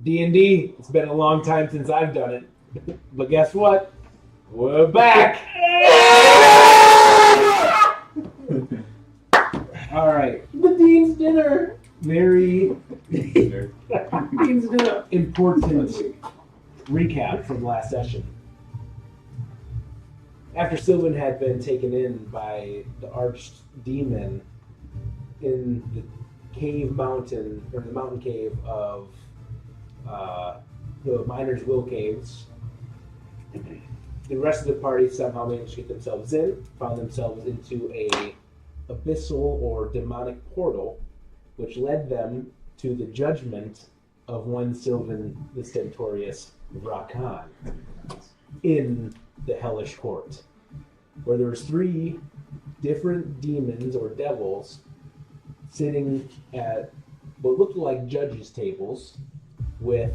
D&D, it's been a long time since I've done it. But guess what? We're back! Alright. The Dean's dinner! Very important recap from last session. After Sylvan had been taken in by the archdemon in the cave mountain, or the mountain cave of the Miner's Will Caves, the rest of the party somehow managed to get themselves in, found themselves into a abyssal or demonic portal, which led them to the judgment of one Sylvan the Stentorius Rakan in the Hellish Court, where there was 3 different demons or devils sitting at what looked like judges' tables, with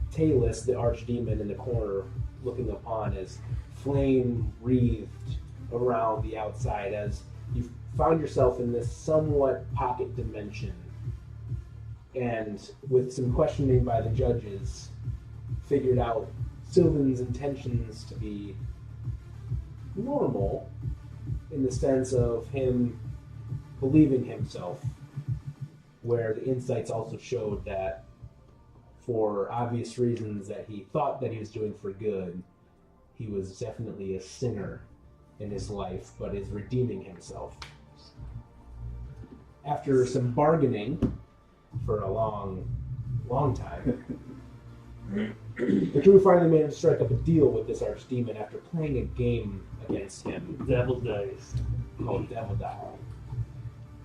Talus, the archdemon, in the corner looking upon as flame wreathed around the outside as you found yourself in this somewhat pocket dimension. And with some questioning by the judges, figured out Sylvan's intentions to be normal in the sense of him believing himself, where the insights also showed that for obvious reasons that he thought that he was doing for good, he was definitely a sinner in his life, but is redeeming himself. After some bargaining for a long time, the crew finally managed to strike up a deal with this archdemon after playing a game against him. Devil Dice. Called Devil Die.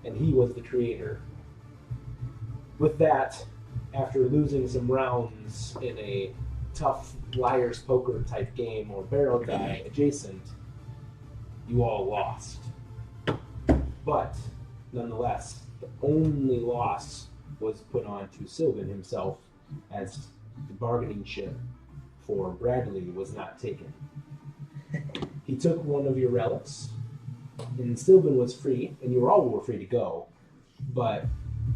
And he was the creator. With that, after losing some rounds in a tough liar's poker type game or barrel die adjacent, you all lost. But nonetheless, the only loss was put on to Sylvan himself, as the bargaining chip for Bradley was not taken. He took one of your relics, and Sylvan was free, and you all were free to go, but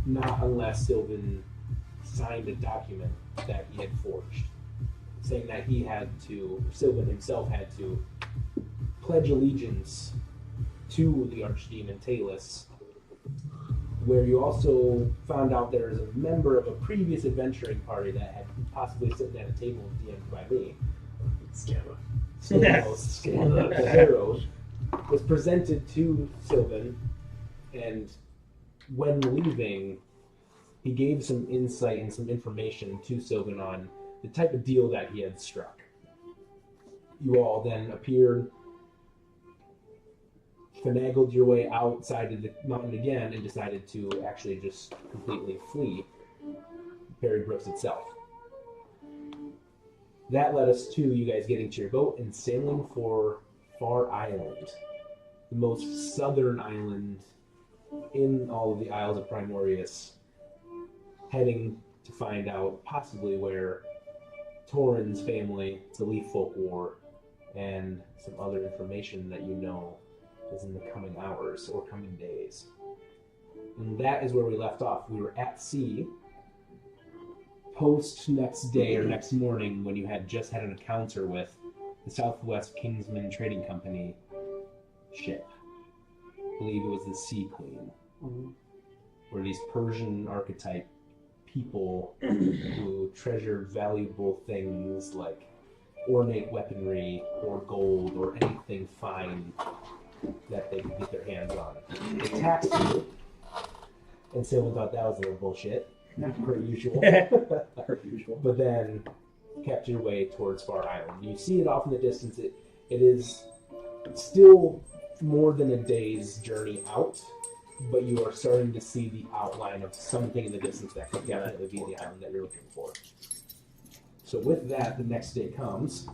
not unless Sylvan signed a document that he had forged, saying that he had to, Sylvan himself had to, pledge allegiance to the archdemon Talus, where you also found out there is a member of a previous adventuring party that had possibly sitting at a table DM'd by me. Scaros was presented to Sylvan, and when leaving, he gave some insight and some information to Sylvan on the type of deal that he had struck. You all then appeared, finagled your way outside of the mountain again, and decided to actually just completely flee Perry Brooks itself. That led us to you guys getting to your boat and sailing for Far Island, the most southern island in all of the Isles of Primorius, heading to find out possibly where Torin's family, the Leaf Folk War, and some other information that you know is in the coming hours or coming days. And that is where we left off. We were at sea post next day or next morning when you had just had an encounter with the Southwest Kingsman Trading Company ship. I believe it was the Sea Queen. Mm-hmm. Were these Persian archetype people who treasured valuable things like ornate weaponry or gold or anything fine that they could get their hands on. They taxed you, and Sylvan thought that was a little bullshit, per usual. But then kept your way towards Far Island. You see it off in the distance. It is still more than a day's journey out, but you are starting to see the outline of something in the distance that could definitely be the island that you're looking for. So with that, the next day comes.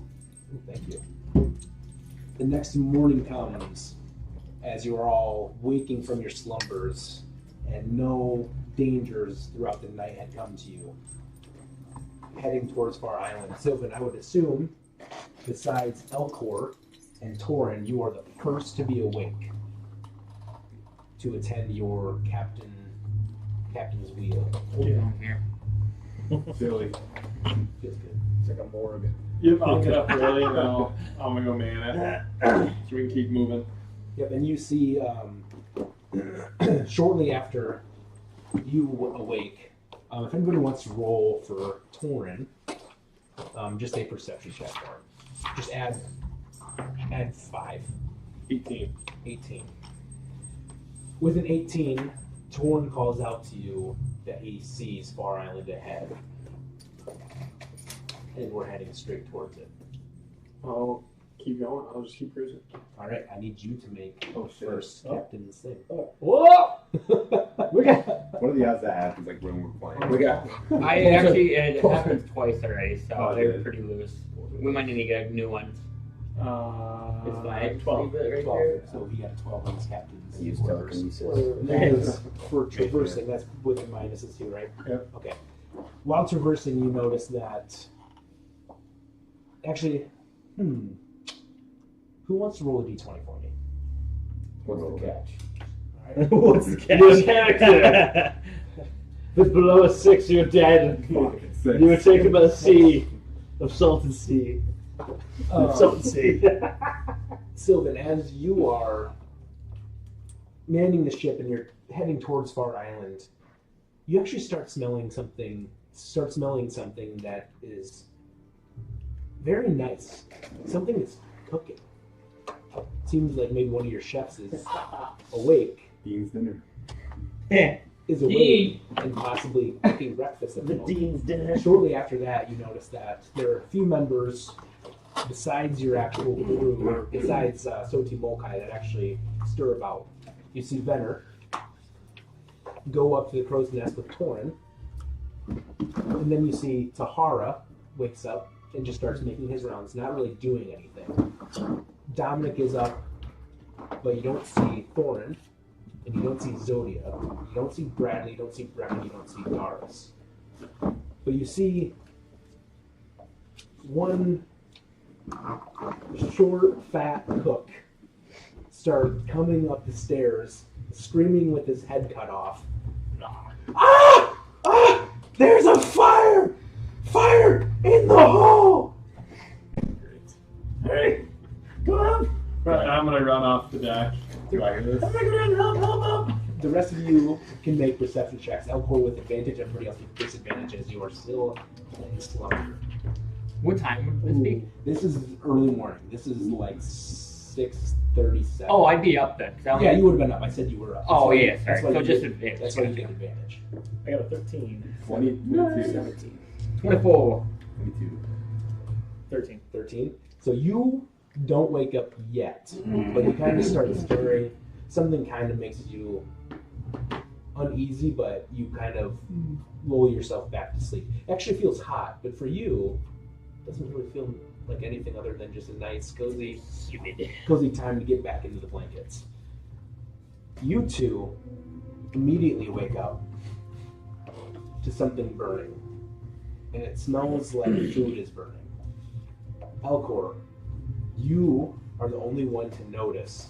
Thank you. The next morning comes as you are all waking from your slumbers and no dangers throughout the night had come to you. Heading towards Far Island. Sylvan, I would assume, besides Elcor and Torin, you are the first to be awake to attend your captain's wheel. Yeah. Silly. Feels good. It's like a morgue. Yep, I'll get up early and then I'm gonna go man it. So we can keep moving. Yep, and you see shortly after you awake, if anybody wants to roll for Torin, just a perception check for him. Just add 5. 18. 18. With an 18, Torin calls out to you that he sees Far Island ahead. And we're heading straight towards it. I'll keep going. I'll just keep cruising. All right, I need you to make shit. first captain's thing. Whoa! We got. What are the odds that happens like when we're playing? We got. It happened twice already, so Oh, they're good. pretty loose. We might need to get new ones. It's fine. 12. Right 12. there. So he got a 12 on his captain's. Use orders. telekinesis. And that is for traversing. That's with the minuses too, right? Yep. Okay. While traversing, you notice that. Actually, who wants to roll a d20 for me? What's the catch? All right. What's the Your character. If below a 6, you're dead. Six. You were taken by the sea of salted sea. Um, Salted sea. Sylvan, as you are manning the ship and you're heading towards Far Island, you actually start smelling something that is very nice. Something is cooking. Seems like maybe one of your chefs is awake, Dean's dinner. and possibly cooking breakfast at the The moment. Dean's dinner. Shortly after that, you notice that there are a few members besides your actual crew, or besides Soti Mokai, that actually stir about. You see Venner go up to the crow's nest with Torin, and then you see Tahara wakes up and just starts making his rounds, not really doing anything. Dominic is up, but you don't see Thorin, and you don't see Zodia, you don't see Bradley, you don't see Brecken, you don't see Darius. But you see one short, fat cook start coming up the stairs, screaming with his head cut off. Ah! Ah! There's a fire! Fire in the hall! Hey, come on. Right, I'm gonna run off the deck. Do I hear this? Help. The rest of you can make perception checks. Elcor with advantage, everybody else with disadvantage, as you are still in slumber. What time would this be? This is early morning. This is like 6:37. Oh, I'd be up then. 'Cause I only- Yeah, you would have been up. I said you were up. Oh, That's why- yeah, sorry. that's why So you just get- advantage. That's why you get advantage. I got a 13. 20, 22. 17. 24. 22. 13. 13. So you don't wake up yet, but you kind of start stirring. Something kind of makes you uneasy, but you kind of lull yourself back to sleep. It actually feels hot, but for you, it doesn't really feel like anything other than just a nice, cozy time to get back into the blankets. You two immediately wake up to something burning, and it smells like food is burning. Elcor, you are the only one to notice,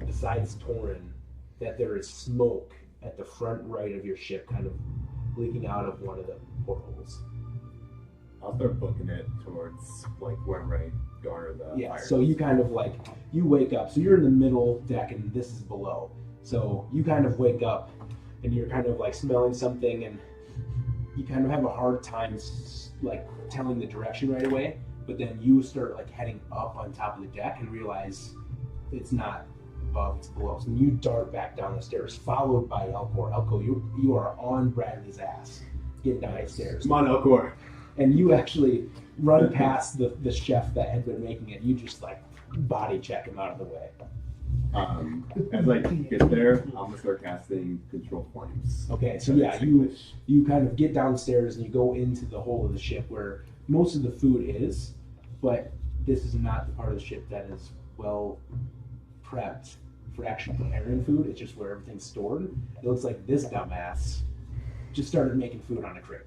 besides Torin, that there is smoke at the front right of your ship, kind of leaking out of one of the portholes. I'll start booking it towards like wherever I garner the Yeah, fire. so you kind of like, you wake up, so you're in the middle deck and this is below. So you kind of wake up and you're kind of like smelling something and you kind of have a hard time like telling the direction right away, but then you start like heading up on top of the deck and realize it's not above, it's below. So you dart back down the stairs, followed by Elcor. Elcor, you are on Bradley's ass, getting down the stairs. Come on, Elcor. And you actually run past the chef that had been making it. You just like body check him out of the way. As I get there, I'm gonna start casting control flames. Okay, so yeah, you kind of get downstairs and you go into the hole of the ship where most of the food is, but this is not the part of the ship that is well prepped for actually preparing food. It's just where everything's stored. It looks like this dumbass just started making food on a crate.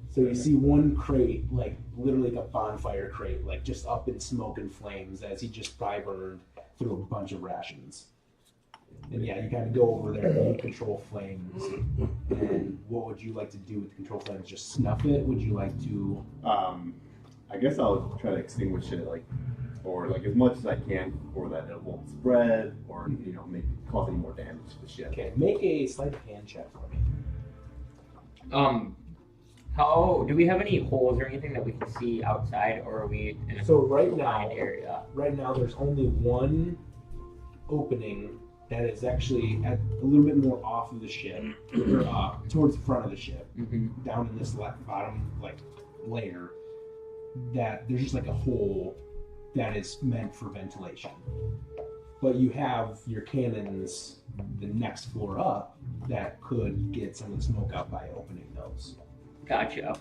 So you see one crate, like literally like a bonfire crate, like just up in smoke and flames as he just probably burned through a bunch of rations. And yeah, you kind of go over there and you control flames. And what would you like to do with the control flames? Just snuff it? Would you like to? I guess I'll try to extinguish it, like, or like as much as I can, before that it won't spread, or make cause any more damage to the ship. Okay, make a sleight of hand check for me. How do we have any holes or anything that we can see outside, or are we in a So right confined now, area? there's only one opening that is actually a little bit more off of the ship, or towards the front of the ship, down in this bottom layer. That there's just like a hole that is meant for ventilation. But you have your cannons the next floor up that could get some of the smoke out by opening those. Gotcha.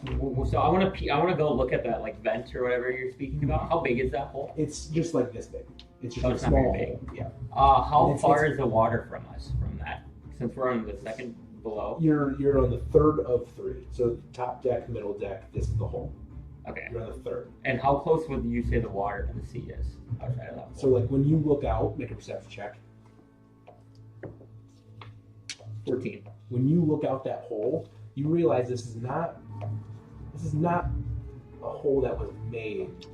So I want to go look at that vent or whatever you're speaking about. How big is that hole? It's just like this big. It's just Oh, a it's not small very hole. Yeah. How far is the water from us from that? Since we're on the second below. You're on the third of three. So top deck, middle deck, this is the hole. Okay. You're on the third. And how close would you say the water to the sea is outside of that hole? So like when you look out, make a perception check. 14. When you look out that hole, you realize this is not a hole that was made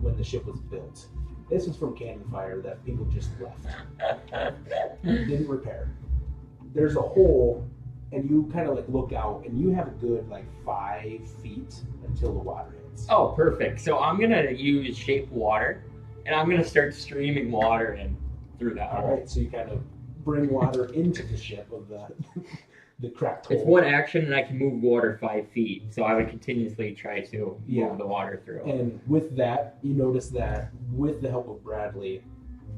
when the ship was built. This was from cannon fire that people just left. Didn't repair. There's a hole, and you kind of look out, and you have a good 5 feet until the water hits. Oh, perfect. So I'm gonna use shape water, and I'm gonna start streaming water in through that All hole. right, so you kind of bring water into the ship of the cracked hole. It's one action, and I can move water 5 feet. So I would continuously try to move the water through. And with that, you notice that with the help of Bradley,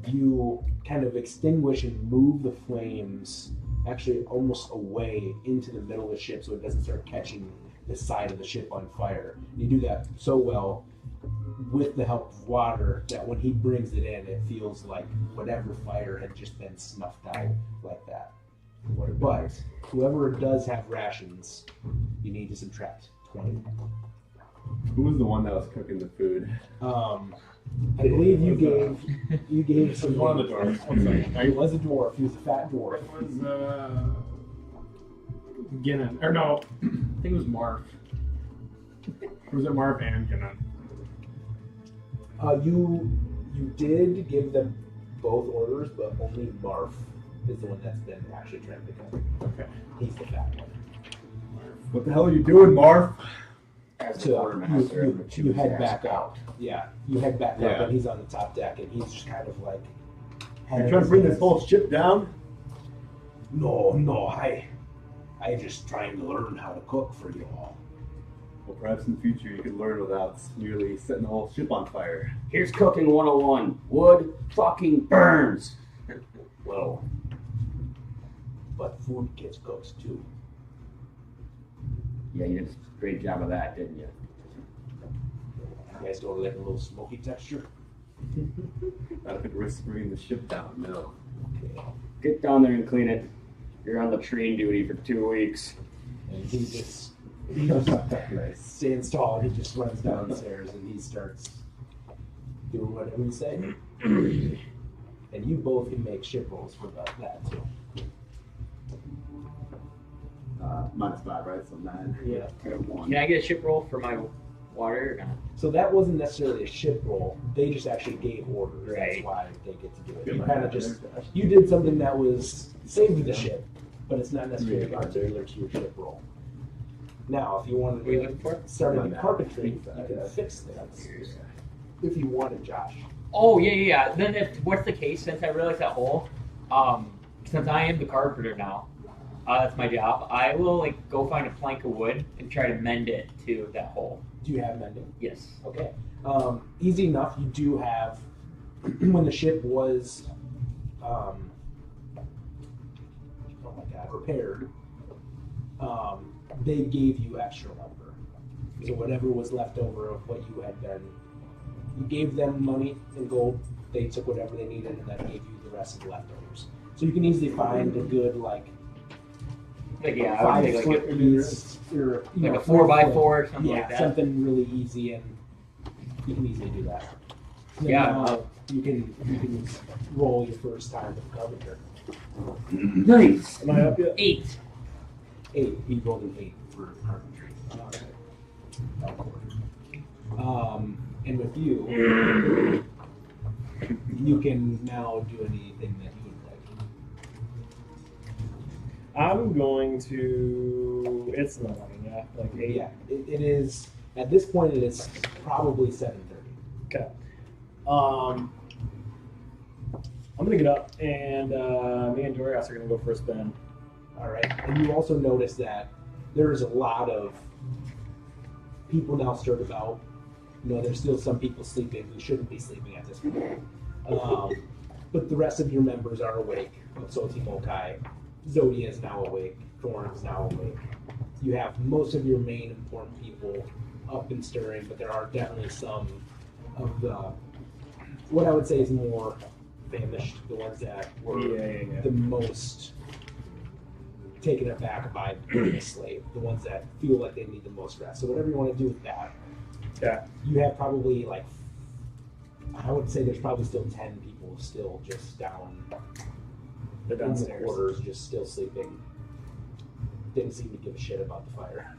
you kind of extinguish and move the flames actually almost away into the middle of the ship so it doesn't start catching the side of the ship on fire. You do that so well with the help of water that when he brings it in, it feels like whatever fire had just been snuffed out like that. But whoever does have rations, you need to subtract 20. Who was the one that was cooking the food? I believe you gave some. One of the dwarves. One second. He was a dwarf. He was a fat dwarf. It was Ginnon. Or no, I think it was Marv. Or was it Marv and Ginnon? You did give them both orders, but only Marf is the one that's been actually trying to cook. Okay. He's the fat one. What the hell are you doing, Marv? As the So quartermaster, I'm gonna chew you his head ass back out. Yeah, you head back up, Yeah. and he's on the top deck, and he's just kind of like. You're trying to bring this whole ship down? No, I just trying to learn how to cook for you all. Well, perhaps in the future you could learn without nearly setting the whole ship on fire. Here's cooking 101. Wood fucking burns. Well, but food gets cooked too. Yeah, you did a great job of that, didn't you? You guys don't like a little smoky texture? Not if it risks bringing the ship down, no. Okay. Get down there and clean it. You're on latrine duty for 2 weeks. And he just stands tall and he just runs downstairs and he starts doing whatever you say. And you both can make ship rolls for that too. -5, right? So 9. Yeah. I got 1. Can I get a ship roll for my water? Or not? So that wasn't necessarily a ship roll. They just actually gave orders. That's Right. why they get to do it. Good You luck kind out of there, just Josh. you did something that was saved the ship, but it's not necessarily particular to your ship roll. Now, if you wanted What are you to looking for? start Come in on carpentry, now. you can fix things. If you wanted, Josh. Oh yeah. Then if what's the case? Since I realized that hole, since I am the carpenter now, that's my job. I will go find a plank of wood and try to mend it to that hole. Do you have mending? Yes. Okay. Easy enough. You do have, when the ship was, repaired, they gave you extra lumber. So whatever was left over of what you had been, you gave them money in gold. They took whatever they needed and then gave you the rest of the leftovers. So you can easily find a good I would 5 think foot piece or a 4x4 or something yeah, like that. something really easy, and you can easily do that. And then Yeah, now you can roll your first time with carpenter. Nice. Am I up yet? 8. 8. You rolled an 8 for carpentry. And with you, you can now do anything that you would like. I'm going to. It's 9, yeah, like 8. Yeah, it is. At this point, it is probably 7:30. Okay. I'm gonna get up, and me and Dorias are gonna go for a spin. All right, and you also notice that there's a lot of people now stirred about. You know, there's still some people sleeping who shouldn't be sleeping at this point. But the rest of your members are awake. Soti Mokai, Zodia is now awake. Thorn is now awake. You have most of your main important people up and stirring, but there are definitely some of the, what I would say is more famished, the ones that were the most taken aback by being a slave, the ones that feel like they need the most rest. So whatever you want to do with that, you have probably like, I would say there's probably still 10 people still just down They're in the downstairs. quarters, just still sleeping. Didn't seem to give a shit about the fire.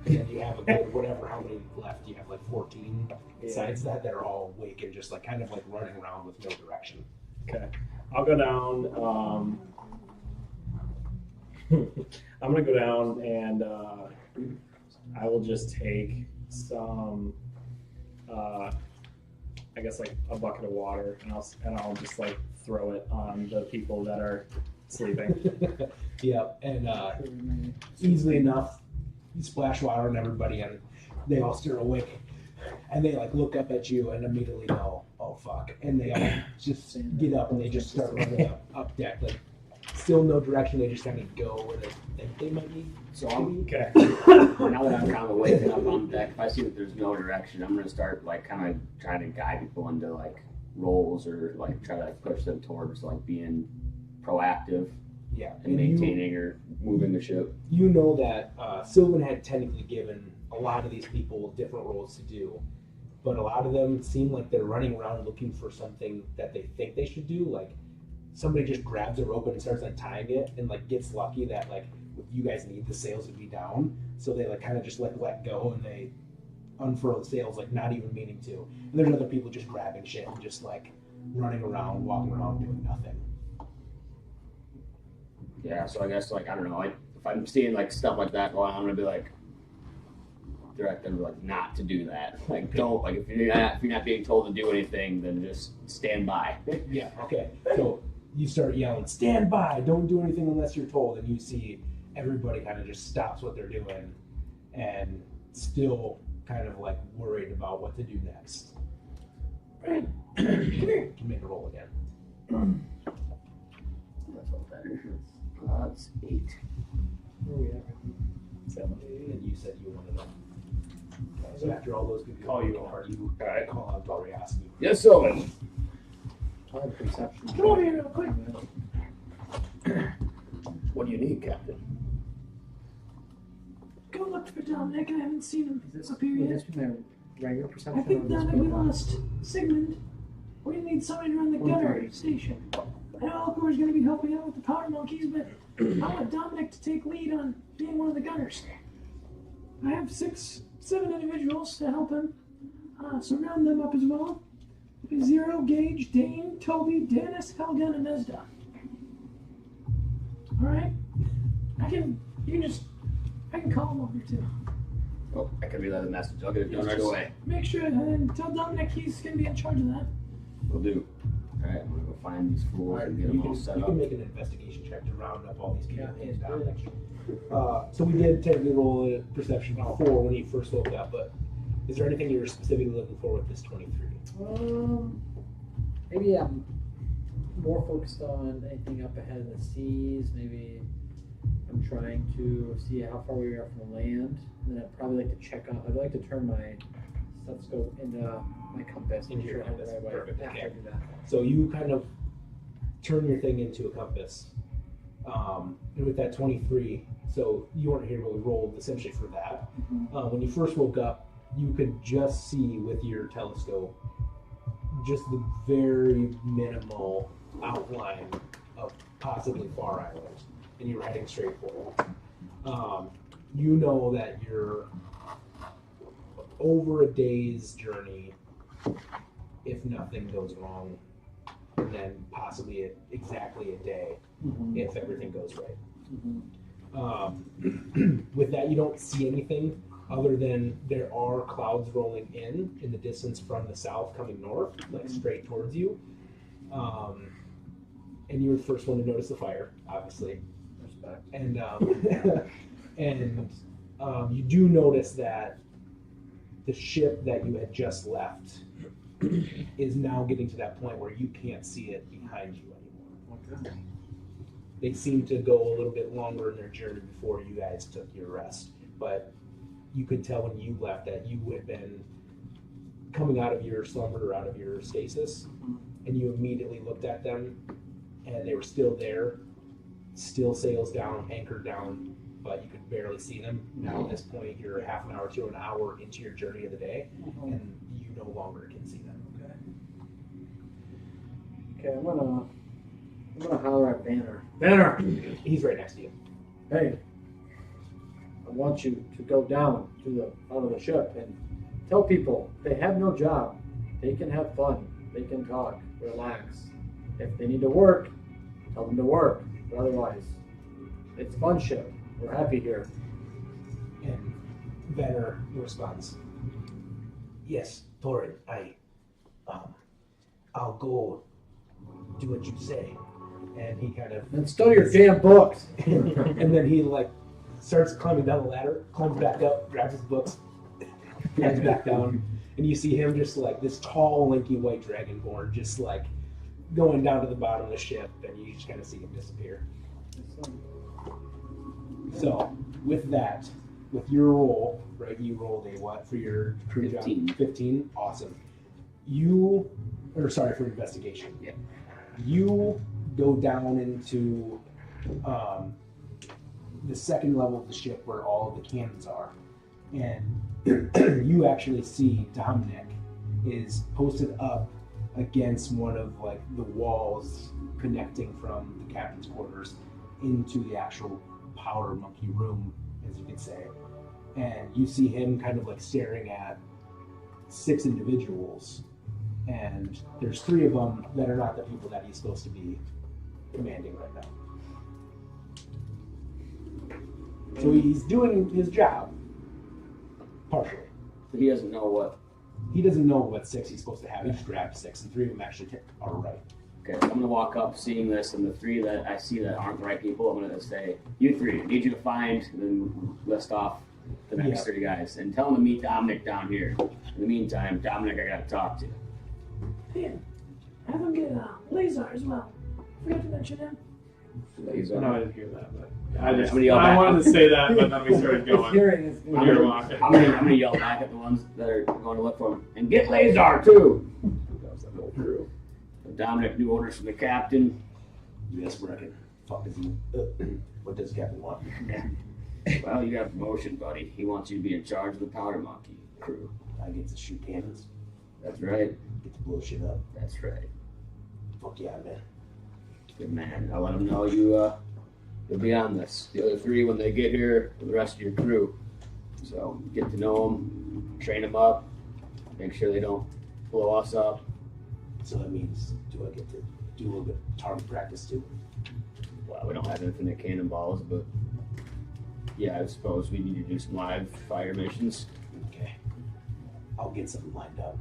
And you have a good, whatever, how many left? You have like 14 besides that are all awake and just like kind of like running around with no direction. Okay. I'll go down. I'm gonna go down and I will just take some, I guess like a bucket of water, and I'll just like throw it on the people that are sleeping. Yeah, and easily enough, you splash water on everybody, and they all stir awake, and they like look up at you and immediately know, oh fuck, and they all just get up and they just start running up deck, like still no direction. They just kind of go where they think they might be. So I'm Okay. now that I'm kind of waking up on deck, if I see that there's no direction, I'm gonna start like kind of trying to guide people into like roles or like try to like push them towards like being proactive Yeah, and maintaining or moving the ship. You know that Sylvan had technically given a lot of these people different roles to do, but a lot of them seem like they're running around looking for something that they think they should do. Like somebody just grabs a rope and starts untying it and like gets lucky that like you guys need the sails to be down, so they like kind of just like let go and they unfurl the sails like not even meaning to. And there's other people just grabbing shit and just like running around, walking around, doing nothing. Yeah, so I guess like I don't know, like if I'm seeing like stuff like that going on, I'm gonna be like direct them like not to do that. Like don't like if you're not being told to do anything, then just stand by. Yeah, okay. So you start yelling, stand by, don't do anything unless you're told, and you see everybody kind of just stops what they're doing and still kind of like worried about what to do next. Right. You can make a roll again. That's all better. That's 8. Where are we at? 7. And you said you wanted to. So after all those people Call you are over. you Alright. call out Dorias. Yes, so. Perception. Come over here real quick. What do you need, Captain? Go look for Dominic. I haven't seen him Is this, up here would yet. this be my regular perception? I think or now this that we be my- lost Sigmund, we need somebody to run the gunner 130. station. I know Alcor's going to be helping out with the power monkeys, but I want Dominic to take lead on being one of the gunners. I have 7 individuals to help him, so round them up as well. It'll be Zero, Gage, Dane, Toby, Dennis, Helgen, and Nezda. All right, I can call them over too. Oh, I can relay the message. I'll get it done right away. Make sure and tell Dominic he's going to be in charge of that. Will do. Alright, I'm gonna go find these fools and get them all set You up. can make an investigation check to round up all these people hands down next year. So we did technically roll a perception before when he first woke up, but is there anything you're specifically looking for with this 23? Maybe I'm more focused on anything up ahead in the seas. Maybe I'm trying to see how far we are from the land. And then I'd probably like to check on. I'd like to turn my stethoscope into my compass. Into your make sure I have compass. the right way. Perfect, After okay. I do that. So you kind of turn your thing into a compass. And with that 23, so you weren't here, but we rolled essentially for that. When you first woke up, you could just see with your telescope just the very minimal outline of possibly Far Island, and you're heading straight for it. You know that you're over a day's journey, if nothing goes wrong, and then possibly exactly a day if everything goes right. With that, you don't see anything other than there are clouds rolling in the distance from the south coming north, like straight towards you. And you were the first one to notice the fire, obviously. Respect. And you do notice that the ship that you had just left is now getting to that point where you can't see it behind you anymore. Okay. They seem to go a little bit longer in their journey before you guys took your rest. But you could tell when you left that you had been coming out of your slumber, out of your stasis, and you immediately looked at them, and they were still there, still sails down, anchored down, but you could barely see them. Now at this point, you're half an hour to an hour into your journey of the day, and you no longer can see them. Okay, I'm gonna holler at Banner. Banner! He's right next to you. Hey, I want you to go down out of the ship and tell people they have no job. They can have fun. They can talk, relax. If they need to work, tell them to work. But otherwise, it's fun ship. We're happy here. And Banner responds, "Yes, Thorin, I'll go do what you say." And he kind of And study your damn books. and then he like starts climbing down the ladder, climbs back up, grabs his books, climbs back down, and you see him just like this tall, lanky white dragonborn, just like going down to the bottom of the ship, and you just kind of see him disappear. So, with that, with your roll, right? You rolled a what for your crew 15. job? 15. Awesome. For investigation. Yep. You go down into the second level of the ship where all of the cannons are, and you actually see Dominic is posted up against one of like the walls connecting from the captain's quarters into the actual powder monkey room, as you could say. And you see him kind of like staring at 6 individuals, and there's 3 of them that are not the people that he's supposed to be commanding right now. So he's doing his job, partially. So he doesn't know what. He doesn't know what 6 he's supposed to have. He just grabbed 6, and 3 of them actually are right. Okay, so I'm gonna walk up, seeing this, and the 3 that I see that aren't the right people, I'm gonna say, "You 3, I need you to find," and then list off the next 3 guys, and tell them to meet Dominic down here. In the meantime, Dominic, I gotta talk to. Man, have him get Lazar as well. Forgot to mention him. Laser. No, I didn't hear that, but I'm gonna yell back. I wanted to say that, but then we started His going. hearing is When you were walking. I'm gonna yell back at the ones that are going to look for him, and get Lazar too. That was the whole crew. Dominic, new orders from the captain. Yes, Brecken. Fuck is he? What does Captain want? Well, you got a promotion, buddy. He wants you to be in charge of the powder monkey crew. I get to shoot cannons. That's right. Get to blow shit up. That's right. Fuck yeah, man. Good man. I'll let him know you'll be on this. The other 3, when they get here, with the rest of your crew. So get to know them, train them up, make sure they don't blow us up. So that means, do I get to do a little bit of target practice too? Well, we don't have infinite cannonballs, but yeah, I suppose we need to do some live fire missions. Okay. I'll get something lined up.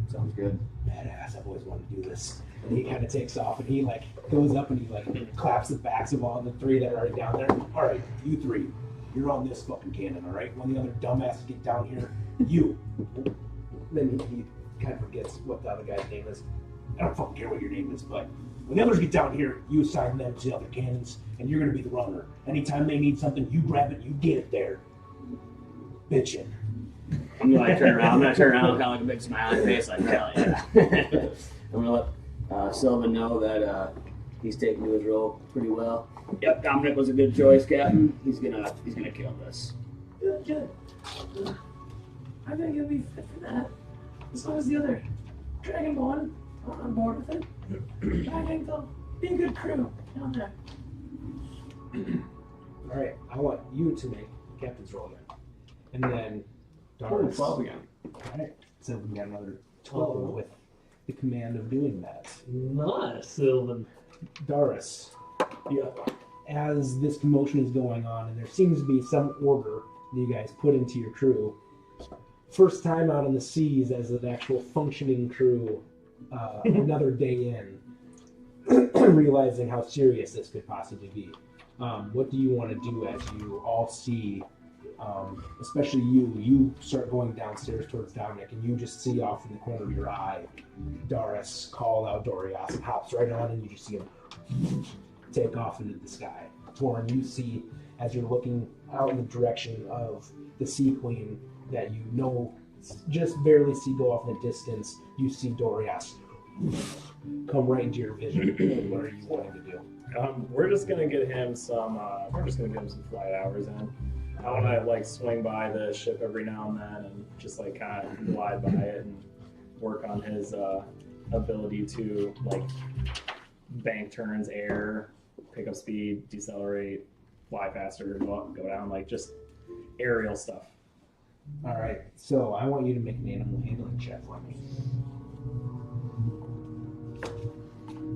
Sounds good. Badass. I've always wanted to do this. And he kind of takes off, and he like goes up and he like claps the backs of all the 3 that are already down there. All right, you 3, you're on this fucking cannon. All right. When the other dumbasses get down here, you. Then he kind of forgets what the other guy's name is. I don't fucking care what your name is, but when the others get down here, you assign them to the other cannons, and you're gonna be the runner. Anytime they need something, you grab it, you get it there. Bitchin'. I'm gonna turn around. I'm gonna turn around with kind of like a big smiling face, like hell yeah. I'm gonna let Sylvan know that he's taking to his role pretty well. Yep, Dominic was a good choice, Captain. He's gonna kill this. Good. I think he'll be fit for that. As long as the other Dragonborn are on board with it. I think they'll Be a good crew down there. All right, I want you to make captain's roll again, and then Oh, Doris. 12 again. All right, so we got another 12 with the command of doing that. Nice, Sylvan. Doris, as this commotion is going on, and there seems to be some order that you guys put into your crew. First time out on the seas as an actual functioning crew, another day in, realizing how serious this could possibly be. What do you want to do as you all see, especially you start going downstairs towards Dominic, and you just see off in the corner of your eye, Doris call out Dorias, and hops right on, and you just see him take off into the sky. Torin, you see, as you're looking out in the direction of the Sea Queen, that you know just barely see go off in the distance, you see Dorias come right into your vision. What are you wanting to do? We're just gonna get him some. We're just gonna get him some flight hours in. I want to like swing by the ship every now and then and just like kind of glide by it and work on his ability to like bank turns, air, pick up speed, decelerate, fly faster, go up, go down, like just aerial stuff. All right, so I want you to make an animal handling check for me.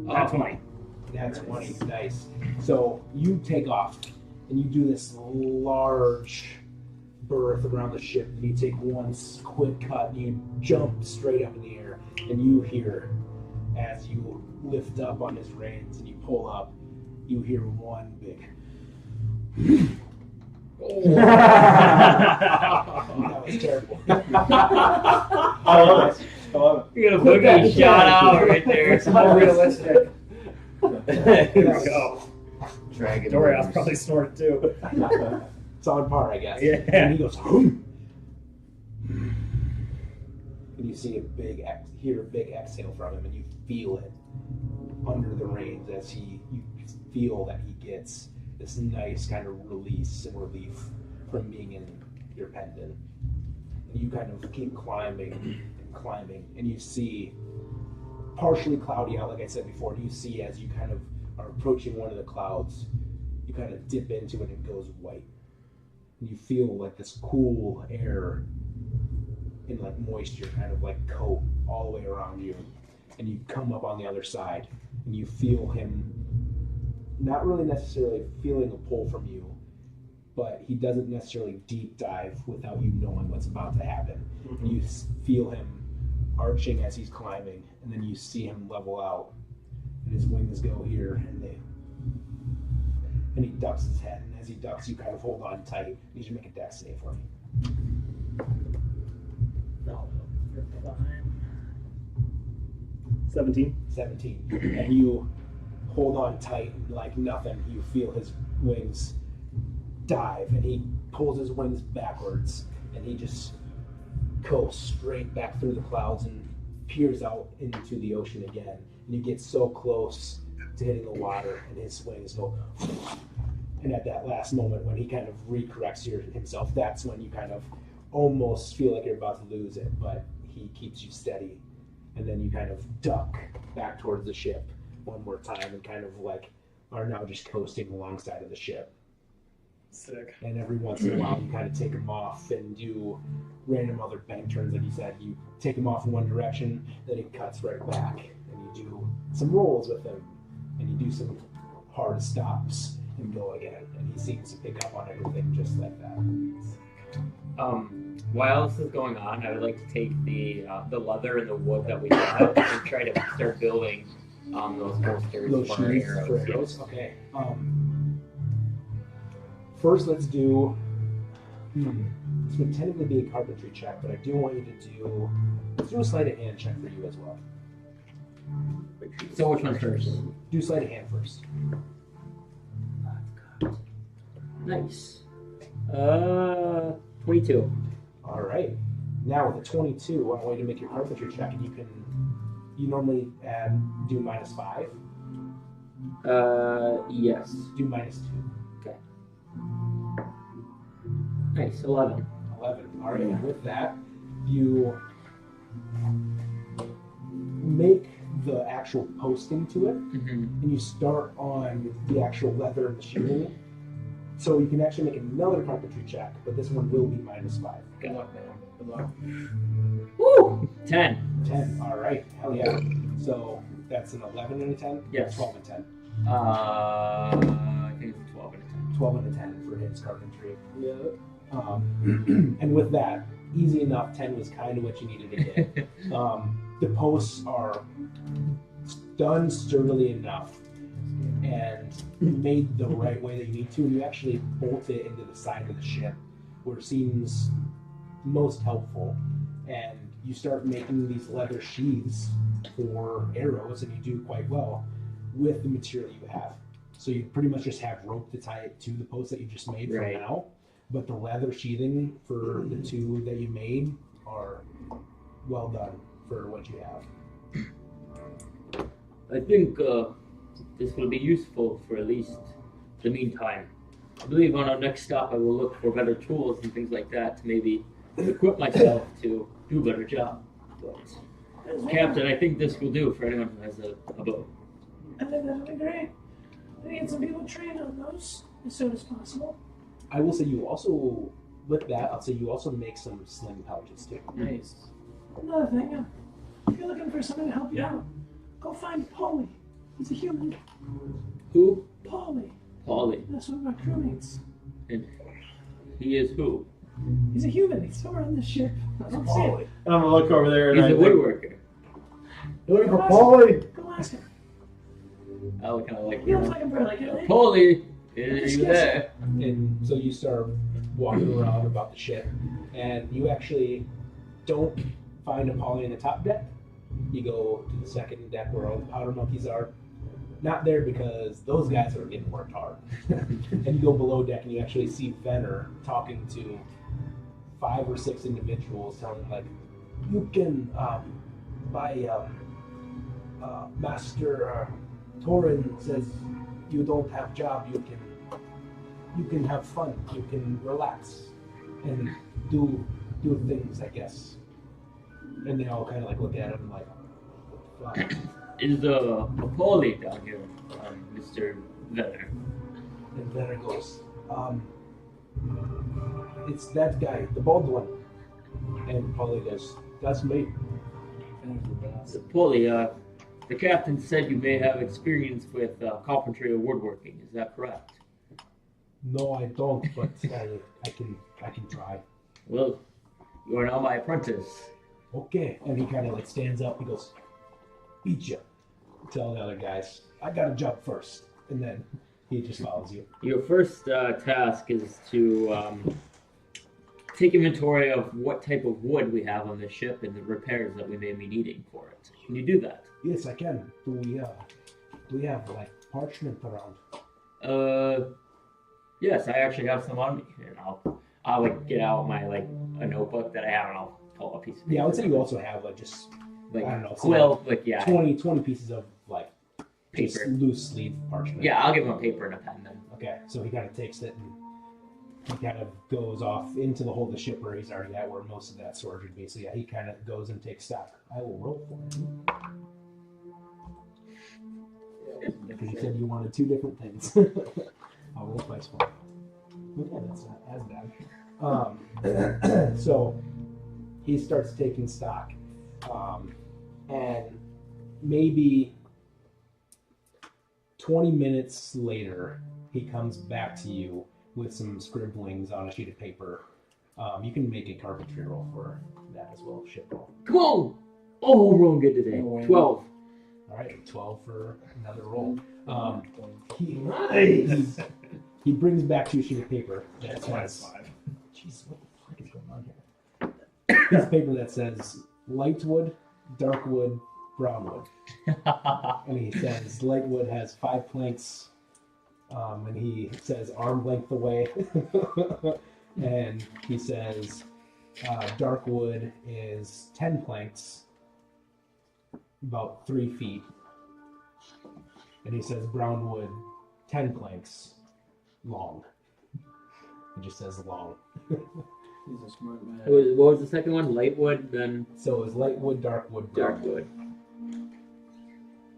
That's 20. That's 20, nice. So you take off, and you do this large berth around the ship, and you take one quick cut, and you jump straight up in the air, and you hear, as you lift up on his reins and you pull up, you hear one big... That was terrible. I love it. I love You got a boogie shot out right there. It's more realistic. There we go. Dragon. Dorias moves. probably snorted too. It's on par, I guess. Yeah. And he goes, "Hum." And you see hear a big exhale from him, and you feel it under the reins as you feel that he gets this nice kind of release and relief from being in your pendant. And you kind of keep climbing and climbing, and you see partially cloudy out, like I said before, and you see as you kind of are approaching one of the clouds, you kind of dip into it and it goes white. And you feel like this cool air and like moisture kind of like coat all the way around you. And you come up on the other side and you feel him not really necessarily feeling a pull from you, but he doesn't necessarily deep dive without you knowing what's about to happen. Mm-hmm. And you feel him arching as he's climbing, and then you see him level out, and his wings go here, and he ducks his head, and as he ducks, you kind of hold on tight. You should make a dex save for me. No, you're fine. 17. 17. And you hold on tight like nothing. You feel his wings dive, and he pulls his wings backwards, and he just goes straight back through the clouds and peers out into the ocean again. And you get so close to hitting the water, and his wings go. And at that last moment, when he kind of recorrects himself, that's when you kind of almost feel like you're about to lose it, but he keeps you steady. And then you kind of duck back towards the ship one more time and kind of like are now just coasting alongside of the ship. Sick. And every once in a while, you kind of take him off and do random other bank turns, like you said. You take him off in one direction, then he cuts right back, and you do some rolls with him, and you do some hard stops and go again. And he seems to pick up on everything just like that. While this is going on, I would like to take the leather and the wood that we have and try to start building those holsters Those for our sheaths arrows. for arrows? Okay. First, let's do. This would technically be a carpentry check, but I do want you to do. Let's do a sleight of hand check for you as well. So which one first? Do sleight of hand first. Nice. 22. All right. Now with a 22, I want you to make your carpentry check, and you normally do -5. Yes. Do -2. Nice. 11. 11. All right. And with that, you make the actual posting to it, Mm-hmm. and you start on the actual leather machinery. So you can actually make another carpentry check, but this one will be -5. Good luck, man. Good luck. Woo! 10. 10. All right. Hell yeah. So that's an 11 and a 10? Yes. 12 and 10. I think it's 12 and a 10. 12 and a 10 for his carpentry. Yeah. And with that, easy enough. 10 was kind of what you needed to get. The posts are done sturdily enough and made the right way that you need to. And you actually bolt it into the side of the ship where it seems most helpful. And you start making these leather sheaths for arrows, and you do quite well with the material you have. So you pretty much just have rope to tie it to the post that you just made for Right. now. But the leather sheathing for the two that you made are well done for what you have. I think this will be useful for at least the meantime. I believe on our next stop I will look for better tools and things like that to maybe equip myself to do a better job. But, Captain, I think this will do for anyone who has a boat. I think that'll be great. We get some people trained on those as soon as possible. I will say you also, with that, I'll say you also make some sling pouches too. Nice. Another thing, if you're looking for somebody to help you out, go find Paulie. He's a human. Who? Paulie. Paulie. That's one of my crewmates. And he is who? He's a human. He's somewhere on this ship. I don't see it. And I'm gonna look over there and He's I a think, woodworker. Looking for Polly. Go ask him. I would kind of like, He looks like a burly guy. Paulie, are you there? And so you start walking around about the ship, and you actually don't find a Polly in the top deck. You go to the second deck where all the powder monkeys are. Not there because those guys are getting worked hard. And you go below deck and you actually see Venner talking to 5 or 6 individuals, telling them like, you can buy Master Torin says you don't have job, you can have fun, you can relax and do things, I guess. And they all kind of like look at him like, what the fuck? Is a Paulie down here, Mr. Venner? And then it goes, it's that guy, the bald one. And Polly goes, that's me. Paulie, the captain said you may have experience with carpentry or woodworking. Is that correct? No, I don't, but I can try. Well, you are now my apprentice. Okay. And he kind of like stands up. He goes, beat you. Tell the other guys, I got a job first. And then he just follows you. Your first task is to take inventory of what type of wood we have on the ship and the repairs that we may be needing for it. Can you do that? Yes, I can. Do we have like parchment around? Yes, I actually have some on me. And I'll like get out my like a notebook that I have and I'll pull a piece of paper. Yeah, I would say you also have like just like I don't know, quill, like yeah, 20 pieces of like just paper. loose leaf parchment. Yeah, I'll give him a paper and a pen then. Okay, so he kind of takes it and he kind of goes off into the hold of the ship where he's already at, where most of that storage would be. So yeah, he kind of goes and takes stock. I will roll for him. Because you said you wanted 2 different things. I'll roll twice for you. Okay, that's not as bad. So he starts taking stock. And maybe 20 minutes later, he comes back to you with some scribblings on a sheet of paper. You can make a carpentry roll for that as well, ship roll. Come on! Oh, we're rolling good today. 12. All right, 12 for another roll. Nice. He brings back to you a sheet of paper that That's says, 5. jeez, what the fuck is going on here? Piece of paper that says light wood, dark wood, brown wood. And he says light wood has 5 planks, and he says arm length away. And he says dark wood is 10 planks, about 3 feet. And he says brown wood, 10 planks, long. It just says long. He's a smart man. What was the second one? Light wood, then So it was light wood, dark wood, brown dark wood. wood.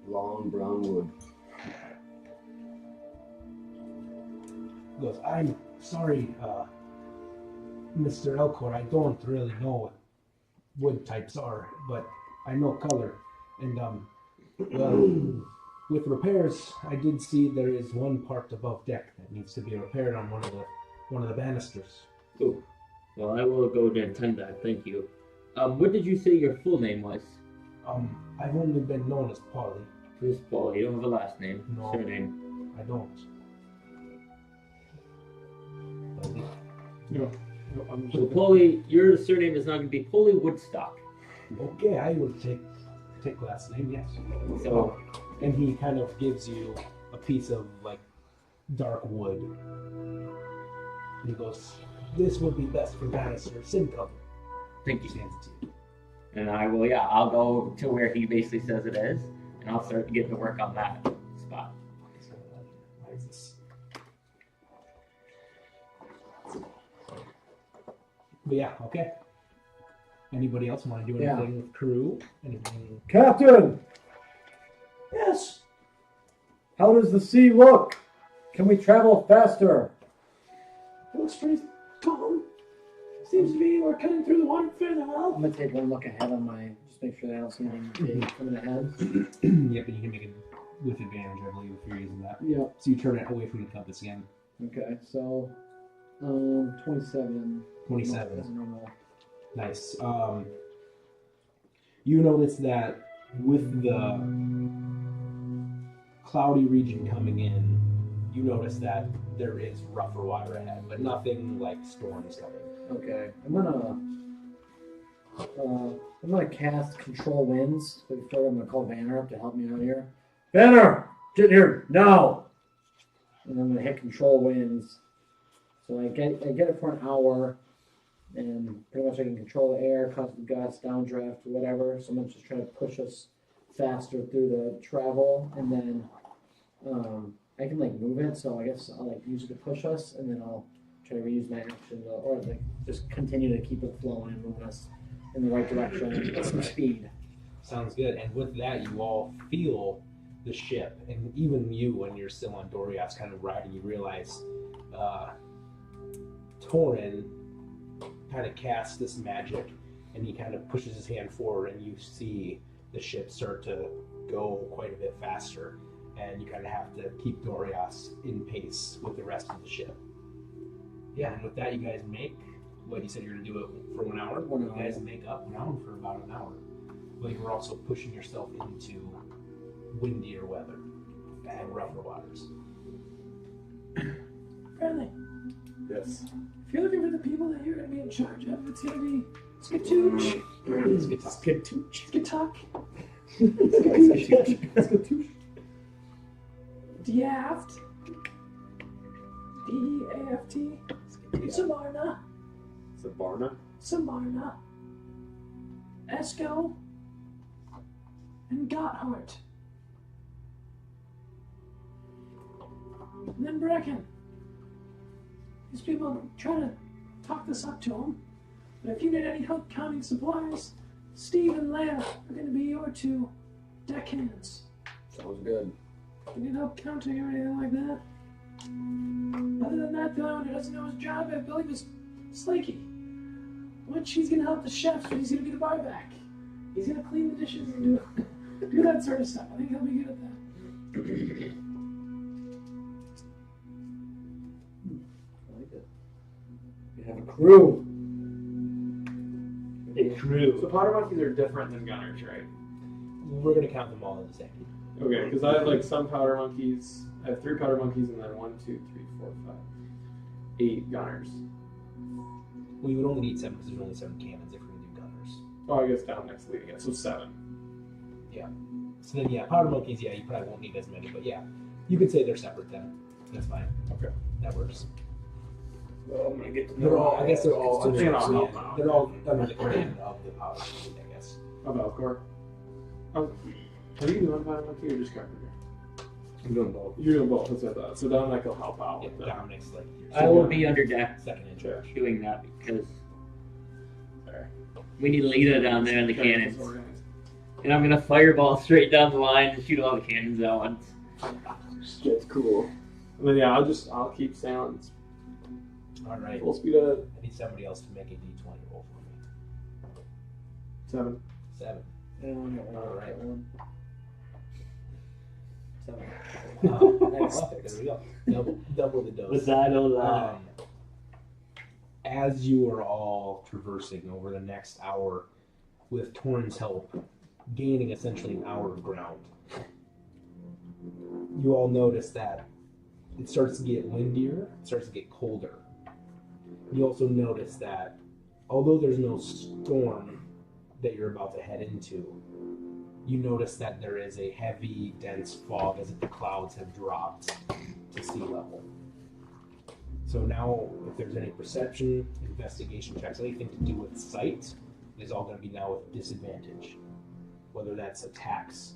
Long brown wood. He goes, I'm sorry, Mr. Elcor, I don't really know what wood types are, but I know color. And, well, with repairs, I did see there is one part above deck that needs to be repaired on one of the banisters. Oh, well, I will go to attend that. Thank you. What did you say your full name was? I've only been known as Polly. Just Paul. You don't have a last name. No. Surname. I don't. No, So Polly, your surname is not going to be Polly Woodstock. Okay, I will take last name, yes. So, And he kind of gives you a piece of like dark wood. And he goes, this would be best for banister sin cover. thank He you. hands it to you. And I will, I'll go to where he basically says it is, and I'll start getting to work on that spot. So, why is this? But yeah, okay. Anybody else want to do Yeah. anything with crew? Anything? Captain, Yes. how does the sea look? Can we travel faster? It looks pretty calm. Seems to be we're cutting through the water fairly I'm well. gonna take one look ahead on my, just make sure that I don't see anything big coming ahead. Yeah, but you can make it with advantage, I believe, if you're using that. Yep. So you turn it away from the compass again. Okay, so 27. 27. That's normal. Nice. You notice that with the cloudy region coming in, you notice that there is rougher water ahead, but nothing like storms coming. Okay, I'm gonna cast Control Winds. Before I'm gonna call Banner up to help me out here. Banner, get here now! And I'm gonna hit Control Winds. So I get it for an hour, and pretty much I can control the air, cut the gusts, downdraft, whatever. So I'm just trying to push us faster through the travel, and then I can like move it. So I guess I'll like use it to push us, and then I'll try to reuse my action, or like just continue to keep it flowing and moving us in the right direction with some speed. Sounds good. And with that, you all feel the ship, and even you, when you're still on Doriath's kind of riding, you realize Torin kind of casts this magic, and he kind of pushes his hand forward, and you see the ship start to go quite a bit faster, and you kind of have to keep Doriath in pace with the rest of the ship. Yeah, and with that, you guys make what you said you're going to do it for 1 hour. 1 You hour. guys make up 1 hour for about an hour. But you were also pushing yourself into windier weather and rougher waters. Friendly. Yes. If you're looking for the people that you're going to be in charge of, it's going to be Skitooch, Skituk, Daft, D-A-F-T, Samarna, Sabarna? Samarna, Esco, and Gotthard. And then Brecken. These people try to talk this up to them. But if you need any help counting supplies, Steve and Leia are going to be your 2 deckhands. Sounds good. If you need help counting or anything like that. Other than that, the only one who doesn't know his job, I believe, is Slaky. Which he's going to help the chefs, but he's going to be the barback. He's going to clean the dishes and do that sort of stuff. I think he'll be good at that. I like it. We have a crew. A crew. So powder monkeys are different than gunners, right? We're going to count them all in the same. Okay, because I have like some powder monkeys. I have 3 powder monkeys and then 1, 2, 3, 4, 5, 8 gunners. Well, you would only need 7 because there's only 7 cannons if we're going to do gunners. Oh, I guess down next leading it, so 7. So then, yeah, powder monkeys, yeah, you probably won't need as many, but yeah, you could say they're separate then. That's fine. Okay. That works. Well, I'm gonna get to They're all, I guess they're all under, They're all yeah, help. they're all under the command of the powder monkey, I guess. Oh, Valcor. Oh, are you doing powder monkey or just carpenter? I'm doing both. You're doing both, that's what I thought. So Dominic will help out Yeah, with that. Dominic's like your I will be under deck second in charge. doing that because Sorry. we need Lita down there in the Okay, cannons. it's organized. and I'm gonna fireball straight down the line and shoot all the cannons at once. That's cool. And then I'll keep sailing All right. full speed ahead. I need somebody else to make a d20 roll for me. 7. 7. All right. 7. Well, there we go. Double the dose. As you are all traversing over the next hour, with Torn's help, gaining essentially an hour of ground, you all notice that it starts to get windier, it starts to get colder. You also notice that although there's no storm that you're about to head into, you notice that there is a heavy, dense fog as if the clouds have dropped to sea level. So now, if there's any perception, investigation checks, anything to do with sight, is all going to be now with disadvantage. Whether that's attacks,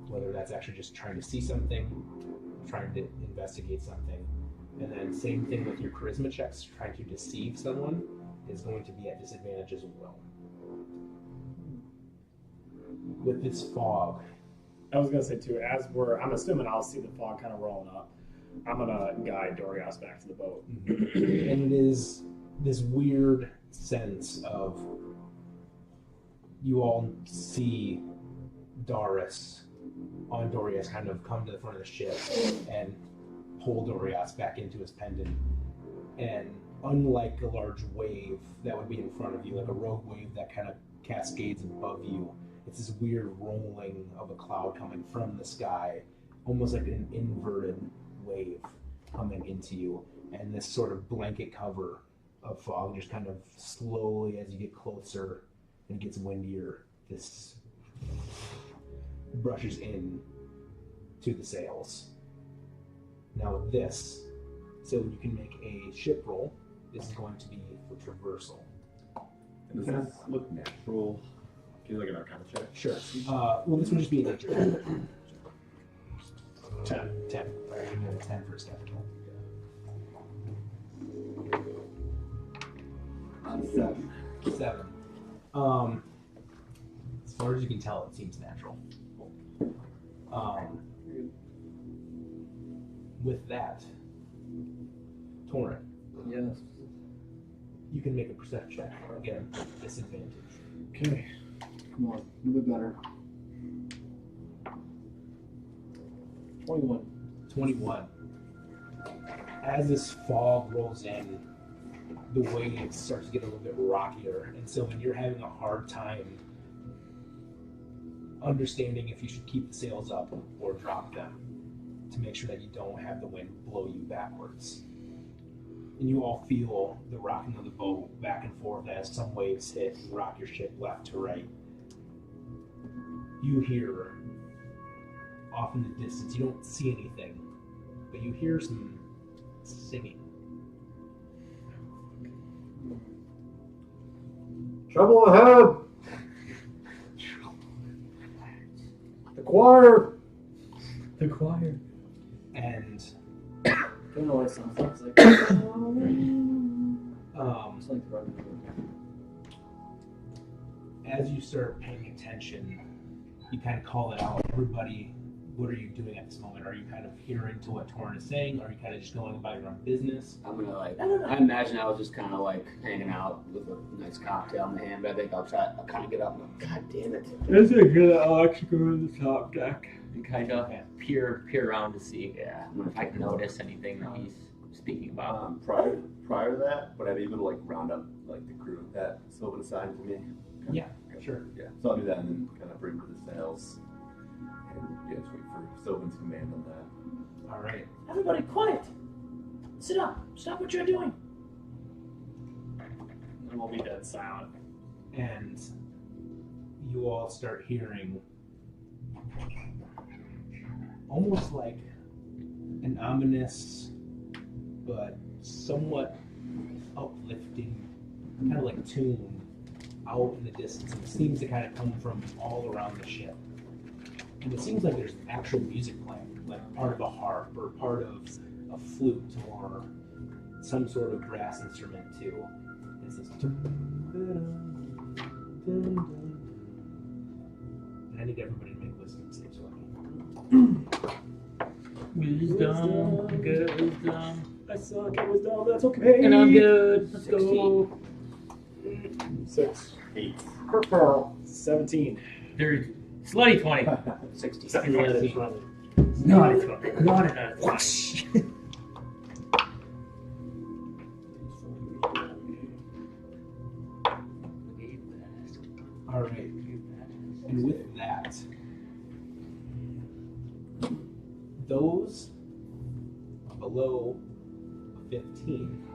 whether that's actually just trying to see something, trying to investigate something. And then same thing with your charisma checks, trying to deceive someone is going to be at disadvantage as well. With this fog. I was gonna say too, I'm assuming I'll see the fog kind of rolling up. I'm gonna guide Dorias back to the boat. And it is this weird sense of you all see Dorias kind of come to the front of the ship and pull Dorias back into his pendant. And unlike a large wave that would be in front of you, like a rogue wave that kind of cascades above you, it's this weird rolling of a cloud coming from the sky, almost like an inverted wave coming into you, and this sort of blanket cover of fog just kind of slowly, as you get closer and it gets windier, this brushes in to the sails. Now with this, so you can make a ship roll. This is going to be for traversal. And does this look natural? Can you look at our kind of check? Sure. Well, this would just be a nature check. 10. All right, give me a 10 for a skeptical. 7. As far as you can tell, it seems natural. With that, Torrent, Yes. you can make a perception check. Again, disadvantage. Okay. Come on, a little bit better. 21. 21. As this fog rolls in, the waves start to get a little bit rockier, and so when you're having a hard time understanding if you should keep the sails up or drop them to make sure that you don't have the wind blow you backwards. And you all feel the rocking of the boat back and forth as some waves hit and rock your ship left to right. You hear off in the distance, you don't see anything, but you hear some singing. Trouble ahead! The choir! The choir. And Don't know what it sounds like. It's like, it's like the Robin Hood. as you start paying attention, you kind of call it out. Everybody, what are you doing at this moment? Are you kind of hearing to what Torrin is saying? Are you kind of just going about your own business? I'm gonna I imagine I was just kind of hanging out with a nice cocktail in the hand, but I think I'll kind of get up and go, God damn it. There's a good electrical in the top deck. And kind of peer around to see if I can notice anything that he's speaking about. Prior to that, would I be able to round up the crew that Sylvan assigned to me? Yeah, sure. Yeah, so I'll do that and then kind of bring to the sails and just wait for Sylvan's command on that. All right. Everybody, quiet! Sit up! Stop what you're doing! And we'll be dead silent. And you all start hearing almost like an ominous but somewhat uplifting kind of like tune out in the distance. It seems to kind of come from all around the ship. And it seems like there's actual music playing, like part of a harp or part of a flute or some sort of brass instrument too. It's this need everybody to make wisdom saves for me. Wisdom. I'm good at wisdom. I suck at wisdom. That's okay. And I'm good. Let's go. 6. 8. 17. There's slutty 20. 60. Naughty 20. Naughty 20. Naughty. All right. And with that, those below 15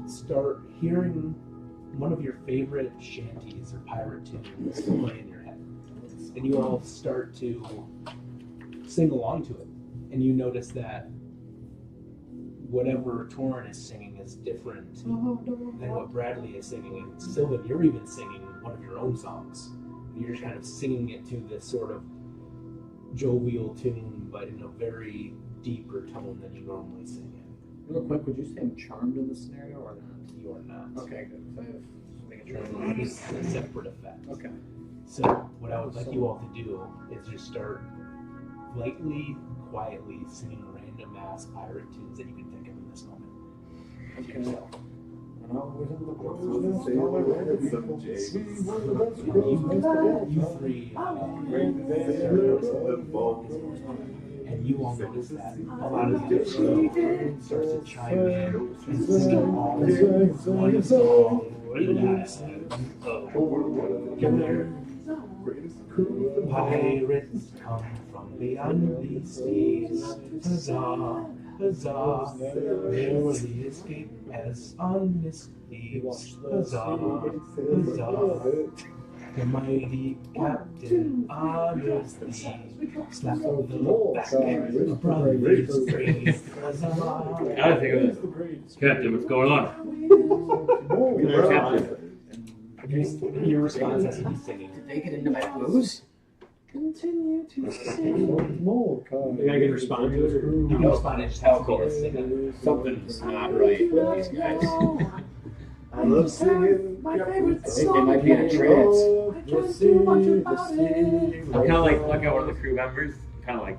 start hearing one of your favorite shanties or pirate tunes play in your head. And you all start to sing along to it. And you notice that whatever Torin is singing is different than what Bradley is singing. And Sylvan, you're even singing one of your own songs. You're just kind of singing it to this sort of jovial tune, but in a very deeper tone than you normally sing in. Real quick, would you say I'm charmed in this scenario or not? You are not. Okay, good. So I have to make a charm. It's a separate effect. Okay. So what I would like you all to do is just start lightly, quietly singing random ass pirate tunes that you can think of in this moment. To Okay. yourself. You three, and you all notice that a lot of the other starts to chime in and sing all one song in unison. Pirates come from beyond these seas. Huzzah, huzzah, merrily escape as honest thieves. Huzzah, huzzah. The mighty captain honors thee. Slap the back, the brothers brave. Huzzah. I think of this. Captain, what's going on? Your response as he's singing. Did they get into my blues? Continue to sing. You gotta get respond to it. You can respond and just have to be singing. Something's not right with these guys. I love singing. My favorite I think they might be in a trance. I can't do much about it. I'm kind of like look at one of the crew members, kind of like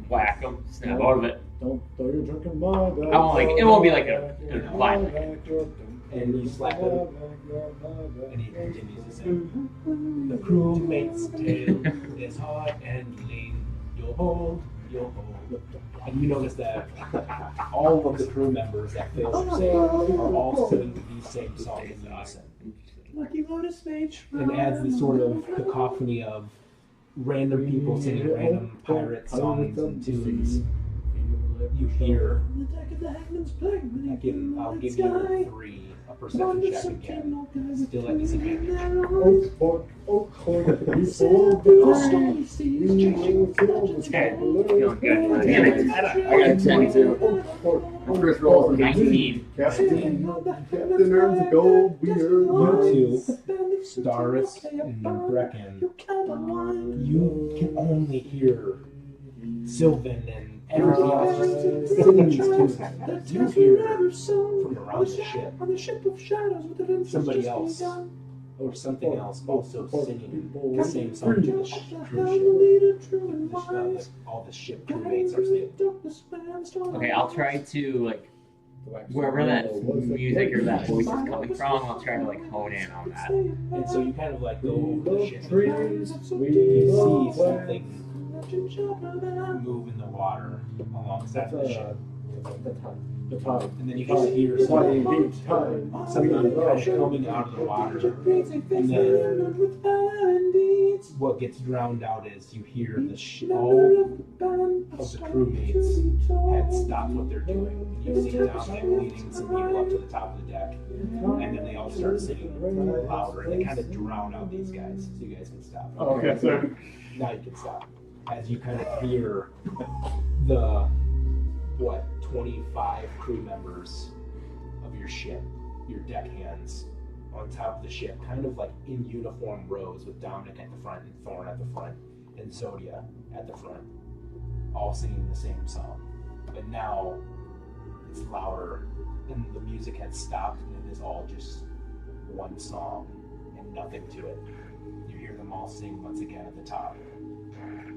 whack them, snap out of it. Don't throw your drunken bug. I won't like it. Won't be like a violent. And you slap him, and he continues to sing. The crewmate's tail is hard and lean. You'll hold, you'll hold. And you notice that all of the crew members that fail to sing are all singing these same songs in unison. Lucky Lotus Mage. And it adds this sort of cacophony of random people singing random pirate songs and tunes. You hear. On the deck of the Hangman's Plague. I'll give you 3. A perception check again. Still at disadvantage. Okay, feeling good. Damn it! I got a 10 too. My first roll was a 19. Captain earns a gold. We earn You two, Doris and Brecken, you can only hear Sylvan and everybody else just singing these tunes. You hear from around the ship somebody else or something else also singing the same song to the cruise ship. All the ship crewmates are singing. Okay, I'll try to like wherever that music or that voice is coming from. I'll try to like hone in on that. And so you kind of like go over the ship. You see something move in the water alongside the ship. The tide. And then you just hear something coming out of the water. And then what gets drowned out is you hear all of the crewmates had stopped what they're doing. And you see Dominic leading some people up to the top of the deck. And then they all start singing louder. And they kind of drown out these guys. So you guys can stop. Okay, so Now you can stop. As you kind of hear the 25 crew members of your ship, your deckhands, on top of the ship, kind of like in uniform rows with Dominic at the front and Thorn at the front and Zodia at the front, all singing the same song. But now it's louder and the music has stopped and it is all just one song. And and nothing to it. You hear them all sing once again at the top.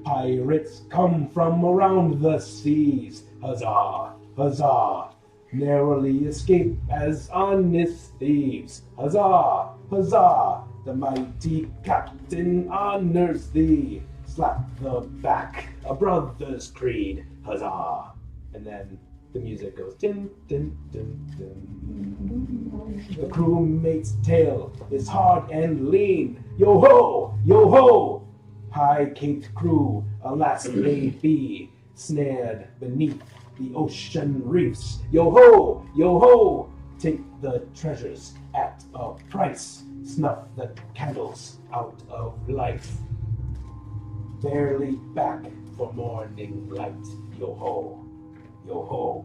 Pirates come from around the seas. Huzzah, huzzah. Narrowly escape as honest thieves. Huzzah, huzzah. The mighty captain honors thee. Slap the back, a brother's creed. Huzzah. And then the music goes din, din, din, din. The crewmate's tale is hard and lean. Yo ho, yo ho. High-caped crew, alas they be, snared beneath the ocean reefs. Yo ho, yo ho. Take the treasures at a price. Snuff the candles out of life. Barely back for morning light. Yo ho, yo ho.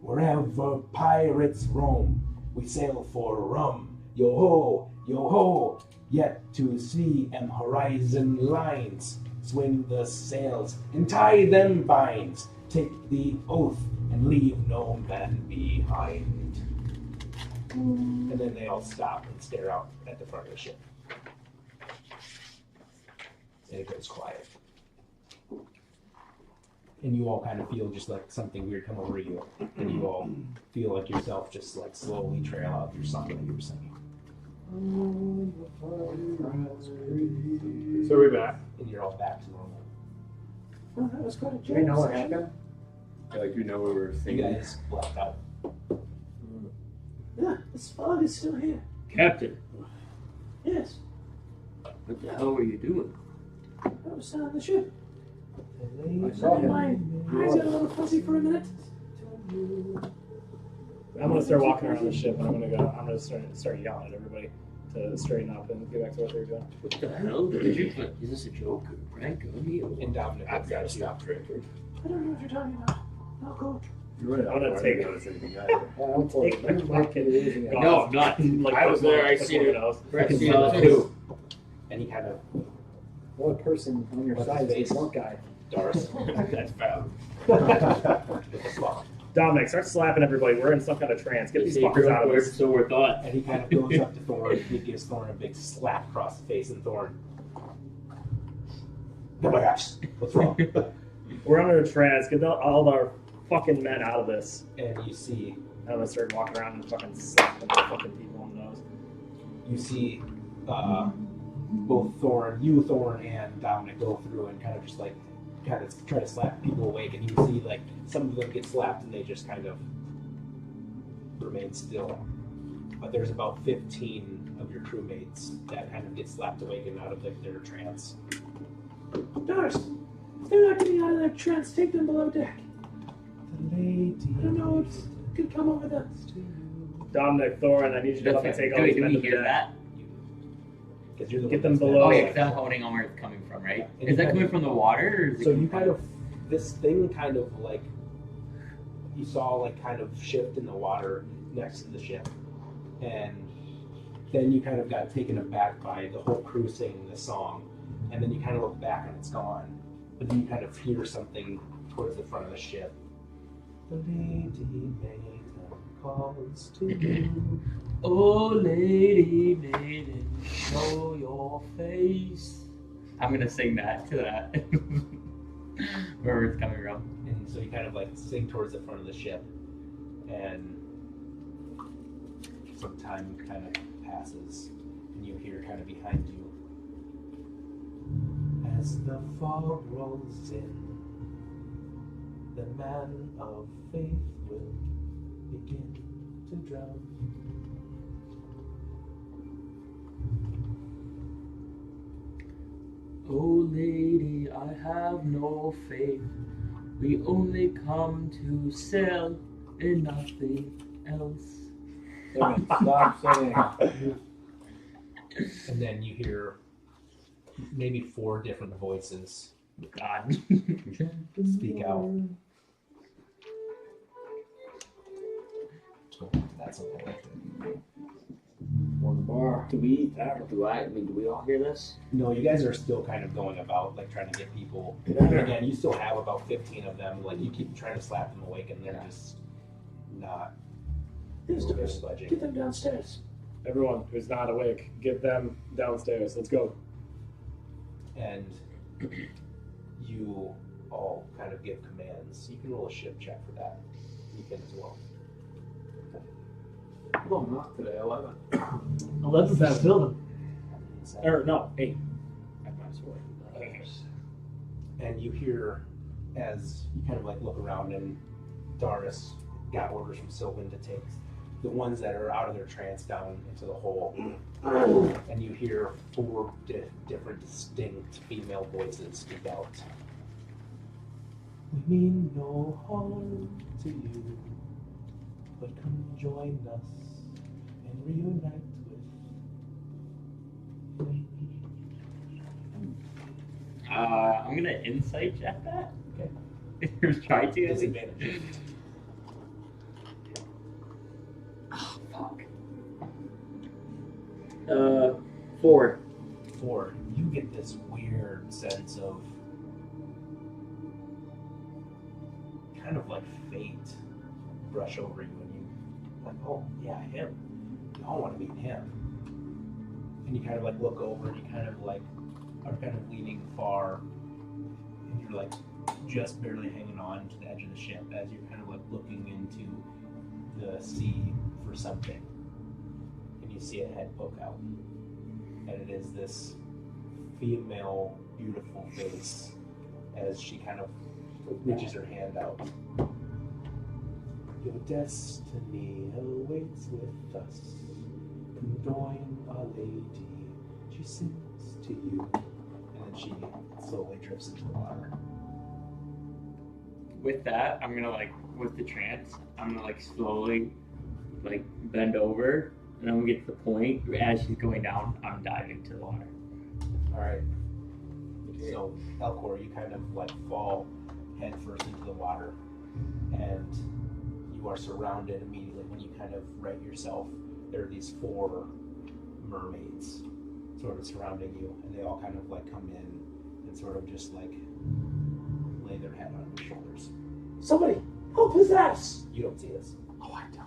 Wherever pirates roam, we sail for rum. Yo ho, yo ho. Yet to see em horizon lines. Swing the sails and tie them binds. Take the oath and leave no man behind. And then they all stop and stare out at the front of the ship. And it goes quiet. And you all kind of feel just like something weird come over you. And you all feel like yourself just like slowly trail out your song that you were singing. So we're back. And you're all back to normal. Oh, that was quite a Do we know what happened? Like, you know, we were You singing. guys blacked out. Yeah, this fog is still here. Captain, Yes, what the hell were you doing? I was on the ship. I saw him. My eyes got a little fuzzy for a minute. I'm gonna start walking around the ship, and I'm gonna start yelling at everybody to straighten up and get back to what they're doing. What the hell? Did you? Is this a joke or a prank on me? Or And Dominic, I've got to stop drinking. I don't know what you're talking about. I'll go. You're right. I'm gonna I take- didn't notice anything either. I'm for Take my fucking gun. No, I'm not. Like, I was there. I put seen one it. of those. Brett You seen can it tell too. And he kind of One person on your What's side his is face? a drunk guy. Darce That's foul. with the clock. Dominic, start slapping everybody. We're in some kind of trance. Get these fuckers out of this. So we're thought. And he kind of goes up to Thorn. He gives Thorn a big slap across the face, and Thorn. Oh my gosh, what's wrong? We're under a trance. Get all our fucking men out of this. And you see, I'm gonna start walking around and fucking slapping fucking people on the nose. you see, both Thorn, and Dominic go through and kind of just like, kind of try to slap people awake, and you see like some of them get slapped and they just kind of remain still. But there's about 15 of your crewmates that kind of get slapped awake and out of their trance. Darce, if they're not getting out of that trance, take them below deck. The lady. I don't know what could come over them. Dominic, Thorin, I need you to help me take all these Do men we to the hear deck. that? Because you're the Get one them that's below. Oh been- yeah, because I'm holding on where it's coming from, right? And Is that you coming kind from the water, or is it So coming you from- kind of, this thing kind of like, you saw like kind of shift in the water next to the ship. And then you kind of got taken aback by the whole crew singing this song. And then you kind of look back and it's gone. But then you kind of hear something towards the front of the ship. The lady maiden calls to you. Oh, lady, maiden, show your face. I'm gonna sing that to that. Wherever it's coming from. And so you kind of like sing towards the front of the ship. And some time kind of passes. And you hear kind of behind you. As the fog rolls in, the man of faith will begin to drown. Oh, lady, I have no faith. We only come to sell and nothing else. Stop singing. And then you hear maybe 4 different voices God. speak out. That's okay. On the bar. Do we? Do we all hear this? No, you guys are still kind of going about, like, trying to get people. Again, you still have about 15 of them. Like, you keep trying to slap them awake, and they're just not Yes, moving, Darce, budging. get them downstairs. everyone who's not awake, get them downstairs. Let's go. And you all kind of give commands. You can roll a ship check for that. You can as well. Well, not today. 11. 11's that building. Or no, 8. I have my sword. And you hear, as you kind of like look around, and Darius got orders from Sylvan to take the ones that are out of their trance down into the hole. And you hear 4 different distinct female voices speak out. We mean no harm to you, but come join us and reunite with me. I'm gonna insight check that. Okay. Just try to. Disadvantage. Oh fuck. 4. 4. You get this weird sense of kind of like fate brush over you, and you like, oh yeah, him. You all want to meet him. And you kind of like look over, and you kind of like are kind of leaning far, and you're like just barely hanging on to the edge of the ship as you're kind of like looking into the sea for something. And you see a head poke out. And it is this female, beautiful face as she kind of reaches her hand out. Your destiny awaits with us. Come join our lady. She sings to you. And then she slowly drifts into the water. With that, I'm gonna like, with the trance, I'm gonna like slowly like bend over, and I'm gonna get to the point as she's going down, I'm diving to the water. Alright. So, Elcor, you kind of like fall head first into the water, and you are surrounded immediately when you kind of right yourself. There are these 4 mermaids sort of surrounding you, and they all kind of like come in and sort of just like lay their head on your shoulders. Somebody, help his ass! You don't see this. Oh, I don't.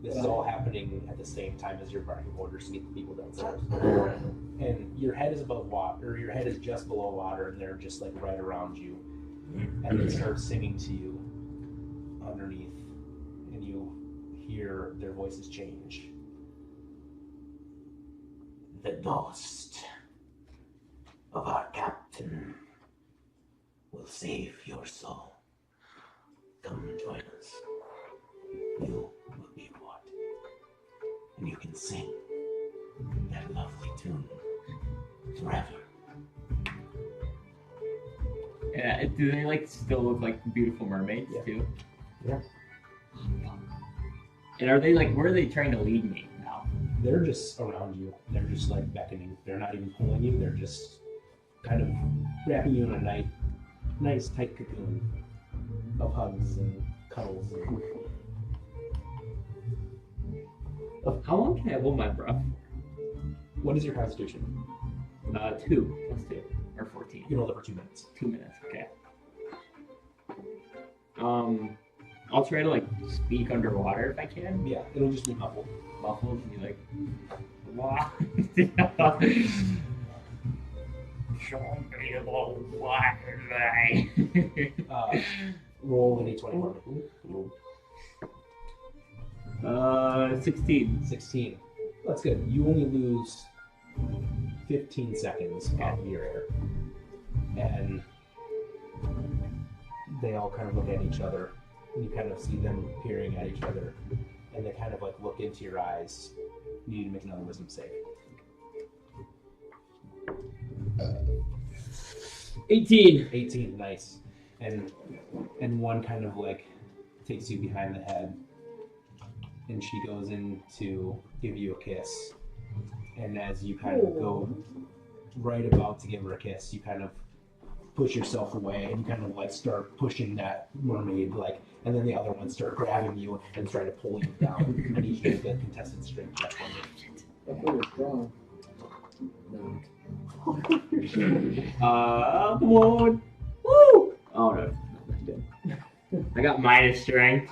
This is all happening at the same time as you're barking orders to get the people downstairs. And your head is above water, or your head is just below water, and they're just like right around you. And they start singing to you underneath, and you hear their voices change. The ghost of our captain will save your soul. Come join us. You will be brought, and you can sing that lovely tune forever. Yeah, do they like still look like beautiful mermaids too? Yeah. And are they like, where are they trying to lead me now? They're just around you. They're just like beckoning. They're not even pulling you. They're just kind of wrapping you in a nice tight cocoon of hugs and cuddles. How long can I hold my breath? What is your constitution? 2 plus 2 or 14. You can hold it for 2 minutes. 2 minutes, okay. I'll try to like speak underwater if I can. Yeah, it'll just be muffled. Muffled and be like, "Wah." Show me the water. Roll an d20 for me. 16. 16. That's good. You only lose 15 seconds of your air. And they all kind of look at each other. And you kind of see them peering at each other. And they kind of like look into your eyes. You need to make another wisdom save. 18. 18, nice. And one kind of like takes you behind the head. And she goes in to give you a kiss. And as you kind of go right about to give her a kiss, you kind of push yourself away and you kind of like start pushing that mermaid, like, and then the other ones start grabbing you and trying to pull you down. I need you to make a contested strength check for me. I feel strong. No. Come on. Woo! Oh no, that's good. I got minus strength.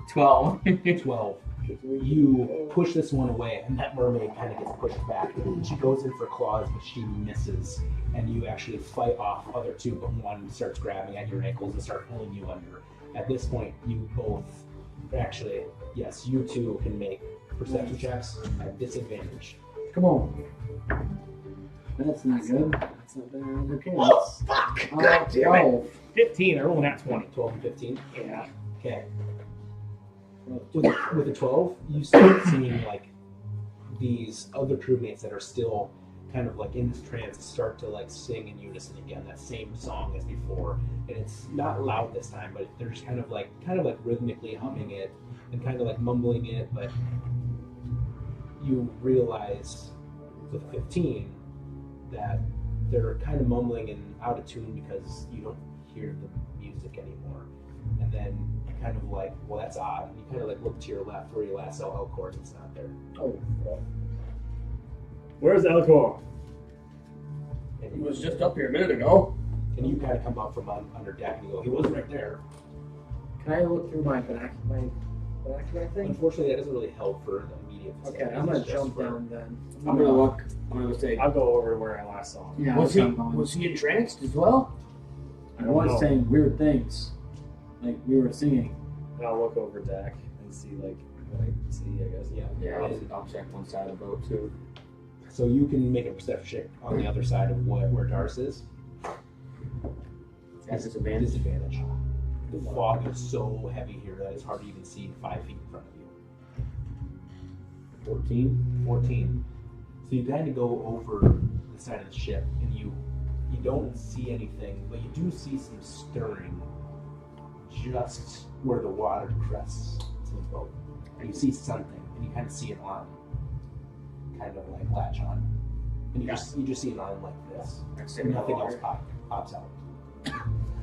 12. 12. You push this one away, and that mermaid kind of gets pushed back. She goes in for claws, but she misses, and you actually fight off other two, but one starts grabbing at your ankles and start pulling you under. At this point, you both, actually, yes, you two can make perception checks at disadvantage. Come on. That's not good. That's not bad. Okay. Oh, fuck! God damn it. 12. 15, I rolled an at 20. 12 and 15. Yeah. Okay. With a 12, you start seeing like these other crewmates that are still kind of like in this trance start to like sing in unison again, that same song as before, and it's not loud this time, but they're just kind of like rhythmically humming it and kind of like mumbling it. But you realize with 15 that they're kind of mumbling and out of tune because you don't hear the music anymore. And then you kind of like, well, that's odd. You kind of like look to your left where you last saw Elcor, and it's not there. Oh, Where's Elcor? He was just up here a minute ago. And you kind of come up from under deck and you go, he was right there. can I look through my binocular thing? Unfortunately, that doesn't really help for the immediate Okay, vicinity. I'm gonna It's just jump for- down then. I'm gonna look. I'm gonna say. I'll go over to where I last saw him. Yeah, Was I'll jump on. he entranced as well? I don't was know. saying weird things, like we were singing. And I'll look over deck and see like what I see, I guess. Yeah. Yeah, I'll check one side of the boat too. So you can make a perception check on the other side of where Dars is. At disadvantage. Disadvantage. The fog is so heavy here that it's hard to even see 5 feet in front of you. 14. So you kind of go over the side of the ship, and you don't see anything, but you do see some stirring just where the water crests to the boat. And you see something, and you kind of see an arm kind of like latch on. And you just see an arm like this. And nothing else pops out.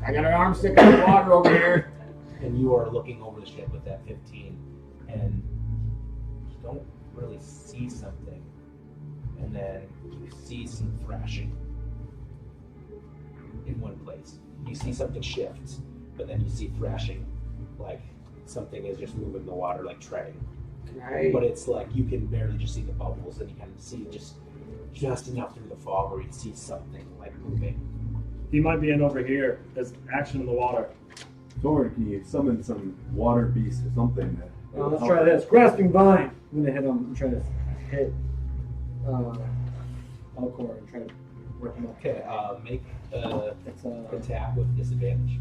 I got an arm sticking in the water over here. And you are looking over the ship with that 15, and you don't really see something. And then you see some thrashing in one place. You see something shift, but then you see thrashing, like something is just moving the water, like treading. Right. But it's like you can barely just see the bubbles, and you kind of see just enough through the fog where you see something like moving. He might be in over here. There's action in the water. Thor, can you summon some water beast or something? That Let's try this. Grasping vine. I'm gonna hit him and try to hit Elcor and try to work him up. Okay, make an It's attack with disadvantage.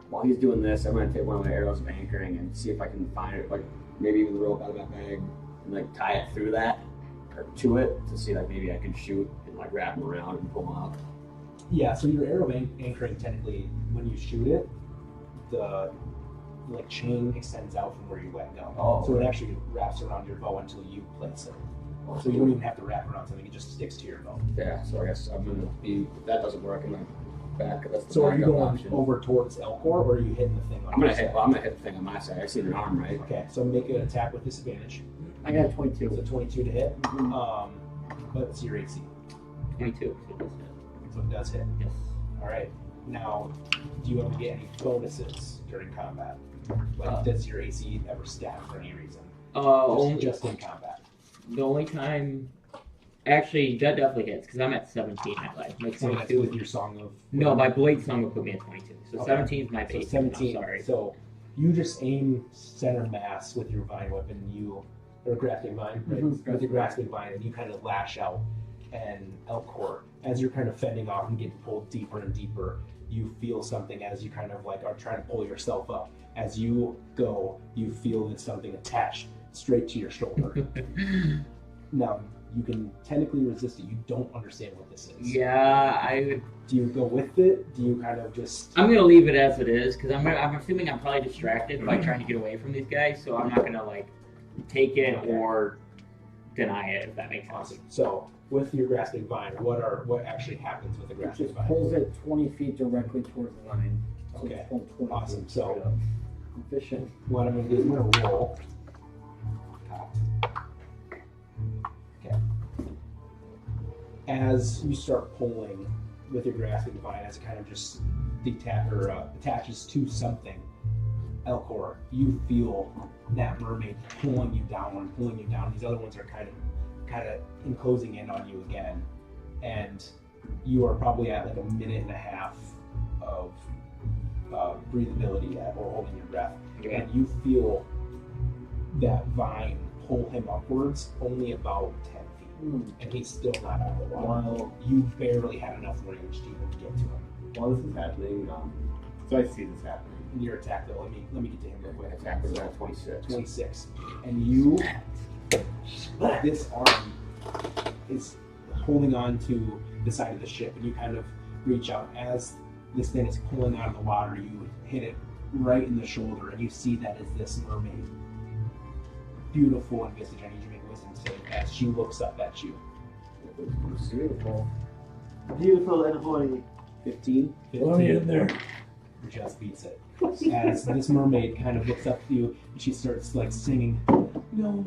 While he's doing this, I'm gonna take one of my arrows of anchoring and see if I can find it, like maybe with a rope out of my bag, and like tie it through that or to it to see like maybe I can shoot and like wrap him around and pull him out. Yeah, so your arrow anchoring, technically, when you shoot it, the like chain extends out from where you let go. Oh. So it actually wraps around your bow until you place it. So you don't even have to wrap around something; it just sticks to your bow. Yeah, so I guess I'm gonna be. If that doesn't work, I'm gonna back. That's the So are you backup going option. over towards Elcor, or are you hitting the thing on I'm your gonna hit. side? Well, I'm gonna hit the thing on my side. I see an arm, right? Okay, so make an attack with disadvantage. I got a So 22. 22 to hit. Mhm. What's your AC? 22. So it does hit. Yes. All right. Now, do you ever get any bonuses during combat? Like, does your AC ever stack for any reason? Just in combat. The only time, actually, that definitely hits because I'm at 17 at life. Like So that's 22. with your song of. No, my blade song would put me at 22. So Okay. 17 is my So base. 17. I'm sorry. So you just aim center mass with your vine weapon, or grasping vine, right? Mhm. With your grasping vine, and you kind of lash out. And Elcor, as you're kind of fending off and getting pulled deeper and deeper, you feel something as you kind of like are trying to pull yourself up. As you go, you feel that something attached straight to your shoulder. Now, you can technically resist it. You don't understand what this is. Yeah, I would. Do you go with it? Do you kind of just... I'm gonna leave it as it is because I'm assuming I'm probably distracted by trying to get away from these guys. So I'm not gonna like take it Okay. or deny it if that makes sense. Awesome. So, with your grasping vine, what actually happens with the It grasping just vine? pulls it 20 feet directly towards the line. So Okay. it's pulled 20 Awesome. feet So- straight up. Efficient. What I'm going to do is I'm going to roll. Okay. As you start pulling with your grasping vine, as it kind of just attaches to something, Elcor, you feel that mermaid pulling you down. These other ones are kind of enclosing in on you again, and you are probably at like a minute and a half of breathability or holding your breath, and you feel that vine pull him upwards only about 10 feet, and he's still not out of the water. Wow. You barely had enough range to even get to him. While this is happening, so I see this happening. Your attack though, let me get to him real quick. Attack was at 26. 26. And you, this arm is holding on to the side of the ship, and you kind of reach out. As this thing is pulling out of the water, you hit it right in the shoulder, and you see that is this mermaid. Beautiful and visage. I need you to make a wisdom save as she looks up at you. Beautiful. Beautiful and holy. 15. 15 there. just beats it. As this mermaid kind of looks up to you, and she starts like singing, "No,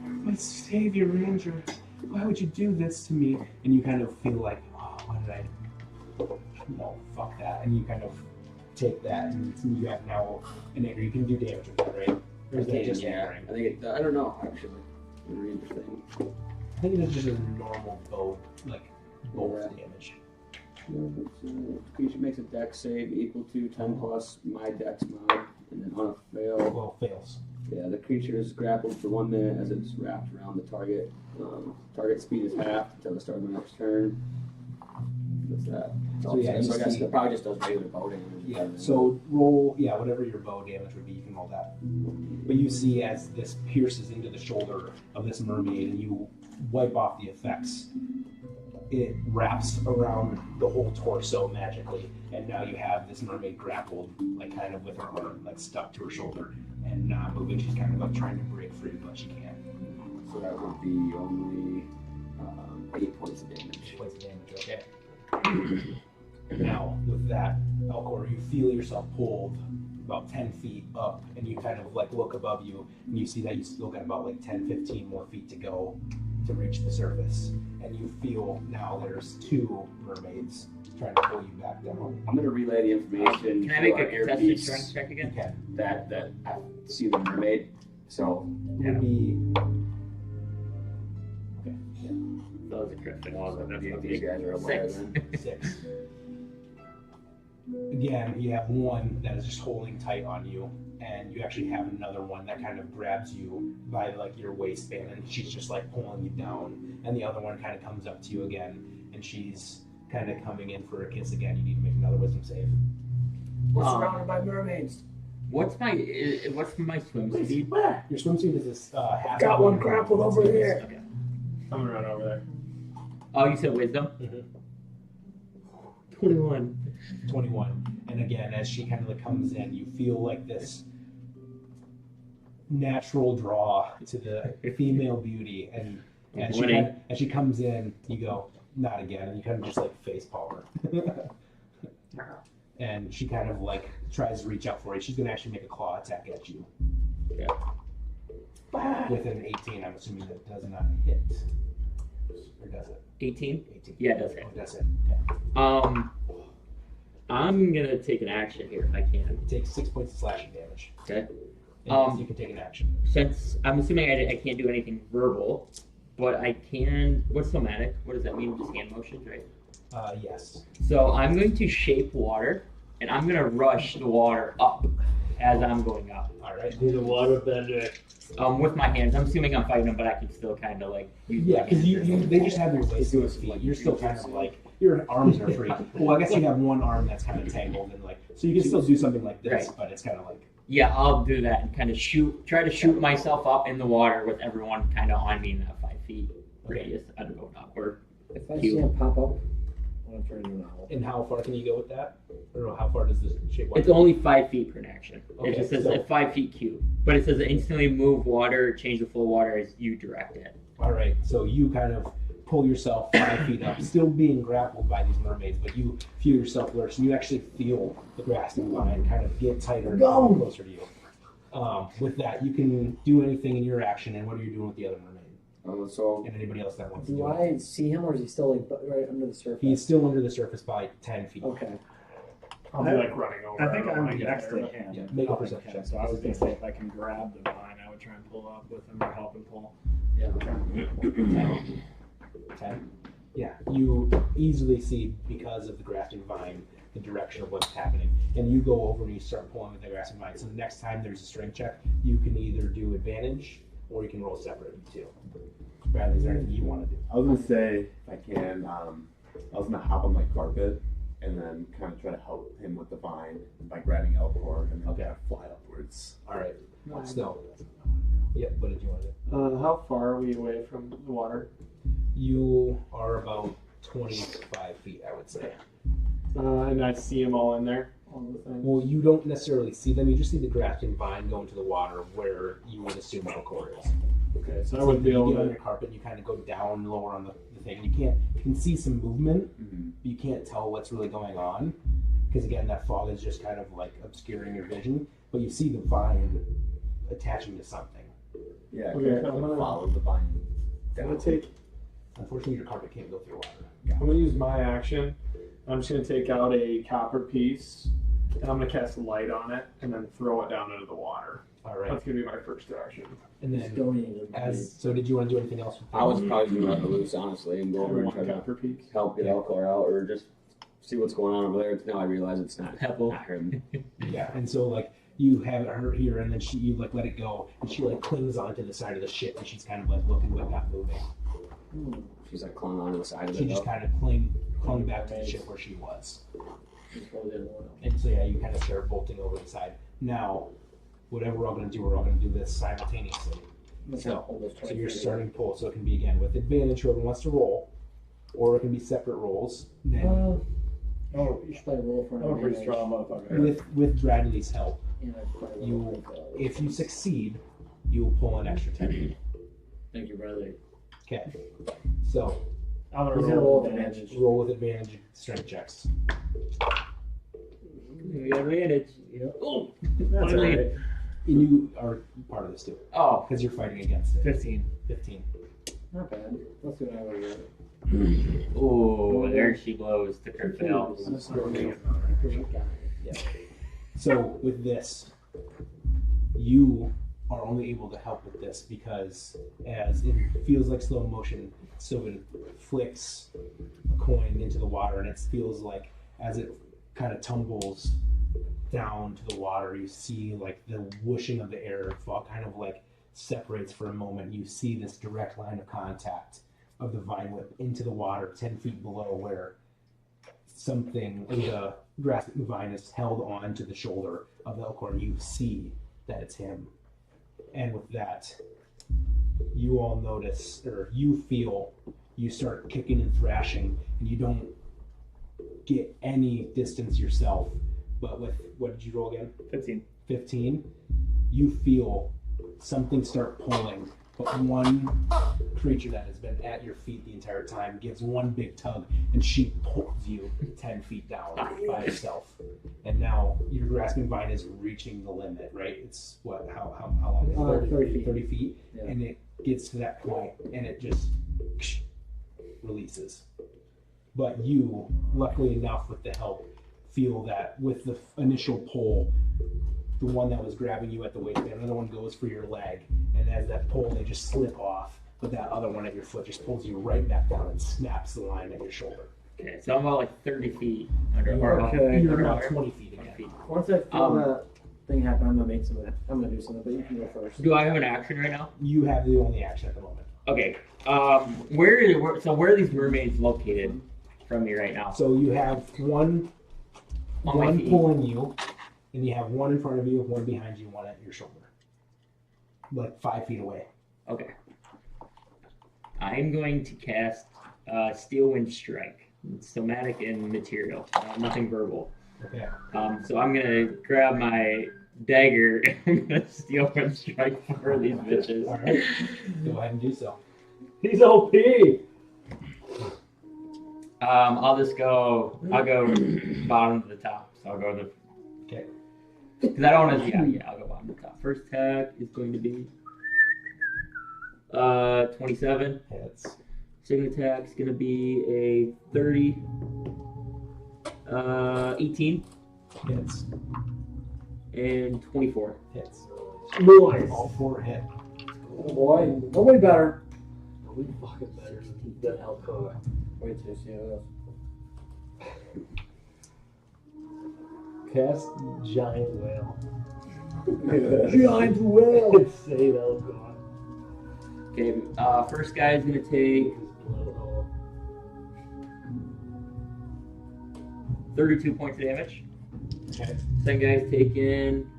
my savior Ranger, why would you do this to me?" And you kind of feel like, "Oh, why did I? No, fuck that." And you kind of take that, and you have now an anger. You can do damage with that, right? Or is that just angering? I think it. I don't know actually. Let me read the thing. I think it's just a normal bow, like bolt Yeah. damage. Creature makes a dex save equal to 10 plus my dex mod, and then on a fail, Well, fails. yeah, the creature is grappled for 1 minute as it's wrapped around the target. Target speed is half until the start of the next turn. What's that? So yeah, so I you guess see- it probably just does regular bow damage. Yeah, so roll, whatever your bow damage would be, you can roll that. But you see as this pierces into the shoulder of this mermaid and you wipe off the effects, it wraps around the whole torso magically, and now you have this mermaid grappled, like kind of with her arm like stuck to her shoulder and not moving. She's kind of like trying to break free, but she can't. So that would be only 8 points of damage. Points of damage, okay. Now, with that, Elcor, you feel yourself pulled about 10 feet up, and you kind of like look above you, and you see that you still got about like 10, 15 more feet to go to reach the surface. And you feel now there's 2 mermaids trying to pull you back down. I'm gonna relay the information Can I to make our a contested earpiece strength check You again? can. that I see the mermaid. So It would be. Okay, That was a crit fail. That's these okay. guys are aware 6. then. 6. Again, you have one that is just holding tight on you, and you actually have another one that kind of grabs you by like your waistband, and she's just like pulling you down. And the other one kind of comes up to you again, and she's kind of coming in for a kiss again. You need to make another wisdom save. We're surrounded by mermaids. What's my swim speed? Your swimsuit is this half. Got one grappled over here. Okay. I'm gonna run over there. Oh, you said wisdom? Mhm. 21. 21. And again, as she kind of like comes in, you feel like this natural draw to the female beauty, and as she comes in, you go, "Not again," and you kind of just like face palm her. And she kind of like tries to reach out for you. She's gonna actually make a claw attack at you. Yeah. With an 18, I'm assuming that does not hit. Or does it? 18? 18. Yeah, it does hit. Oh, that's it. Okay. I'm gonna take an action here if I can. You take 6 points of slashing damage. Okay. And you can take an action. Since I'm assuming I can't do anything verbal, but I can. What's somatic? What does that mean? Just hand motions, right? Yes. So I'm going to shape water, and I'm gonna rush the water up as I'm going up. All right. Do the water bender. With my hands. I'm assuming I'm fighting them, but I can still kind of like use Yeah, my because hands. they just have your waist to his feet. You're still kind of like your arms are free. Well, I guess you have one arm that's kind of tangled and like, so you can still do something like this, Right. but it's kind of like. Yeah, I'll do that and kind of try to shoot myself up in the water with everyone kind of on me in that 5 feet radius. I don't know, not or If I see him pop up, I'm gonna turn into an owl. And how far can you go with that? Or how far does the shape? It's only 5 feet per action. Okay, It just says so- 5 feet cube, but it says instantly move water, change the flow of water as you direct it. All right, so you kind of pull yourself 5 feet up, still being grappled by these mermaids, but you feel yourself lurch, and you actually feel the grasping line kind of get tighter and closer to you. With that, you can do anything in your action, and what are you doing with the other mermaid? So And anybody else that wants to Do do it? I see him, or is he still like right under the surface? He's still under the surface by 10 feet. Okay. I'll be like running over. I think don't know I'm when I get next there, to but- him. Yeah, make a helping perception him. check. So I was gonna say if I can grab the vine, I would try and pull up with him or help him pull. Yeah. 10. Yeah, you easily see, because of the grafting vine, the direction of what's happening. And you go over and you start pulling with the grafting vine. So the next time there's a strength check, you can either do advantage or you can roll separate too. Bradley, is there anything you want to do? I was gonna say, if I can, I was gonna hop on my carpet and then kind of try to help him with the vine by grabbing Elcor and then Okay. kind of fly upwards. All right. So, yep, what did you want to do? How far are we away from the water? You are about 25 feet, I would say. And I see them all in there. All the things. Well, you don't necessarily see them. You just see the grafting vine go into the water where you would assume Elcor is. Okay, so I So would be you able get on to. your carpet, you kind of go down lower on the thing. You can see some movement, Mm-hmm. but you can't tell what's really going on because again, that fog is just kind of like obscuring your vision. But you see the vine attaching to something. Yeah, Okay, kind of I'm gonna- follow the vine. I'm gonna take. Unfortunately, your carpet can't go through water. I'm gonna use my action. I'm just gonna take out a copper piece, and I'm gonna cast a light on it, and then throw it down into the water. All right, That's gonna be my first action. and Just then donating. so did you want to do anything else? With I was probably gonna let it loose, honestly, and go over and try One to copper piece. help get Elcor out, or just see what's going on over there. Now I realize it's not Pebble. not him. Yeah, and so like you have her here, and then you like let it go, and she like clings onto the side of the ship, and she's kind of like looking but not moving. She's like clung onto the side of She it. just though. kind of clung back to the ship where she was. Control the other one. And so yeah, you kind of start bolting over the side. Now, whatever we're all gonna do, we're all gonna do this simultaneously. So you're starting pull, so it can be again with advantage whoever wants to roll, or it can be separate rolls. Then Oh, you should probably roll for an I'm a pretty advantage. strong motherfucker. with Bradley's help, Yeah, I'd probably You- roll for that. if you succeed, you will pull an extra 10. Thank you, Bradley. Okay. So I'm gonna He's gonna roll roll with with advantage. roll with advantage strength checks. We got advantage. Yep. Oh, That's finally. alright. And you are part of this too, Oh, because you're fighting against it. 15. 15. Not bad. Let's see what I would get. oh, there she blows to her fail. So with this, you are only able to help with this because as it feels like slow motion, Sylvan flicks a coin into the water, and it feels like as it kind of tumbles down to the water, you see like the whooshing of the air fall kind of like separates for a moment. You see this direct line of contact of the vine whip into the water 10 feet below where something, the grasping vine is held on to the shoulder of Elcor. You see that it's him. And with that, you all notice, or you feel, you start kicking and thrashing, and you don't get any distance yourself. But with, what did you roll again? 15. 15, you feel something start pulling, but one creature that has been at your feet the entire time gives one big tug, and she pulls you 10 feet down by herself. And now your grasping vine is reaching the limit, right? It's what, how long is it? 30 feet. 30 feet. Yeah. And it gets to that point, and it just releases. But you, luckily enough, with the help, feel that with the initial pull, the one that was grabbing you at the waistband, another one goes for your leg, and as that pull, they just slip off. But that other one at your foot just pulls you right back down and snaps the line at your shoulder. Okay, so I'm about like 30 feet under You're, water. you're about 20 feet again. Once I feel that thing happen, I'm gonna do something, but you can go first. Do I have an action right now? You have the only action at the moment. Okay. Where are these mermaids located from me right now? So you have one On my feet. pulling you, and you have one in front of you, one behind you, one at your shoulder. Like 5 feet away. Okay. I'm going to cast Steel Wind Strike. It's somatic and material, nothing verbal. Okay. So I'm gonna grab my dagger and I'm gonna Steel Wind Strike for these bitches. All right. Go ahead and do so. He's OP! I'll go bottom to the top. So I'll go the. Okay. Because I don't want to. Yeah, I'll go bottom to top. First attack is going to be 27. Hits. Second attack is going to be a 30. 18. Hits. And 24. Hits. Nice. All 4 hit. Oh boy, nobody better. We fucking better than Alcoa. Wait till you see how Cast Giant Whale. Giant whale. Insane Alcoa. Okay, first guy's gonna take 32 points of damage. Okay. Second guy's taking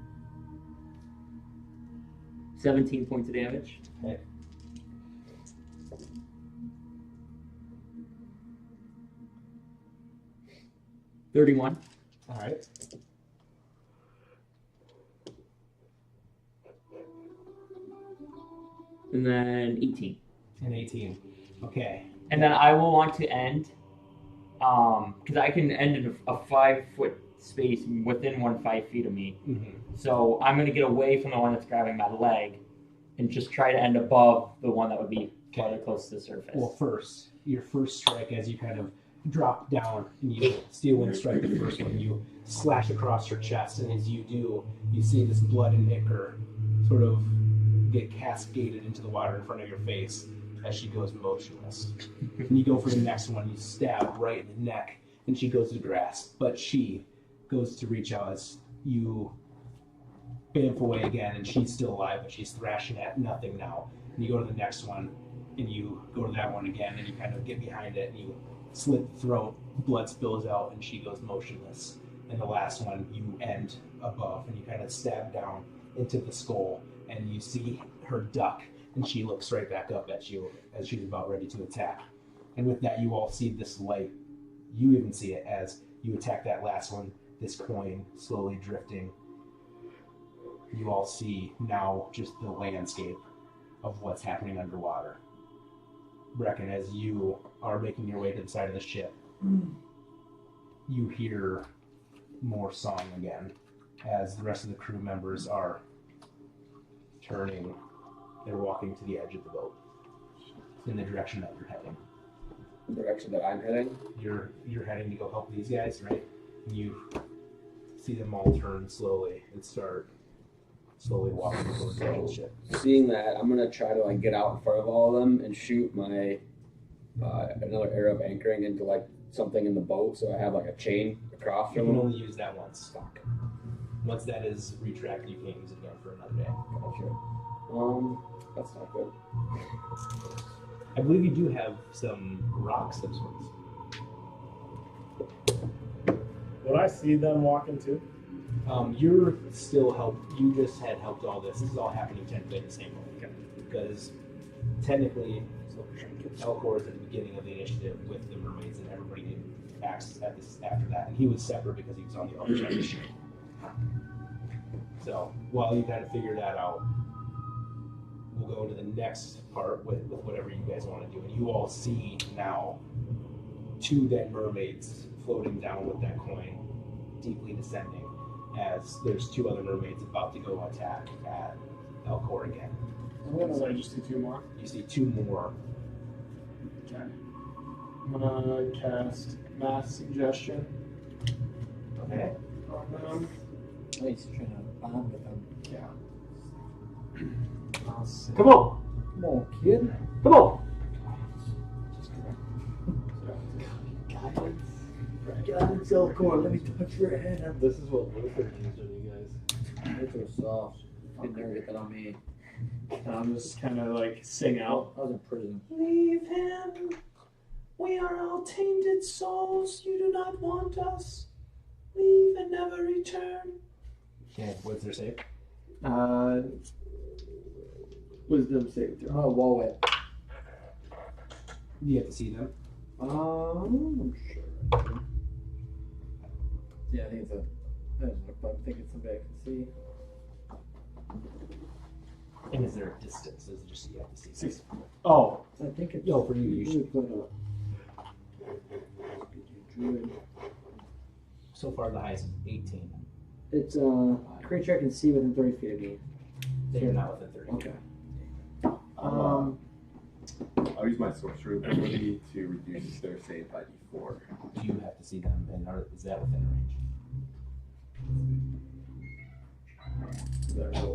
17 points of damage. Okay. $31. All right. And then 18. And 18. Okay. And then I will want to end, because I can end in a 5-foot space within 5 feet of me. Mm-hmm. So I'm going to get away from the one that's grabbing my leg and just try to end above the one that would be farther close to the surface. Well, first, your first strike, as you kind of drop down and you steal and strike the first one, you slash across her chest, and as you do, you see this blood and ichor sort of get cascaded into the water in front of your face as she goes motionless. And you go for the next one, you stab right in the neck, and she goes to grasp, but she goes to reach out as you bamf away again, and she's still alive, but she's thrashing at nothing now. And you go to the next one, and you go to that one again, and you kind of get behind it, and you slit the throat, blood spills out, and she goes motionless. And the last one, you end above, and you kind of stab down into the skull, and you see her duck, and she looks right back up at you as she's about ready to attack. And with that, you all see this light. You even see it as you attack that last one, this coin slowly drifting. You all see now just the landscape of what's happening underwater. Brecken, as you are making your way to the side of the ship, you hear more song again as the rest of the crew members are turning. They're walking to the edge of the boat in the direction that you're heading. The direction that I'm heading? You're heading to go help these guys, right? And you see them all turn slowly and start slowly walking towards the edge of the ship. Seeing that, I'm gonna try to like get out in front of all of them and shoot my another arrow of anchoring into like something in the boat, so I have like a chain across You from can them. only use that once. Once that is retracted, you can't use it again for another day. Gotcha. That's not good. I believe you do have some rocks of sorts. Would I see them walking too? You're still you just had helped all this. This is all happening technically in the same way. Because technically, Elcor is at the beginning of the initiative with the mermaids, and everybody acts at this after that. And he was separate because he was on the other side of the ship. So while you kind of figure that out, we'll go into the next part with whatever you guys want to do. And you all see now 2 dead mermaids floating down with that coin, deeply descending, as there's 2 other mermaids about to go attack at Elcor again. So I just see 2 more. You see 2 more. Okay. I'm gonna cast Mass Suggestion Okay. on them. Oh, he's trying to bond with them. Yeah. Come on! Come on, kid. Come on! Guidance, Elcor. Let me touch your hand. This is what Luther used on you guys. It's so soft. You'd never get that on me. And I'm just kind of like sing out. I was in prison. Leave him. We are all tainted souls. You do not want us. Leave and never return. Okay, what's their save? Wisdom save throw. Oh, wall whip. You have to see them. I'm sure. Yeah, I think it's I'm thinking it's somebody I can see. And is there a distance? Is it just you have to see? 6. Oh, I think it's. Yo, for you, you should. put a. So far, the highest is 18. It's a creature I can see within 30 feet of me. They are not within 30. Okay. I'll use my sorcerer ability to reduce their save by d4. Do you have to see them, and is that within range?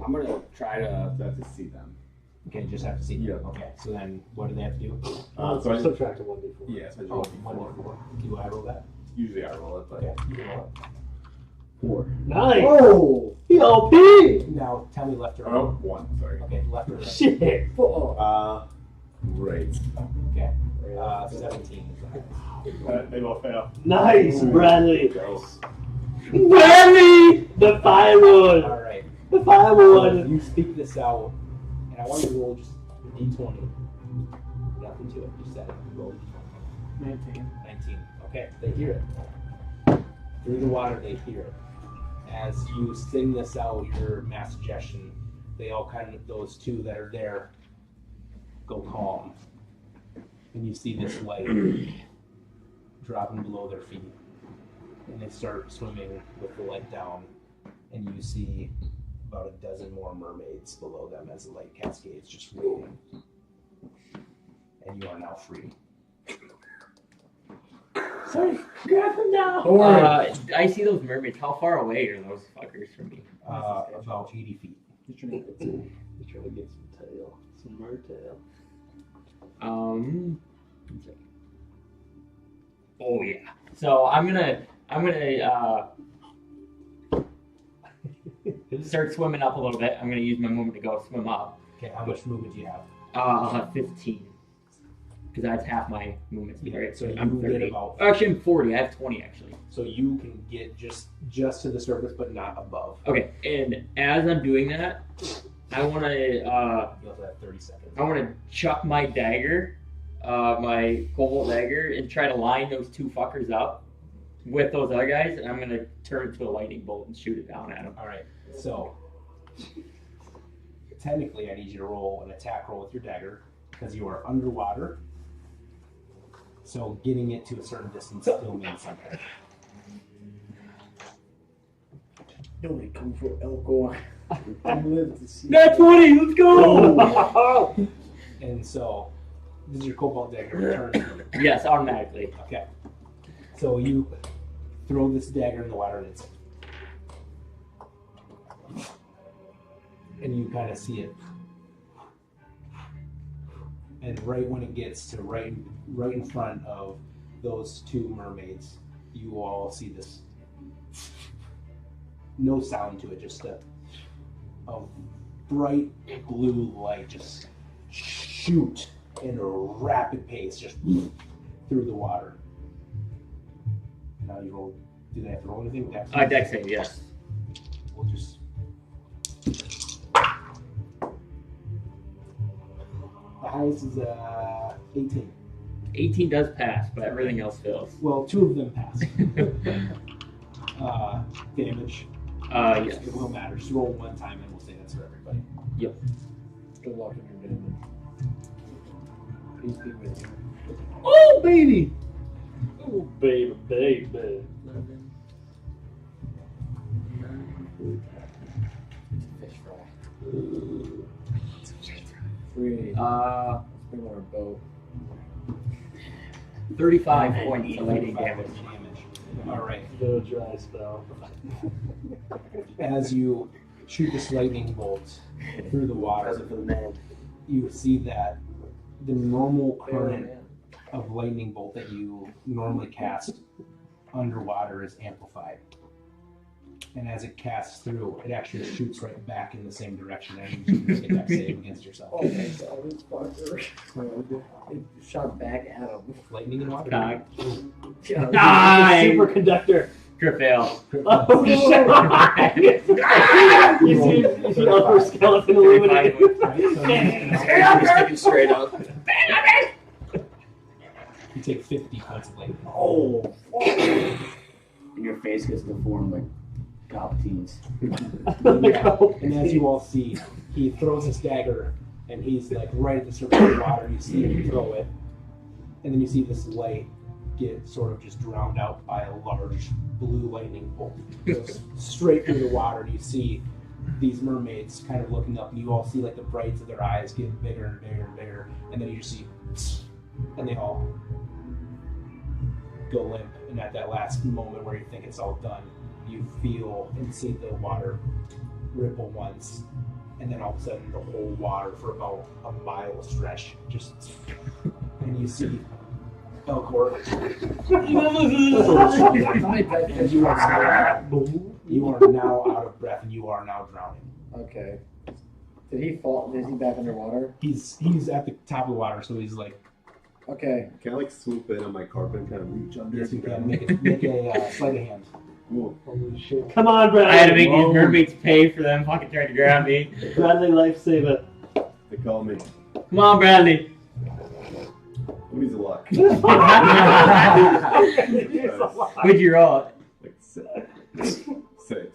I'm gonna try to. So I have to see them. Okay, just have to see. Yeah. Okay, so then what do they have to do? So I subtract a 1d4. yeah, so I Oh, just roll 1d4. Do I roll that? Usually I roll it, but Okay, you can roll 4. Nice. Oh! ELP! it. Now tell me left or right. Oh, 1. Sorry. Okay, left or right. Shit. Right. Okay. 17. They both fail. Nice, Bradley. Gross. Bradley! The firewood. All right. The So firewood. you speak this out, and I want you to roll just a d20. Nothing to it. Just that. Roll a d20. 19. Okay, they hear it. Through the water, they hear it. As you sing this out, your mass suggestion, they all kind of, those two that are there, go calm. And you see this light dropping below their feet. And they start swimming with the light down. And you see about a dozen more mermaids below them as the light cascades, just waiting. And you are now free. Sorry, grab him now. I see those mermaids. How far away are those fuckers from me? About 80 feet. He's trying to get some tail. Some mertail. Oh yeah. So I'm gonna start swimming up a little bit. I'm gonna use my movement to go swim up. Okay, how much movement do you have? I'll have 15. Because that's half my movement speed, right? So I'm you get 30. about. Actually, I'm 40. I have 20 actually. So you can get just to the surface, but not above. Okay, and as I'm doing that, I want to You also have 30 seconds. I want to chuck my dagger, my cobalt dagger, and try to line those two fuckers up with those other guys. And I'm gonna turn it to a lightning bolt and shoot it down at them. All right. So technically, I need you to roll an attack roll with your dagger because you are underwater. So getting it to a certain distance still means something. Nobody come for Elko. I live to see. That's 20. Let's go. And so, does your cobalt dagger return? Yes, automatically. Okay. So you throw this dagger in the water and you kind of see it. And right when it gets to right in front of those two mermaids, you all see this. No sound to it, just a bright blue light just shoot in a rapid pace, just through the water. Now you roll. Do they have to roll anything? Dex save, yes. We'll just. The highest is 18. 18 does pass, but everything else fails. Well, 2 of them pass. Damage. Yes. It will matter. Just roll one time and we'll say that's for everybody. Yep. Good luck in your damage. Peace be with you. Oh, baby. Oh, baby, baby. Fish fry. 3. Bring our boat. 35 points of lightning damage. All right. The dry spell. As you shoot this lightning bolt through the water, you see that the normal current of lightning bolt that you normally cast underwater is amplified. And as it casts through, it actually shoots right back in the same direction, and you can make a dex save against yourself. Oh my god, this fucker. It shot back at him. Lightning and water. Dog. Nice. Superconductor. Crit fail. Oh shit! You see upper skeleton 35 illuminated. points. Right, so You're sticking straight up. you take 50 points of lightning. Oh. And your face gets deformed like Palpatine's. And as you all see, he throws his dagger, and he's like right at the surface of the water. You see him throw it, and then you see this light get sort of just drowned out by a large blue lightning bolt. It goes straight through the water, and you see these mermaids kind of looking up, and you all see like the brights of their eyes get bigger and bigger and bigger, and then you just see, and they all go limp. And at that last moment where you think it's all done, you feel and see the water ripple once, and then all of a sudden the whole water for about a mile stretch just, and you see Elcor. And you are now out of breath, and you are now drowning. Okay. Did he fall? Is he back underwater? He's at the top of the water, so he's like. Okay. Can I like swoop in on my carpet and kind of reach under? Yes, you can. Make a sleight of hand. Cool. Holy shit. Come on, Bradley. I had to make these mermaids pay for them fucking trying to grab me. Bradley, lifesaver. They call me. Come on, Bradley. Who needs a luck? What'd you roll? Like 6. 6.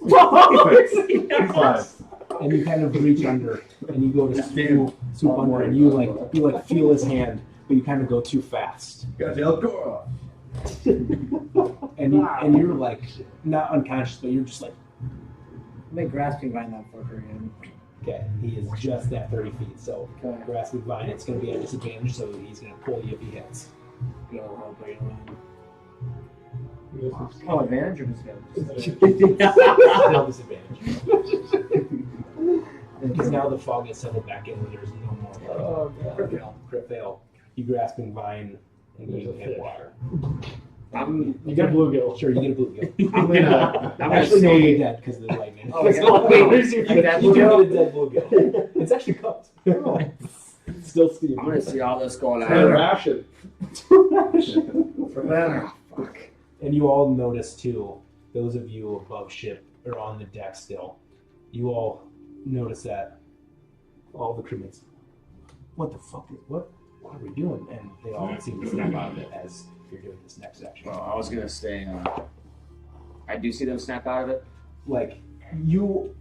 And you kind of reach under, and you go to swoop under, and you like feel his hand, but you kind of go too fast. Got Elcor. And you're like not unconscious, but you're just like. Make grasping vine that fucker again. Okay, he is just at 30 feet, so Okay. grasping vine, it's going to be a disadvantage, so he's going to pull you if he hits. Go, I'll bring it around. Oh, advantage or disadvantage? No disadvantage. Because now the fog has settled back in where there's no more crit fail. You grasping vine and you hit water. You got bluegill. Sure, you get a bluegill. I'm Actually, no, see. you're dead because of the lightning. Oh, yeah. Wait, you Like that do bluegill? get a dead bluegill. It's actually cooked. It's still steamed. I'm gonna see all this going It's a on. ration. For that. Fuck. And you all notice too, those of you above ship or on the deck still, you all notice that all the crewmates, what the fuck is what are we doing? And they all seem to snap out of it as you're doing this next section. Well, I was gonna say, I do see them snap out of it. Like you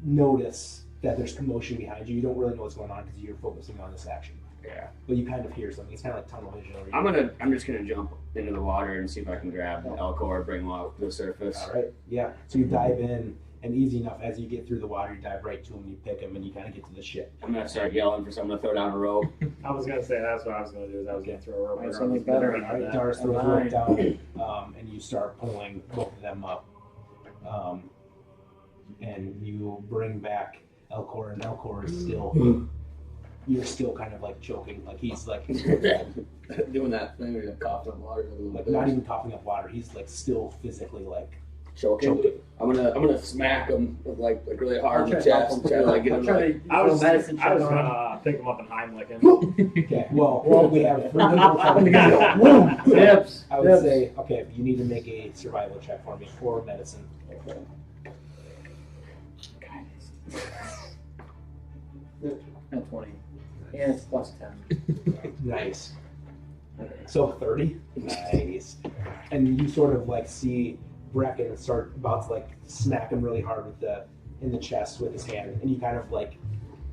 notice that there's commotion behind you. You don't really know what's going on because you're focusing on this action. Yeah. But you kind of hear something. It's kind of like tunnel vision. Or I'm just gonna jump into the water and see if I can grab Elcor, bring him out to the surface. All right. Yeah. So you dive in, and easy enough as you get through the water, you dive right to him, you pick him, and you kind of get to the ship. I'm gonna start yelling for someone to throw down a rope. I was gonna say that's what I was gonna do. Is I was gonna throw a rope. Alright, around something the better. boat. All right, Doris throws the rope down, and you start pulling both of them up, and you bring back Elcor, and Elcor is still, you're still kind of like choking, like he's like, Doing that thing where you're coughing up water. like not even coughing up water. He's like still physically like choking. I'm gonna smack him with like really hard in the chest. Try to like get him like. I was medicine I was check on gonna pick him up and Heimlich him. Okay, well, we have 3 people trying to get Dips. I would say, okay, you need to make a survival check for me for medicine. Not 20. And it's plus 10. Nice. So 30? Nice. And you sort of like see Brecken start about to like smack him really hard in the chest with his hand, and you kind of like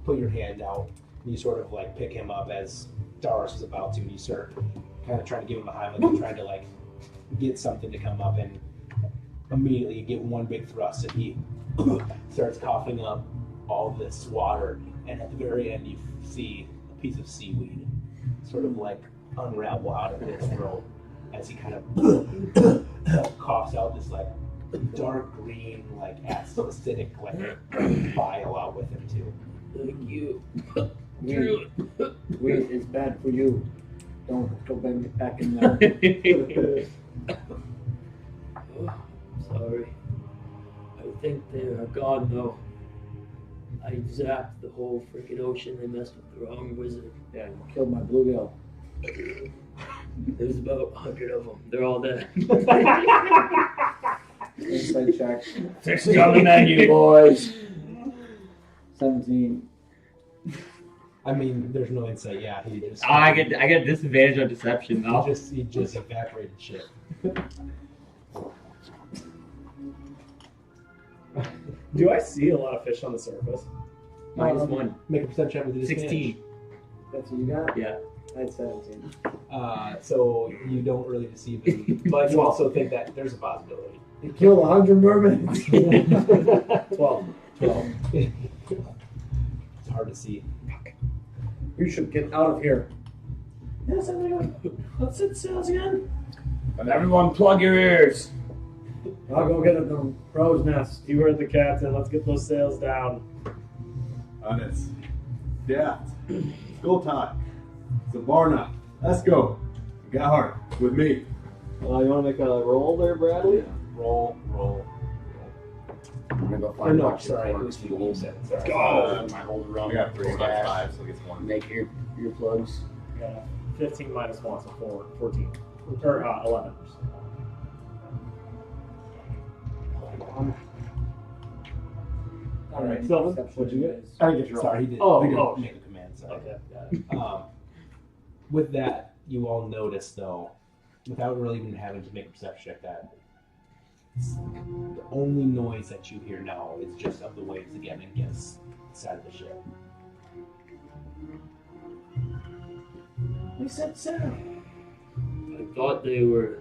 put your hand out and you sort of like pick him up as Doris was about to, and you start kind of trying to give him a Heimlich and trying to like get something to come up, and immediately you get one big thrust and he starts coughing up all this water, and at the very end you see a piece of seaweed sort of like unravel out of his throat as he kind of coughs out this like dark green, like acidic, like bile out with him too. Thank you. Weed is bad for you. Don't go back in there. Sorry. I think they are gone though. I zapped the whole freaking ocean. They messed with the wrong wizard. Yeah, you killed my bluegill. There's about 100 of them. They're all dead. Insight check. Fix on the menu, boys. 17. I mean, there's no insight. Yeah, he just. I get disadvantage on deception though. He just evaporated shit. Do I see a lot of fish on the surface? -1. Make a perception check with a disadvantage. 16. That's what you got? Yeah. I had 17. So you don't really deceive him, but you also think that there's a possibility. You killed 100 mermaids. 12. 12. It's hard to see. You should get out of here. Yes, I'm gonna. Let's set sails again. Everyone, plug your ears. I'll go get at the crow's nest. You were the captain. Let's get those sails down. Honest. Yeah. It's go time. Zabarna. Let's go. You got heart. With me. You want to make a roll there, Bradley? Roll. I'm gonna go Oh, find no, a bunch sorry. of It was corks. you. You said it. Sorry. Go! My whole I got 3 minus 5, so it gets 1. Make earplugs. Yeah. 15 minus 1, so 14. Or 11. All right. Sylvan, what'd you get? I didn't get your roll. Sorry, he did. Oh, he did oh. make a command. Sorry. Okay, got it. With that, you all notice, though, without really even having to make a perception check, that the only noise that you hear now is just of the waves again against the side of the ship. We set sail. I thought they were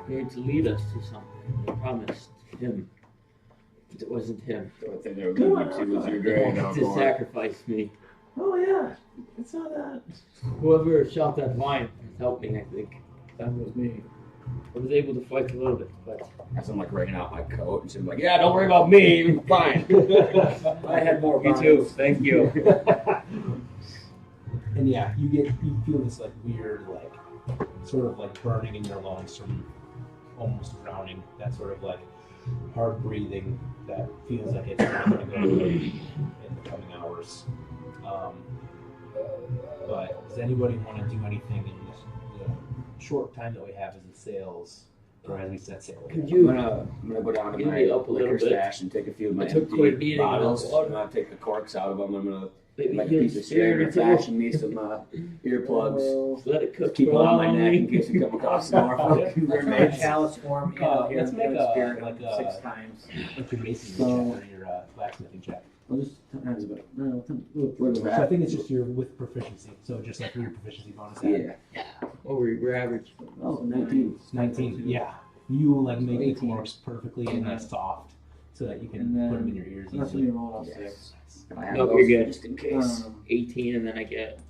going to lead us to something. They promised him. But it wasn't him. The only thing they were leading to was your grave. To sacrifice me. Oh yeah, it's not that. Whoever shot that vine helped me, I think. That was me. I was able to fight a little bit, but As I'm like writing out my coat, and she's like, "Yeah, don't worry about me. You're fine." I had more you too. Thank you. And yeah, you feel this like weird, like sort of like burning in your lungs from almost drowning. That sort of like hard breathing that feels like it's not going to go away in the coming hours. But does anybody want to do anything in the short time that we have as it sails, or as we set sail? Could I'm you? gonna go down to Give my me up a little liquor bit. stash and take a few of my I took empty quite a beating on bottles. that water. I'm gonna take the corks out of them. I'm gonna Maybe make a he'll piece of steer string me and too. fashion me some earplugs. Just let it cook. Keep them on my neck in me. case we come across some more fucking Let's make a mermaids. chalice form. Let's make a- spirit like like a- 6 times. Like your masonry So- check or your blacksmithing check. I'll just times about no. What is So I that? think it's just your with proficiency. So just like your proficiency bonus. Yeah. Oh, we're average. Oh, 19. 19. Yeah. You like make the 18. corks perfectly and nice soft so that you can And then- put them in your ears That's easily. me roll off 6. Yes. I have Nope, those you're good. just in case. 18, and then I get.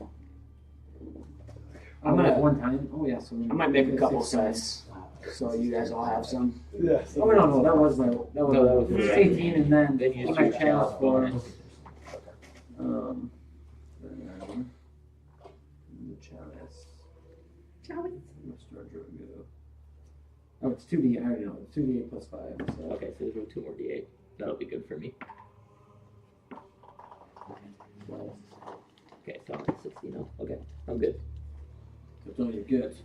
I'm gonna have 1 time. Oh yeah, so I might make a couple 6 times. sets, so you guys all have some. Yes. Oh no, that was my No, that was it was your- 18, and then Then you my use your chalice chalice form. bonus. The chalice. Oh, it's 2d. I already know. It's 2d8 plus 5. So. Okay, so there's 2 more d8. That'll be good for me. Okay, so I'm at 60 now. Okay, I'm good. That's all you get.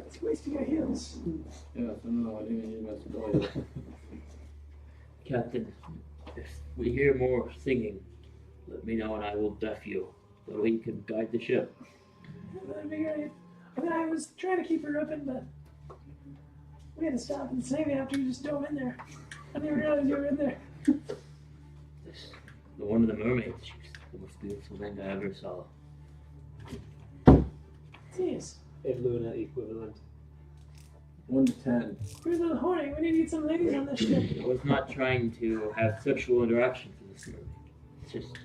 It's wasting our heals. Yeah, so no, I didn't use my ability. Captain, if we hear more singing, let me know and I will deaf you. That way you can guide the ship. That'd be great. I mean, I was trying to keep her open, but we had to stop and save it after you just dove in there. I didn't realize you were in there. The one of the mermaids, she was the most beautiful thing I ever saw. Jeez. A Luna equivalent. 1 to 10. We're a little horny. We need to get some ladies on this ship. I was not trying to have sexual interactions with this mermaid. It's just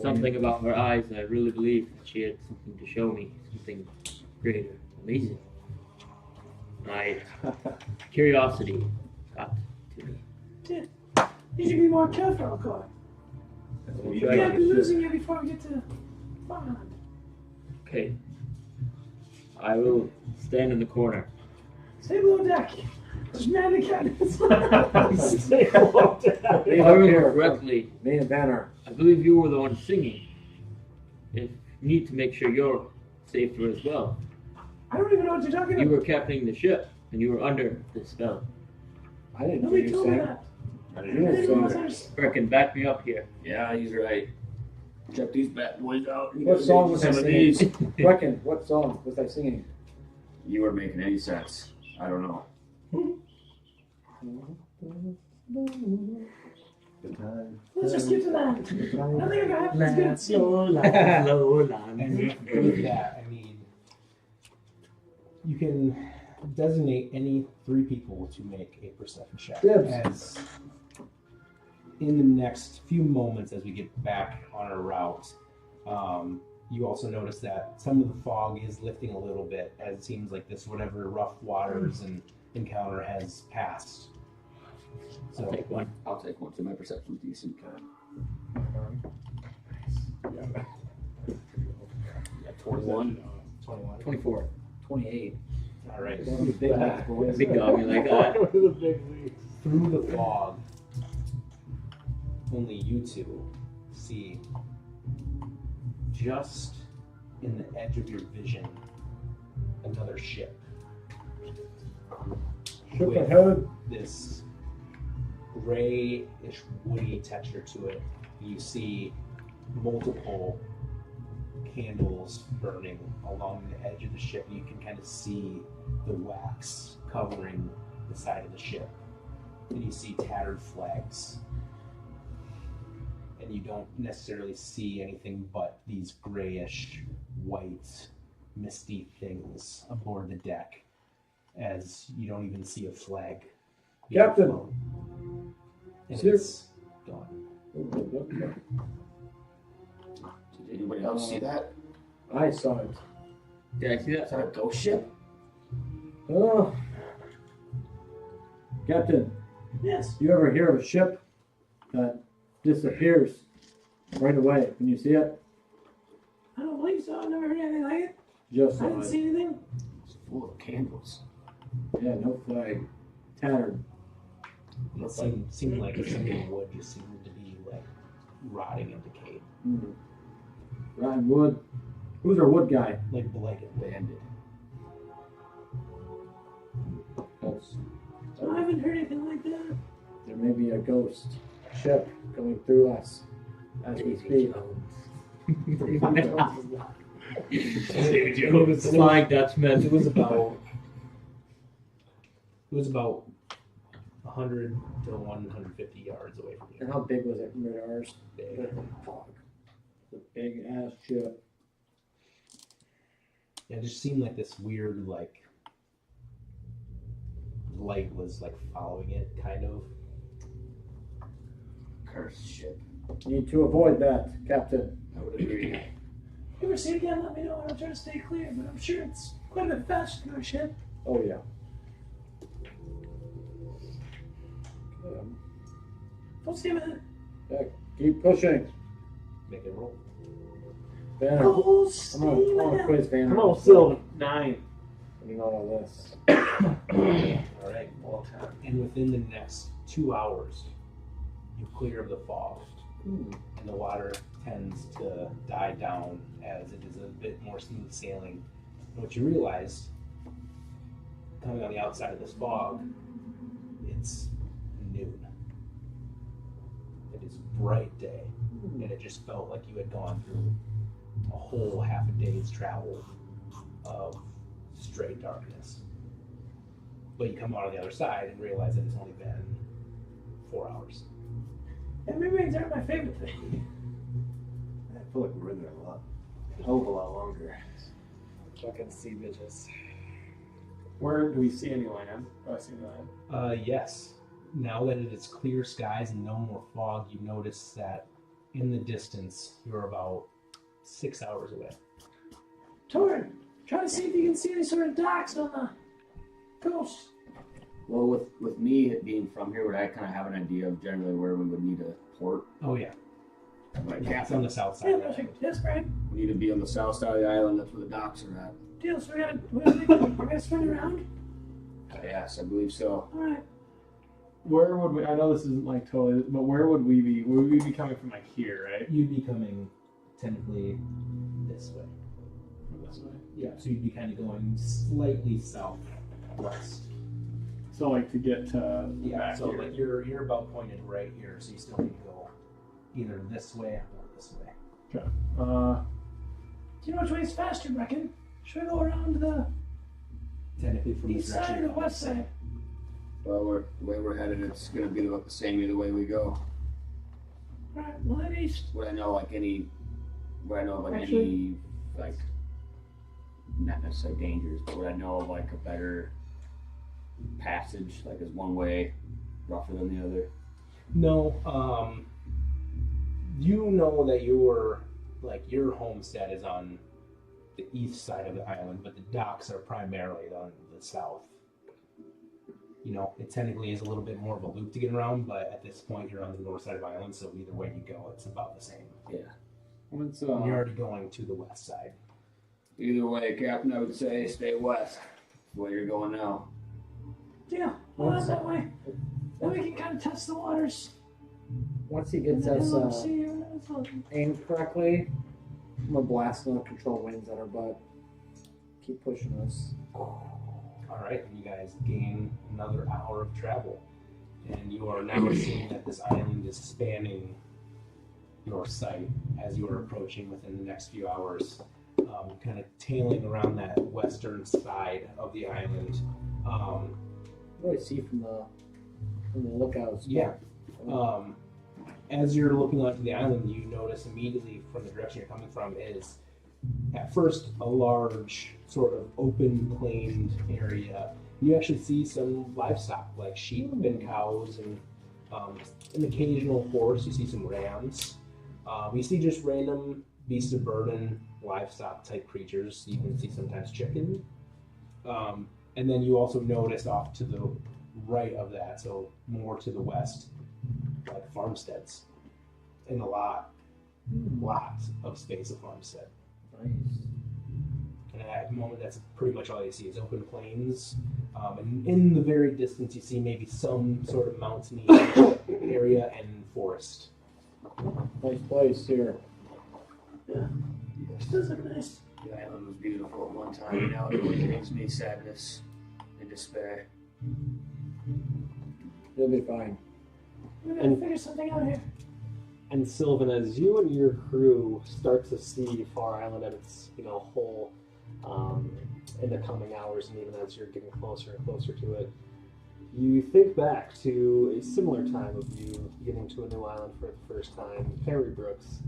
something about her eyes. I really believe that she had something to show me, something greater, amazing. My curiosity got to me. You should be more careful, Coy. We'll We try can't be to- losing you before we get to Farmland. Okay. I will stand in the corner. Stay below deck. There's madly cannons. Stay below deck. If I remember correctly, Main banner. I believe you were the one singing. If you need to make sure you're safer as well. I don't even know what you're talking You about. were captaining the ship, and you were under the spell. I didn't Nobody hear you told me say. that. I You didn't didn't know. say Anyone that. else? Brecken, back me up here. Yeah, he's right. Check these bad boys out. You What guys song need was I some of singing? these. Brecken, what song was I singing? You were making any sense. I don't know. Good time. Let's just get to that. Nothing ever happens good at sea. And with that, I mean, you can designate any 3 people to make a perception check. Dibs. As in the next few moments, as we get back on our route, You also notice that some of the fog is lifting a little bit, as it seems like this whatever rough waters and encounter has passed. So I'll take one. I'll take one too. My perception's decent. Yeah. Yeah, 21. 21. 24. 28. All right. Big legs, boys. Big dog, you like that? the big league. Through the fog, only you two see just in the edge of your vision another ship. Ship with ahead. this grayish woody texture to it. You see multiple candles burning along the edge of the ship. You can kind of see the wax covering the side of the ship. And you see tattered flags. And you don't necessarily see anything but these grayish, white, misty things aboard the deck, as you don't even see a flag being Captain! flown. And Sir. it's gone. Did anybody else see that? I saw it. Did I see Is that? that a ghost ship? Oh. Captain, Yes. you ever hear of a ship that disappears right away when you see it? I don't believe so. I've never heard anything like it. Just I saw didn't it. see anything. It's full of candles. Yeah, no flag. Tattered. It seemed like some of the wood just seemed to be like rotting and decayed, Mm. Rotten wood. Who's our wood guy? like blighted. Banded. That's, I haven't heard anything like that. there may be a ghost ship going through us as we speak. Flying Dutchman. It was about 100 to 150 yards away from you. And how big was it compared to ours? Big. Fuck. The big ass ship. Yeah, it just seemed like this weird like light was like following it, kind of. Cursed ship. Need to avoid that, Captain. I would agree. If you ever see it again, let me know. I'll try to stay clear, but I'm sure it's quite a bit faster than our ship. Oh yeah. Don't stay with it. Yeah, keep pushing. Make it roll. Banner. Full I'm steam gonna ahead. quiz Banner. I'm almost still 9. You know all this. All right. And within the next 2 hours, you clear of the fog, and the water tends to die down as it is a bit more smooth sailing. And what you realize, coming on the outside of this fog, it's noon. It is bright day, and it just felt like you had gone through a whole half a day's travel of straight darkness. But you come out on the other side and realize that it's only been 4 hours. And memories aren't my favorite thing. I feel like we're in there a lot. A hell of a lot longer. Fucking sea bitches. Where do we see any land? Do I see land? Yes. Now that it is clear skies and no more fog, you notice that in the distance you're about 6 hours away. Torrin, try to see if you can see any sort of docks on the coast. Well, with me being from here, would I kind of have an idea of generally where we would need a port? Oh yeah, Like, yeah, it's on the south side. Yeah, of the island. perfect. Yes, Brian. we need to be on the south side of the island. That's where the docks are at. Deal. So we gotta swing around. Yes, I believe so. All right. Where would we? I know this isn't like totally, but where would we be? Would we be coming from like here, right? You'd be coming technically this way. From this way. Yeah, so you'd be kind of going slightly southwest. So like to get to Yeah, back so here. like you're about pointed right here, so you still need to go either this way or this way. Okay. Do you know which way is faster, Brecken? Should we go around to the Technically from this east side or direction. the west side? Well, the way we're headed, it's gonna be about the same either way we go. All right. Well, head east. Would I know like any? Would I know of like Actually- any like? Not necessarily dangers, but would I know of like a better passage? Like is one way rougher than the other? No, you know that you're like your homestead is on the east side of the island, but the docks are primarily on the south. You know, it technically is a little bit more of a loop to get around, but at this point you're on the north side of the island, so either way you go, it's about the same. Yeah. What's You're already going to the west side. Either way, Captain, I would say stay west. The way you're going now. Yeah, well, that's that way. Then we can kind of test the waters. Once he gets And us then see where it's looking. aimed correctly, I'm gonna blast no control winds at our butt. Keep pushing us. All right, and you guys gain another hour of travel, and you are now seeing that this island is spanning your sight as you are approaching within the next few hours, kind of tailing around that western side of the island. What do I see from the lookout spot? Yeah. As you're looking onto the island, you notice immediately from the direction you're coming from is, at first, a large sort of open planed area. You actually see some livestock, like sheep and cows and an occasional horse. You see some rams. You see just random beasts of burden, livestock type creatures. You can see sometimes chicken. And then you also notice off to the right of that, so more to the west, like farmsteads, and a lot of space of farmstead. Nice. And at the moment, that's pretty much all you see is open plains. And in the very distance, you see maybe some sort of mountainy area and forest. Nice place here. This does look nice. The island was beautiful at one time. Now it only brings me sadness and despair. You'll be fine. We gotta figure something out here. And Sylvan, as you and your crew start to see Far Island at its, whole in the coming hours, and even as you're getting closer and closer to it, you think back to a similar time of you getting to a new island for the first time, Perry Brooks,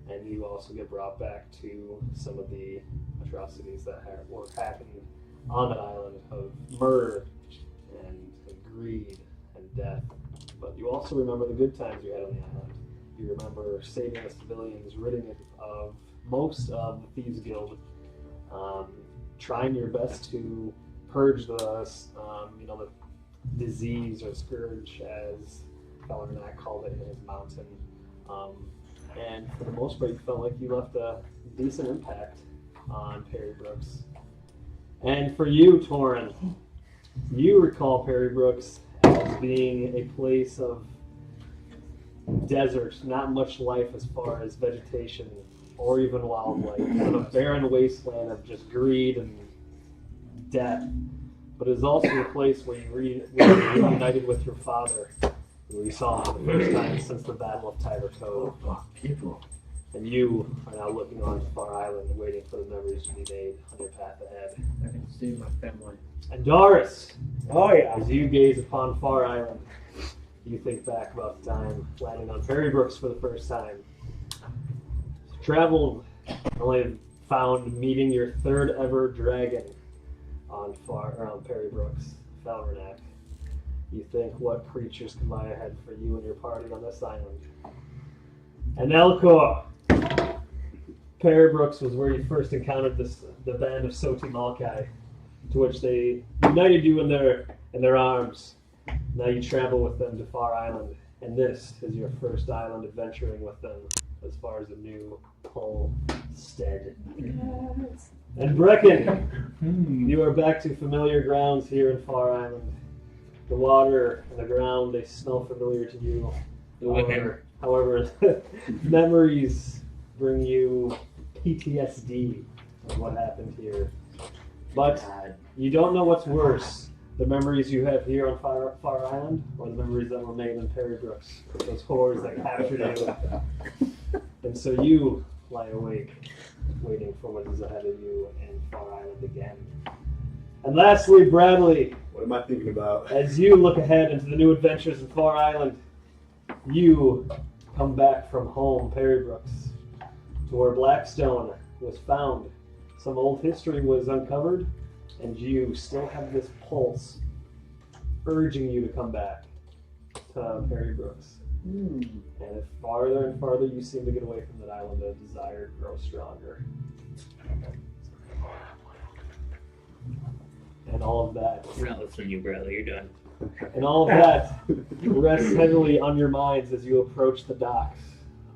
and you also get brought back to some of the atrocities that were happening on that island of murder and greed and death. But you also remember the good times you had on the island. You remember saving the civilians, ridding it of most of the Thieves Guild, trying your best to purge the disease or scourge, as Fellernack called it in his mountain. And for the most part, you felt like you left a decent impact on Perry Brooks. And for you, Torin, you recall Perry Brooks as being a place of desert, not much life as far as vegetation or even wildlife, but a barren wasteland of just greed and death. But it was also a place where you reunited with your father, who you saw for the first time since the Battle of Tiber Cove. People. And you are now looking on Far Island, waiting for the memories to be made on your path ahead. I can see my family. And Doris, Oh yeah. as you gaze upon Far Island, you think back about the time landing on Perry Brooks for the first time. Traveled, only found meeting your third ever dragon on Perry Brooks, Fellernack. You think what creatures could lie ahead for you and your party on this island. And Elcor, Perry Brooks was where you first encountered the band of Soti Malkai, to which they united you in their arms. Now you travel with them to Far Island, and this is your first island adventuring with them as far as a new homestead. Yes. And Brecken, you are back to familiar grounds here in Far Island. The water and the ground, they smell familiar to you. However, memories bring you PTSD of what happened here. But you don't know what's worse, the memories you have here on Far Island, or the memories that were made in Perry Brooks, with those horrors that captured you. And so you lie awake, waiting for what is ahead of you in Far Island again. And lastly, Bradley, What am I thinking about? as you look ahead into the new adventures in Far Island, you come back from home, Perry Brooks, to where Blackstone was found. Some old history was uncovered, and you still have this pulse urging you to come back to Perry Brooks. And the farther and farther you seem to get away from that island, the desire grows stronger. And all of that. We're not listening to you, Bradley. You're done. And all of that rests heavily on your minds as you approach the docks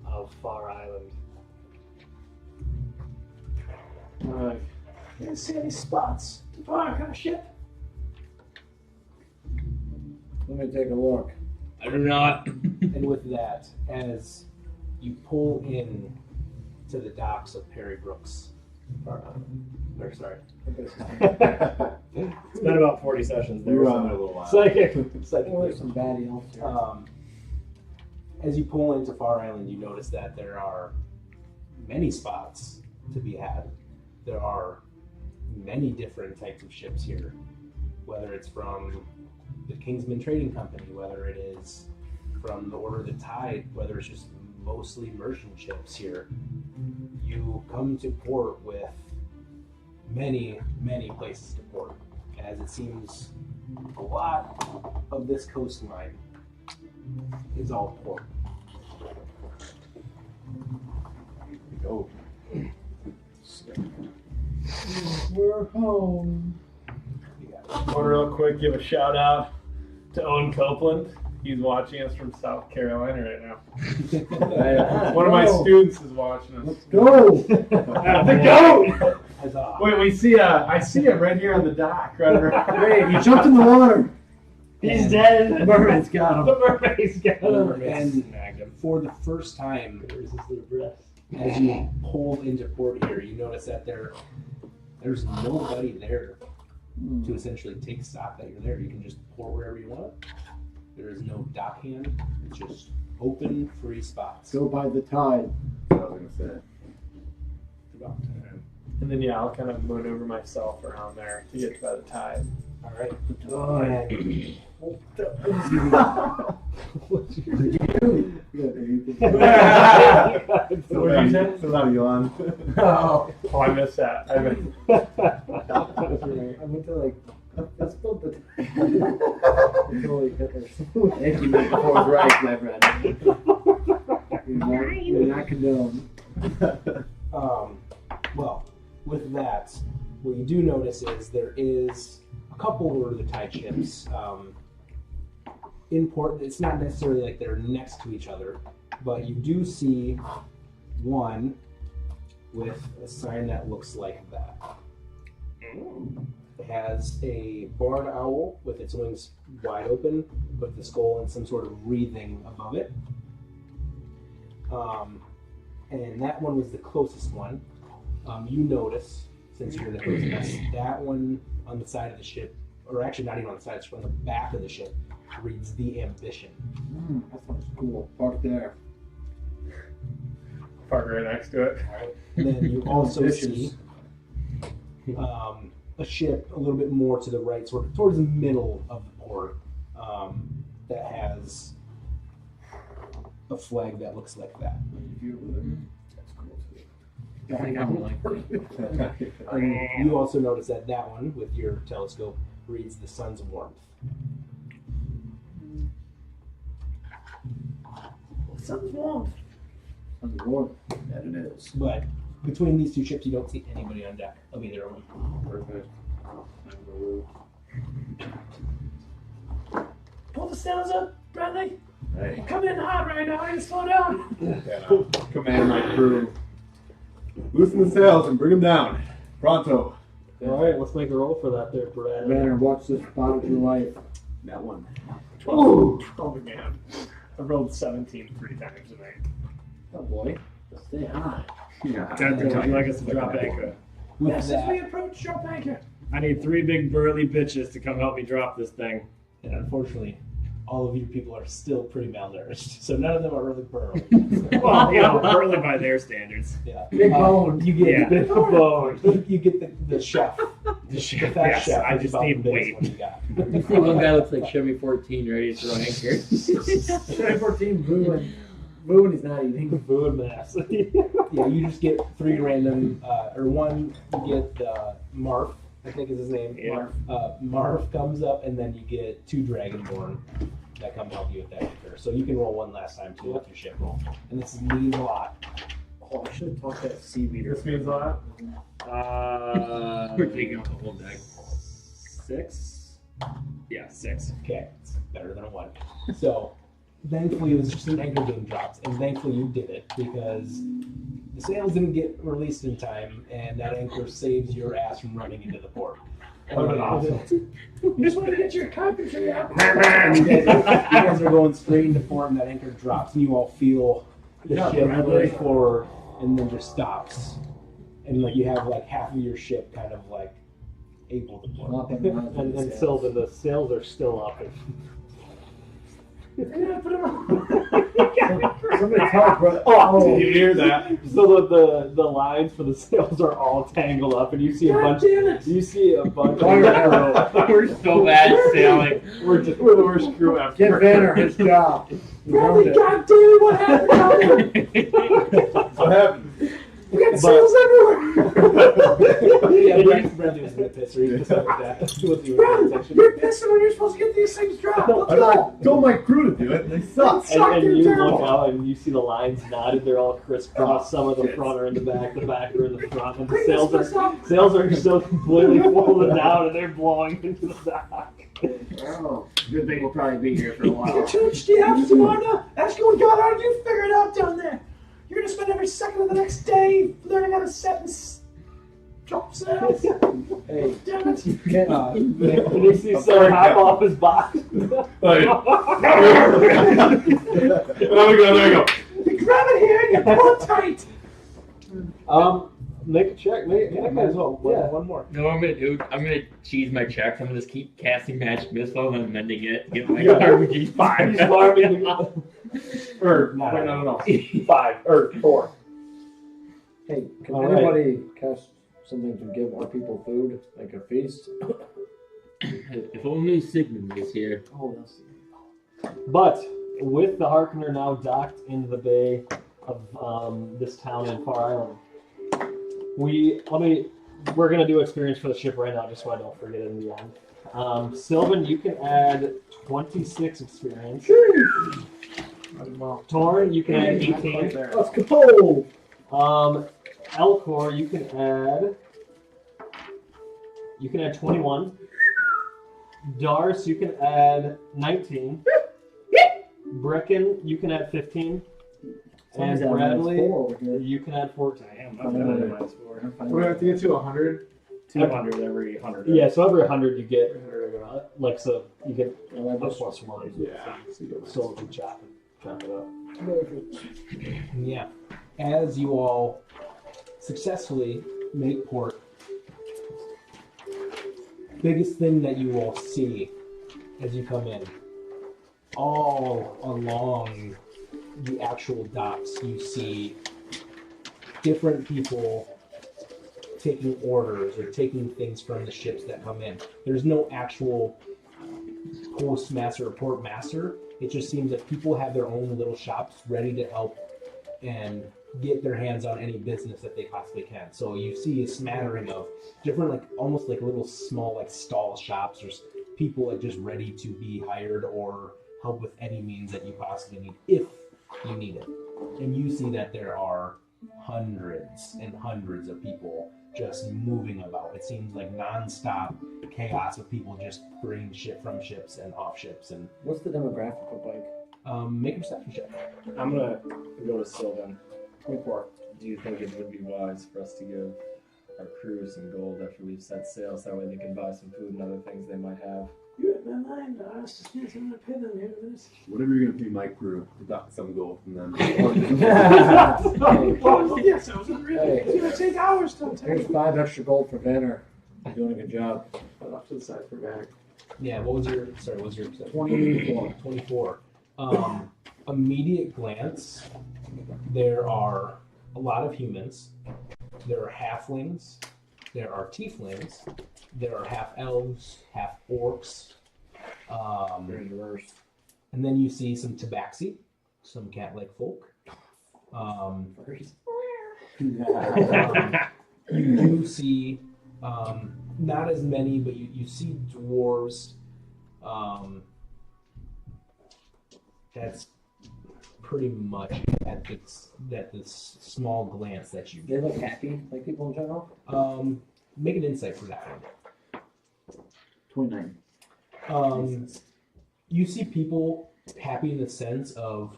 of Far Island. You guys see any spots to park on a ship? Let me take a look. I do not. And with that, as you pull in to the docks of Perry Brooks, or sorry, It's been about 40 sessions We there. were so- on there a little while. Psychic. Oh, there's some bad elves here. as you pull into Far Island, you notice that there are many spots to be had. There are many different types of ships here, whether it's from the Kingsman Trading Company, whether it is from the Order of the Tide, whether it's just mostly merchant ships here. You come to port with many, many places to port, as it seems a lot of this coastline is all port. Here we go. We're home. I want to real quick give a shout out to Owen Copeland. He's watching us from South Carolina right now. One of my students is watching us. Let's go! The goat! Huzzah. Wait, I see him right here on the dock. Right around. Hey, he jumped in the water. He's dead. The mermaid's got him. The mermaid's got him. And for the first time, Resistant breath. as you pull into port here, you notice that there's nobody there to essentially take stock that you're there. You can just port wherever you want. There is no dockhand. It's just open, free spots. Go by the tide. That's what I was gonna say. About time. And then I'll kind of maneuver myself around there to get by the tide. All right. Tide. What's your What did you say? So now you on. Oh, I missed that. I missed. I went to like, let's build the totally Hitler. Thank you, man. Fourth Reich, my friend. You're not condoned. Well, with that, what you do notice is there is a couple Order of the Tide ships in port. It's not necessarily like they're next to each other, but you do see one with a sign that looks like that. It has a barred owl with its wings wide open, with the skull and some sort of wreathing above it. And that one was the closest one. You notice, since you're the hostess, that one on the side of the ship, or actually not even on the side of the ship, on the back of the ship, reads The Ambition. That sounds cool. Park there. Park right next to it. And then you also Ambitious. see a ship a little bit more to the right, sort of towards the middle of the port, that has a flag that looks like that. And you also notice that that one, with your telescope, reads The Sun's Warmth. Something's wrong. On the water. That it is. But between these two ships, you don't see anybody on deck of either one. Perfect. Pull the sails up, Bradley. Hey. Coming in hot right now. I need to slow down. Command my crew. Loosen the sails and bring them down. Pronto. All right, let's make a roll for that there, Brad. Banner, watch this spot of your life. That one. 12 again. I rolled 17 3 times tonight. Oh boy. Stay high. Yeah. Captain, would you like us to drop anchor? With Yes, as we that, approach drop anchor. I need 3 big burly bitches to come help me drop this thing. and unfortunately, all of you people are still pretty malnourished, so none of them are really burly. Well, you know, burly by their standards. Yeah. Big bone. You get Yeah. the bone. You get the chef. The fat Yes, chef. I is just about need the biggest weight. one you got. You see one guy looks like Chevy 14 ready to throw anchor. 2014 Boo and he's not eating. Food mass. Yeah, you just get 3 random, or one, you get Marf, I think is his name. Yeah. Marf. Marf comes up, and then you get 2 Dragonborn that come help you with that anchor. So you can roll one last time too with your ship roll. And this means a lot. Oh, I should have taught that seaweeder. This means a lot. We're taking out the whole deck. 6? Yeah, 6. Okay, it's better than a 1. So thankfully it was just an anchor being dropped, and thankfully you did it because the sails didn't get released in time, and that anchor saves your ass from running into the port. That would have been awesome. You just want to get your carpentry out. And you guys are going straight into port, and that anchor drops, and you all feel the ship move forward, and then just stops. And like you have like half of your ship kind of like able to port. And Sylvan, the sails are still up. Yeah, put them on. Somebody tell bro. Did you hear that? So the lines for the sails are all tangled up, and you see a God bunch. damn it. You see a bunch. We're so bad at sailing. We're the worst crew ever. Give Vanner his job. Bradley, God damn it, what happened down there? What happened? We got sails everywhere. Yeah, Bradley was gonna piss, or he just like that. With you Bradley, you're pissing when you're supposed to get these things dropped. Let's I go. told my crew to do it, and they suck. And you look out and you see the lines knotted. They're all crisscrossed. Some of the front are in the back are in the front, and the sails are still completely folded down, and they're blowing into the dock. Oh, good thing we'll probably be here for a while. Too much do you have, Samantha? Ask you what God, how did you figure it out down there? You're gonna spend every second of the next day learning how to set and drop sails. Hey, Damn it. And you see Sam hop off his box. Like, there we go. You grab it here and you pull it tight. Make a check. Yeah, might as well. One more. No, what I'm gonna do, I'm gonna cheese my checks. I'm gonna just keep casting magic missile and then mending it. Get my RPG 5. He's farming. Or, No, wait, no. 5 or 4. hey, can All right. anybody cast something to give our people food, like a feast? If only Sigmund was here. Oh, that's But with the Harkener now docked into the bay of this town in Far Island, we're gonna do experience for the ship right now, just so I don't forget it in the end. Sylvan, you can add 26 experience. Torn, you can add 18. Let's go! Elcor, you can add 21. Dars, you can add 19. Brecken, you can add 15. And Bradley, you can add 14. Damn, I'm better than We have to get to 100. 200 every 100. Yeah, so every 100 you get, like, so you get a plus 1. Yeah. So you chop it up. Yeah. As you all successfully make port, biggest thing that you will see as you come in, all along the actual docks, you see different people taking orders or taking things from the ships that come in. There's no actual postmaster or port master. It just seems that people have their own little shops ready to help and get their hands on any business that they possibly can. So you see a smattering of different, like almost like little small like stall shops or people like just ready to be hired or help with any means that you possibly need if you need it. And you see that there are hundreds and hundreds of people just moving about. It seems like non-stop chaos of people just bringing shit from ships and off ships. And What's the demographic look like? make a perception check. I'm gonna go to Sylvan. 24. Do you think it would be wise for us to give our crew some gold after we've set sail, so that way they can buy some food and other things they might have? You had my mind, Dars. Yes, I'm gonna pay them here for this. Whatever you're gonna pay my crew, deduct some gold from them. Oh, yes, I was unreal. Hey. It's gonna take hours to Here's 5 extra gold for Vanner. You're doing a good job. Off to the side for Mac. Yeah, what was your perception? 24. 24. Immediate glance, there are a lot of humans. There are halflings. There are tieflings. There are half elves, half orcs. Very diverse. And then you see some tabaxi, some cat-like folk. You do see not as many, but you see dwarves. That's pretty much at this small glance that you They get. look happy, like people in general. Make an insight for that one. 29. You see people happy in the sense of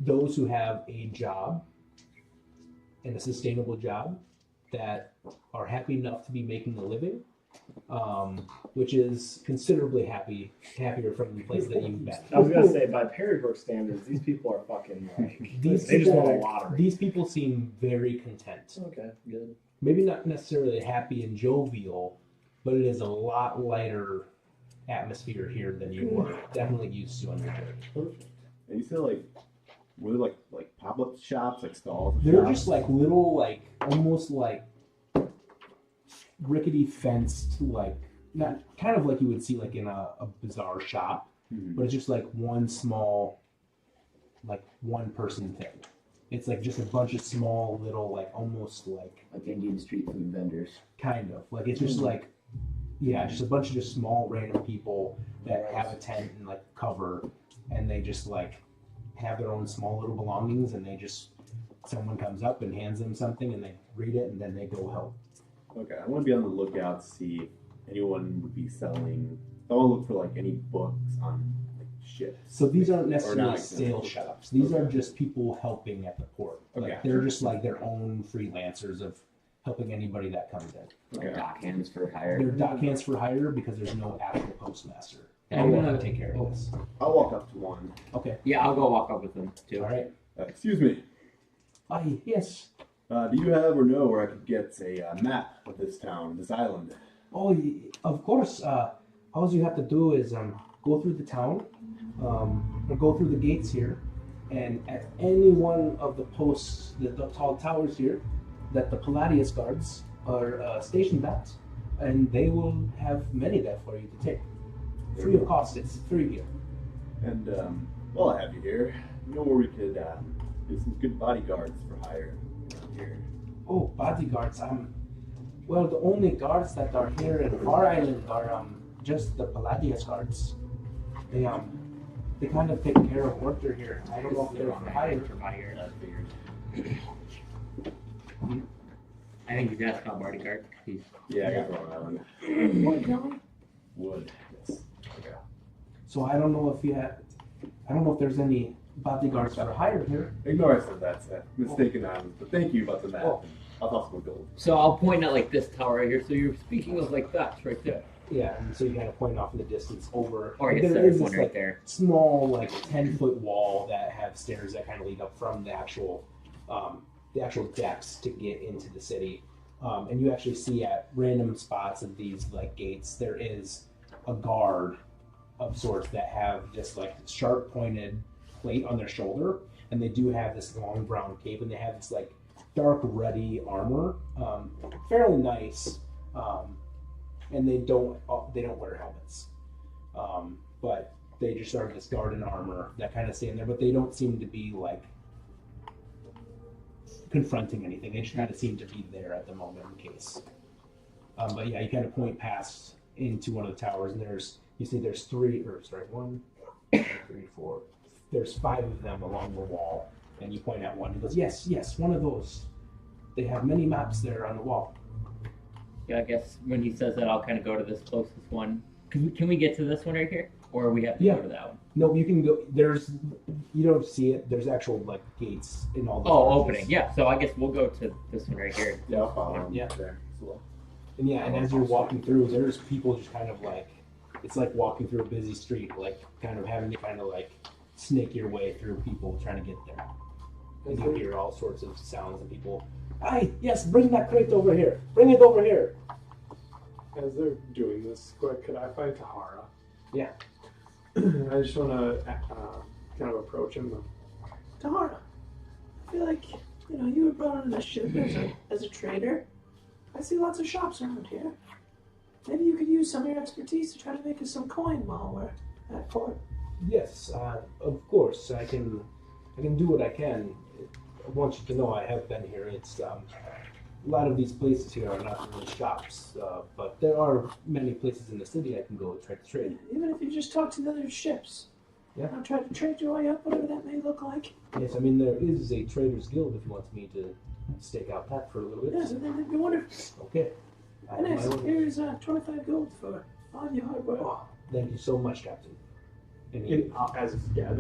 those who have a job and a sustainable job that are happy enough to be making a living, which is considerably happier from the place that you've been. I was gonna say, by Perrybrook standards, these people are fucking like they just won a lottery. These people seem very content. Okay, good. Maybe not necessarily happy and jovial, but it is a lot lighter atmosphere here than you were definitely used to on your journey. Perfect. And you said like, were there like pop-up shops, like stalls? They're just like little, like almost like rickety fenced, like not kind of like you would see like in a bazaar shop, but it's just like one small, like one person thing. It's like just a bunch of small little, like almost like Indian street food vendors. kind of like it's just like just a bunch of just small random people that have a tent and like cover, and they just like have their own small little belongings, and they just someone comes up and hands them something, and they read it, and then they go help. Okay, I want to be on the lookout to see if anyone would be selling. I want to look for like any books on like ships. So these aren't necessarily not sale exactly. shops. These are just people helping at the port. Okay. Like they're just like their own freelancers of helping anybody that comes in. Like dock hands for hire. They're dock hands for hire because there's no actual postmaster. And I'm I'm gonna gonna- take care of this. I'll walk up to one. Okay. Yeah, I'll go walk up with them too. All right. Excuse me. Yes. Do you have or know where I could get a map of this town, this island? Oh, of course. All you have to do is go through the town, or go through the gates here, and at any one of the posts, the tall towers here, that the Palladius guards are stationed at, and they will have many there for you to take. Free of cost. It's free here. And while I have you here, you know where we could get some good bodyguards for hire around here? Oh, bodyguards. Well, the only guards that are here in our island are just the Palladius guards. They kind of take care of work here. I don't know if they're for hire. I think he's asking about bodyguard. Yeah, I got Rhode Island. What, Joey? Wood. Yes. Okay. So I don't know if there's any bodyguards for hire here. Ignore I said that's a mistaken island, but thank you about the map. Oh. I'll toss some gold. So I'll point at like this tower right here. So you're speaking of like that right there. Yeah, and so you kind of point off in the distance over. Or I guess there there's is one this right like there. small, like 10-foot wall that have stairs that kind of lead up from the actual decks to get into the city. And you actually see at random spots of these like gates, there is a guard of sorts that have this like sharp pointed plate on their shoulder, and they do have this long brown cape, and they have this like dark ruddy armor, fairly nice, and they don't wear helmets, but they just are this guard in armor that kind of stand there, but they don't seem to be like confronting anything. They just kind of seem to be there at the moment in case. But yeah, you kind of point past into one of the towers, and there's 5 of them along the wall, and you point at one. He goes, yes, one of those. They have many maps there on the wall. Yeah, I guess when he says that, I'll kind of go to this closest one. Can we get to this one right here, or we have to Yeah. go to that one? No, you can go. You don't see it. There's actual like gates in all the. Oh, houses. opening. Yeah. So I guess we'll go to this one right here. Yeah, I'll follow him Yeah. there. So, And yeah, and as you're walking through, there's people just kind of like, it's like walking through a busy street, like kind of having to kind of like snake your way through people trying to get there. And you hear all sorts of sounds and people, "Aye, yes, bring that crate over here. Bring it over here." As they're doing this, quick, could I find Tahara? Yeah. I just want to kind of approach him. Tahara, I feel like, you were brought on this ship as a trader. I see lots of shops around here. Maybe you could use some of your expertise to try to make us some coin while we're at port. Yes, of course, I can do what I can. I want you to know I have been here. It's a lot of these places here are not really shops, but there are many places in the city I can go try to trade. Even if you just talk to the other ships. Yeah. I'll try to trade your way up, whatever that may look like. Yes, I mean, there is a Traders Guild if you want me to stake out that for a little bit. Yes, and then that'd be wonderful. Okay. I have And my yes, own- here's 25 gold for all your hard work. Oh, thank you so much, Captain. And And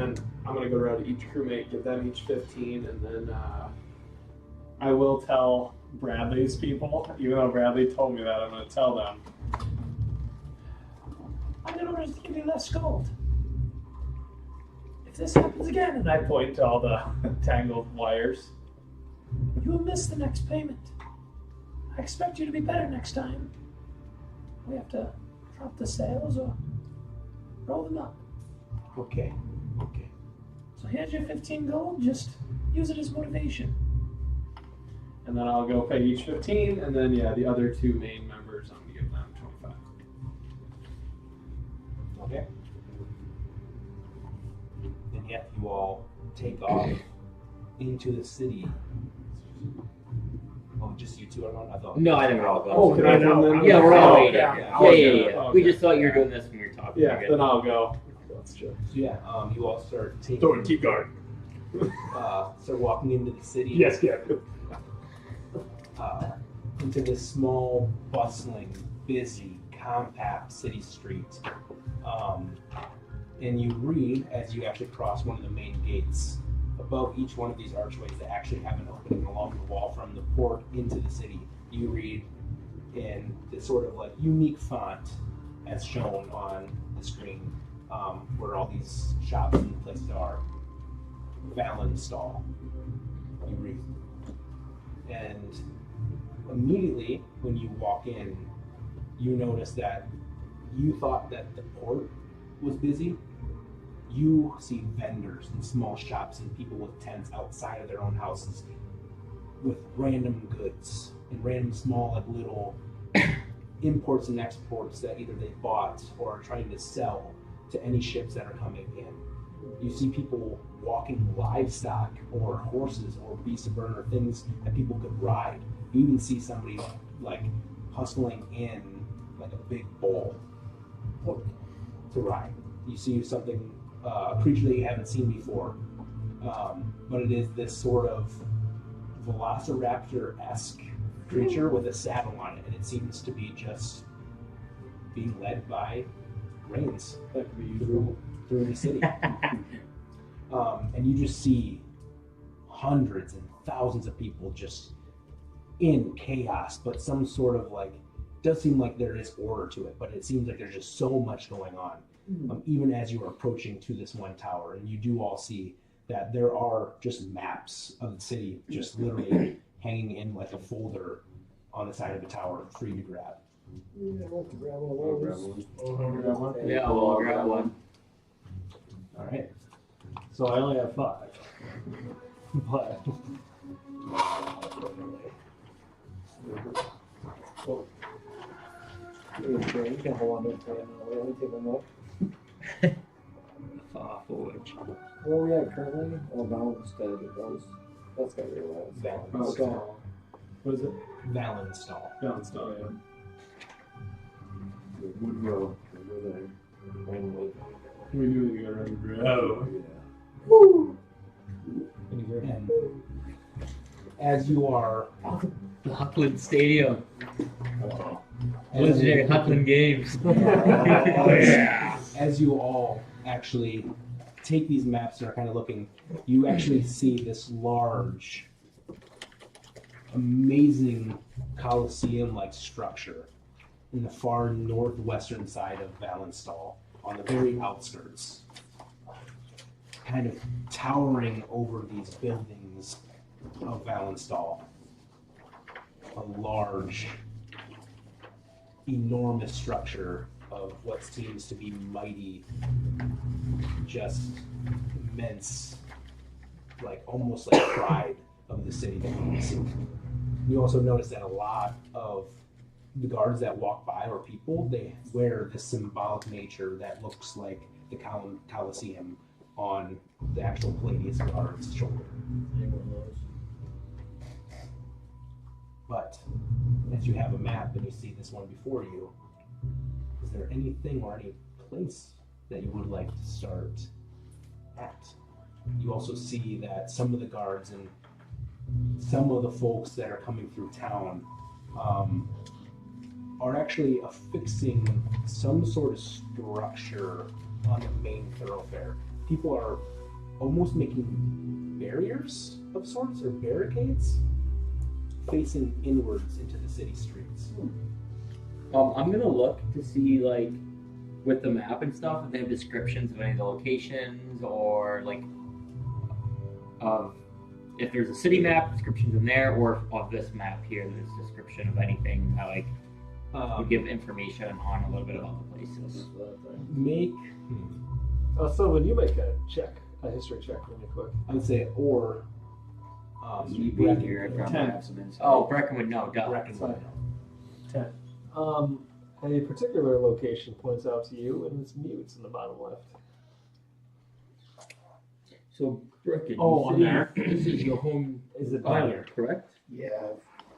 then I'm gonna go around to each crewmate, give them each 15, and then I will tell Bradley's people. Even though Bradley told me that, I'm gonna tell them. I got orders to give you less gold. If this happens again, And I point to all the tangled wires. you will miss the next payment. I expect you to be better next time. We have to drop the sails or roll them up. okay. So here's your 15 gold. Just use it as motivation. And then I'll go pay each 15, and then the other 2 main members, I'm gonna give them 25. Okay. And yet you all take off into the city. Oh, just you two are on? I thought. No, I think we're all going. Oh, can I go then? Yeah, we're all Oh, waiting. okay. Yeah. Okay. We just thought you were doing this when we were talking. Yeah, You're then good. I'll go. That's true. So yeah, you all start taking. Don't keep going. Start walking into the city. Yes, yeah. Into this small, bustling, busy, compact city street. And you read as you actually cross one of the main gates. Above each one of these archways that actually have an opening along the wall from the port into the city, you read in this sort of like unique font as shown on the screen, where all these shops and places are. Valenstall. You read. And immediately when you walk in, you notice that you thought that the port was busy. You see vendors and small shops and people with tents outside of their own houses with random goods and random small like little imports and exports that either they bought or are trying to sell to any ships that are coming in. You see people walking livestock or horses or beasts of burden or things that people could ride. You even see somebody like hustling in like a big bull to ride. You see something, a creature that you haven't seen before, but it is this sort of velociraptor-esque creature with a saddle on it, and it seems to be just being led by reins That could be through the city. And you just see hundreds and thousands of people just in chaos, but some sort of like, does seem like there is order to it, but it seems like there's just so much going on. Even as you are approaching to this one tower, and you do all see that there are just maps of the city just literally hanging in like a folder on the side of the tower for you to grab. Yeah, I'll have to grab one of those. Yeah, we'll grab one. All right. So I only have 5. But Okay, you can hold on to it for now. Let me take one more. Forge. Where are we at currently? Oh, Balance dead. That's got to be right. Valenstall. Okay. What is it? Valenstall. Valenstall, yeah. Woodrow over there. We knew we were going to grow. And as you are Buckland Stadium. Uh-oh. Legendary Huckland Games. as you all actually take these maps and are kind of looking, you actually see this large, amazing Colosseum-like structure in the far northwestern side of Valenstall, on the very outskirts, kind of towering over these buildings of Valenstall. A large, enormous structure of what seems to be mighty, just immense, like almost like pride of the city that you see. You also notice that a lot of the guards that walk by or people, they wear this symbolic nature that looks like the Colosseum on the actual Palladius guard's shoulder. But as you have a map and you see this one before you, is there anything or any place that you would like to start act. You also see that some of the guards and some of the folks that are coming through town are actually affixing some sort of structure on the main thoroughfare. People are almost making barriers of sorts or barricades facing inwards into the city streets. I'm gonna look to see like with the map and stuff if they have descriptions of any of the locations or like if there's a city map, descriptions in there, or if of this map here there's a description of anything that like would give information on a little bit about the places. Make Sylvan, you make a history check for me quick. I would say or Me being here, I probably 10. have some insight. Oh, Brecken would know. Duh. Brecken would know. A particular location points out to you, and it's mutes in the bottom left. So Brecken, Oh, on there. this is your home Is it island, correct? Yeah,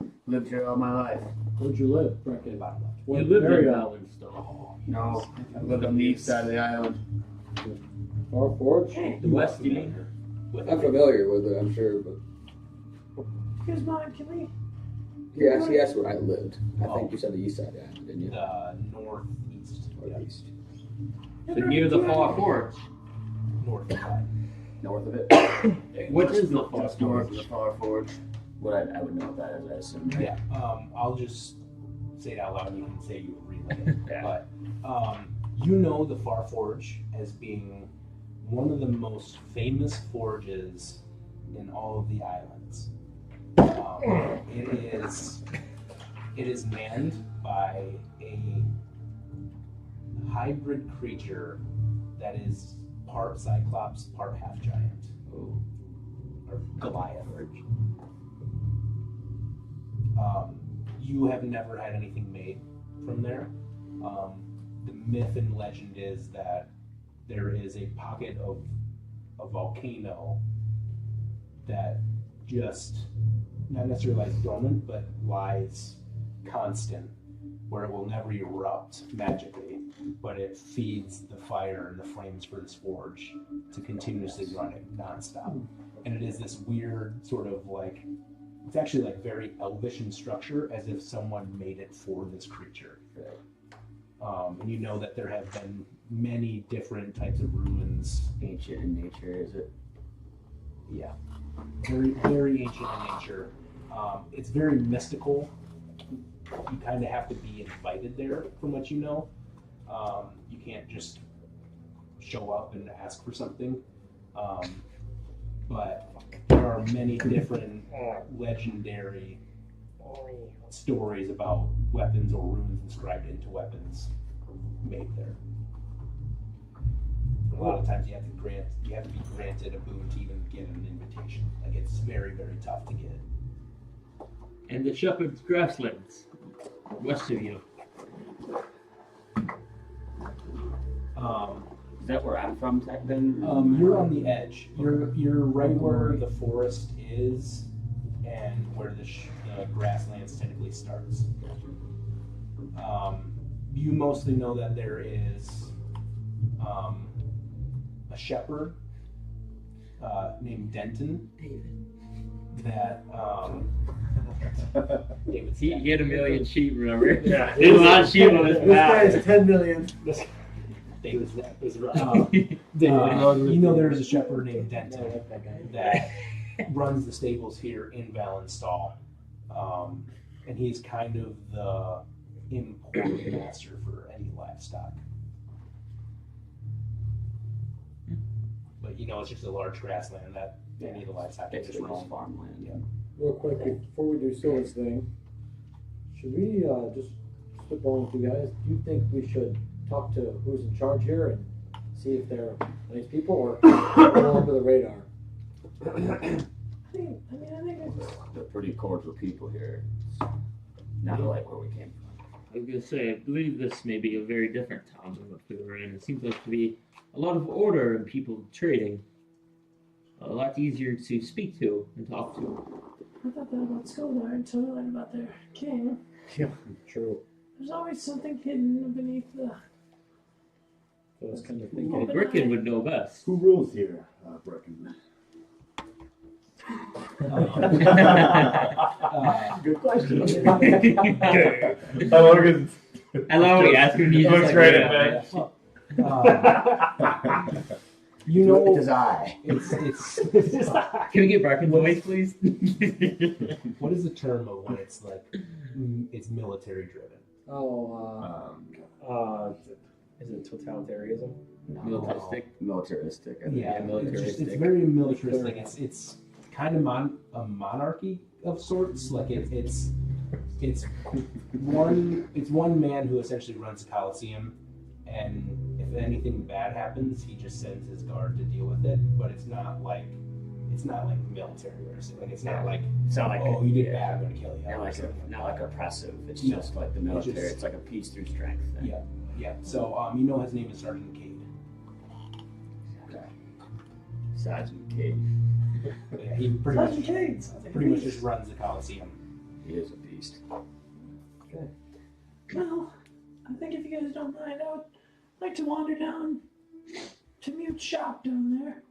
I've lived here all my life. Where'd you live, Brecken? Bottom left. What you lived in area? Island still. No, I lived on the east side of the island. Far Forge? The west, you mean? I'm familiar with it, I'm sure, but Here's mine. Can we? yeah, see, that's where I lived. I think you said the east side of the island, didn't you? The northeast. Northeast. So near the Far Forge. North of that. North of it. What is the Far Just north Forge? of the Far Forge. What I would know what that is, I assume. Right? Yeah. I'll just say it out loud and you can say you relay it. Yeah. But you know the Far Forge as being one of the most famous forges in all of the islands. It is manned by a hybrid creature that is part Cyclops, part half giant. Oh. Or Goliath. You have never had anything made from there. The myth and legend is that there is a pocket of a volcano that just not necessarily lies dormant, but lies constant, where it will never erupt magically, but it feeds the fire and the flames for this forge to continuously run it nonstop. And it is this weird sort of like, it's actually like very elvish in structure, as if someone made it for this creature. And you know that there have been many different types of ruins. Ancient in nature, is it? Yeah, very, very ancient in nature. It's very mystical. You kind of have to be invited there, from what you know. You can't just show up and ask for something. But there are many different legendary stories about weapons or runes inscribed into weapons made there. A lot of times you have to be granted a boon to even get an invitation. Like, it's very, very tough to get. And the Shepherd's Grasslands, west of you. Is that where I'm from, then? You're on the edge. You're right where the forest is, and where the grasslands technically starts. You mostly know that there is a shepherd named Denton. That David's He had a million sheep, remember? Yeah. There's a lot of sheep on his This guy map. is 10 million. David's neck. David, You know there's a shepherd named I Denton like that guy. that runs the stables here in Valenstall. And he's kind of the import master for any livestock. But you know, it's just a large grassland that any of the livestock can just Basically roam. just farmland. Yeah. Real quick, before we do Sylvan's thing, should we just spitballing with you guys? Do you think we should talk to who's in charge here and see if they're nice people or go under the radar? I think it's They're pretty cordial people here. It's not like where we came from. I was gonna say, I believe this may be a very different town than what we were in. It seems like to be a lot of order and people trading. A lot easier to speak to and talk to. I thought that about Skolar until I learned about their king. Yeah, true. There's always something hidden beneath the I was kind of Well, thinking. Bricken would know best. Who rules here, Brecken? Good question. I love when he asks him. He's Looks just great like, at You know, It is I. it's Can we get Bracken's voice, please? what is the term of when it's like it's military driven? Oh, Is it totalitarianism? Militaristic. Militaristic. I think. Yeah, militaristic. It's very militaristic. It's kind of a monarchy of sorts. Like it's one man who essentially runs the Coliseum, and if anything bad happens, he just sends his guard to deal with it. But it's not like military or something. Like it's not like you did bad, I'm gonna kill you. Not like oppressive. It's No. just like the military. just- It's like a peace through strength thing. Yeah. So you know his name is Sergeant Cade. Okay. Sergeant Cade. Yeah, he pretty much just runs the Coliseum. He is a beast. Well, I think if you guys don't mind, I would like to wander down to Mute's shop down there.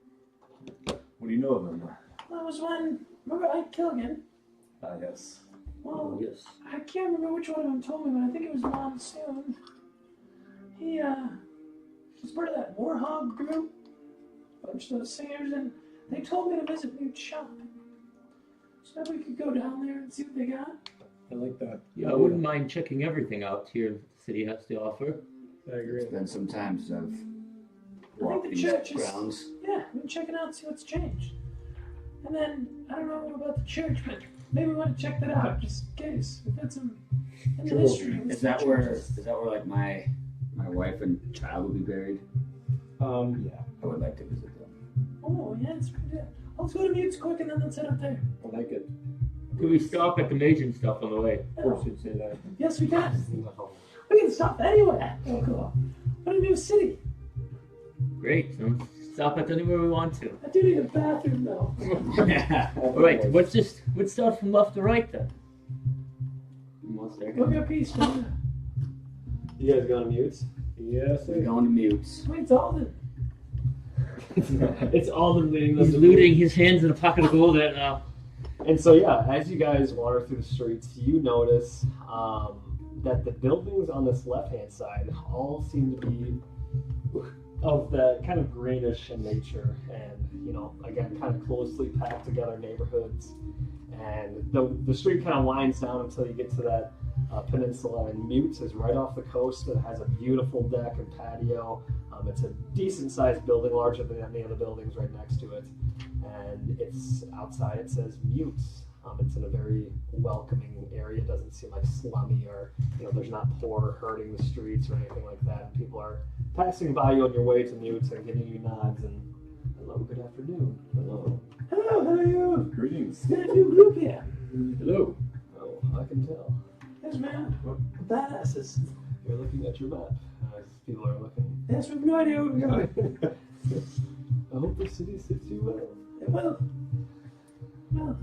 What do you know of him? That was when, remember Ike Killigan? Yes. Well, Yes. I can't remember which one of them told me, but I think it was Monsoon. He was part of that Warhog group, a bunch of those singers, and they told me to visit Mute's shop. So maybe we could go down there and see what they got. I like that. Yeah, I wouldn't mind checking everything out here the city has to offer. I agree. It's been some time since I've I think walked the these church is, grounds. yeah, we'll check it out, see what's changed. And then, I don't know about the church, but maybe we want to check that out, just in case. We've had some in the history. of Is the that where churches. like my wife and child will be buried? Yeah. I would like to visit them. Oh, yeah, it's pretty good. Let's go to Mute's quick and then let's head up there. I like it. Could we stop at the mage and stuff on the way? Of course you'd say that. Yes, we can. We can stop anywhere. Oh, cool. What a new city. Great. So stop at anywhere we want to. I do need a bathroom, though. Alright, let's start from left to right then. Almost there. Go get a piece, man. You guys going to Mutes? Yes, We're going to Mutes. Wait, Alden. It's all the leading He's looting his hands in a pocket of gold right now. And so, yeah, as you guys wander through the streets, you notice that the buildings on this left-hand side all seem to be of that kind of greenish in nature, and again, kind of closely packed together neighborhoods. And the street kind of winds down until you get to that peninsula, and Mutes is right off the coast. It has a beautiful deck and patio. It's a decent-sized building, larger than any of the buildings right next to it. And it's outside. It says Mutes. It's in a very welcoming area. It doesn't seem like slummy or there's not poor hurting the streets or anything like that. And people are passing by you on your way to Mutes and giving you nods and hello, good afternoon. Hello. Hello, how are you? Greetings. Got a new group here. Hello. Oh, I can tell. Yes, man. Badasses. You're looking at your map. People are looking. Yes, we have no idea where we're going. I hope the city suits you well. Well,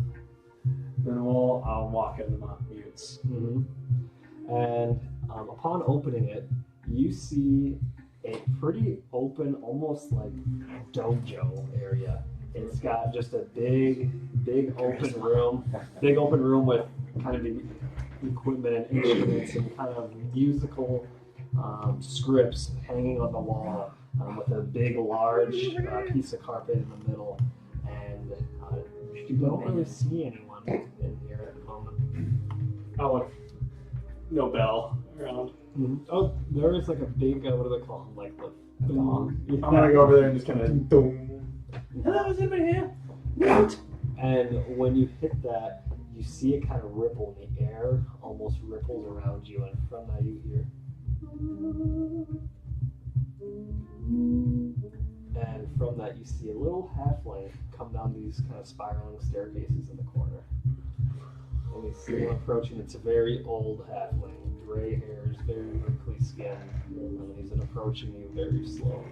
Then we'll walk into Mount Mutes. Mm-hmm. And upon opening it, you see a pretty open, almost like dojo area. It's got just a big open room with kind of the equipment and instruments and kind of musical scripts hanging on the wall with a big, large piece of carpet in the middle. And you don't really see anyone in here at the moment. Oh, no bell around. Mm-hmm. Oh, there is like a big, what do they call them? Like the gong. I'm gonna go over there and just kind of boom. hello, is anybody here? What? And when you hit that, you see it kind of ripple in the air, almost ripples around you, and from that you hear. And from that you see a little halfling come down these kind of spiraling staircases in the corner. And you see him approaching. It's a very old halfling, gray hairs, very wrinkly skin, and he's approaching you very slowly.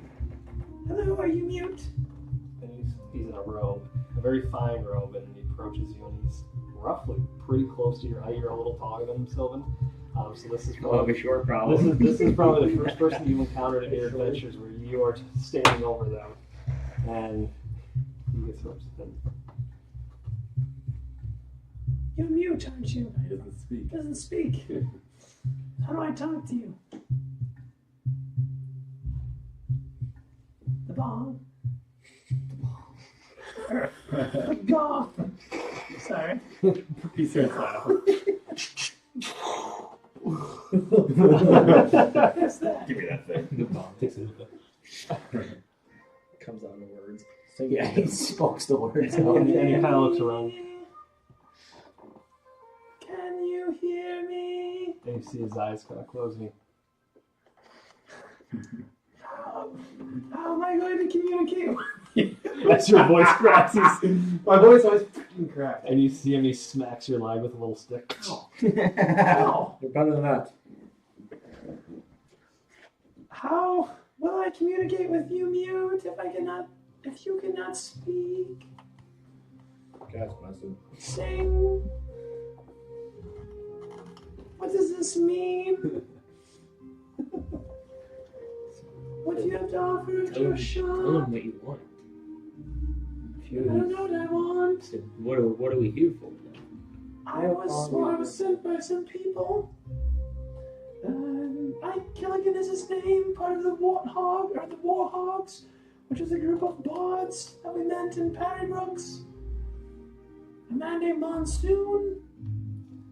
Hello, are you Mute? And he's in a robe, a very fine robe, and he approaches you, and he's roughly pretty close to your height. You're a little taller than him, Sylvan. So this is We'll have probably a short problem. this is probably the first person you've encountered in your adventures where you're standing over them, and he gets up to them. You're mute, aren't you? He doesn't speak. Doesn't speak. How do I talk to you? The bong. The gong. Sorry. He starts laughing. What's that? Give me that thing. The bomb takes a hookah. Comes out in the words. So yeah, he spoke the words. And he kind of looks around, Can you hear me? and you see his eyes kind of closing. How am I going to communicate? As your voice cracks, My voice always freaking cracks. and you see him, he smacks your leg with a little stick. Oh, You're better than that. how will I communicate with you, mute, if you cannot speak? Cast message. Sing. What does this mean? What do you have to offer at your Tell shop? them what you want. I don't know what I want. So what are we here for? I was sent by some people. Killigan is his name, part of the Warhogs, which is a group of bards that we met in Parrybrooks. A man named Monsoon.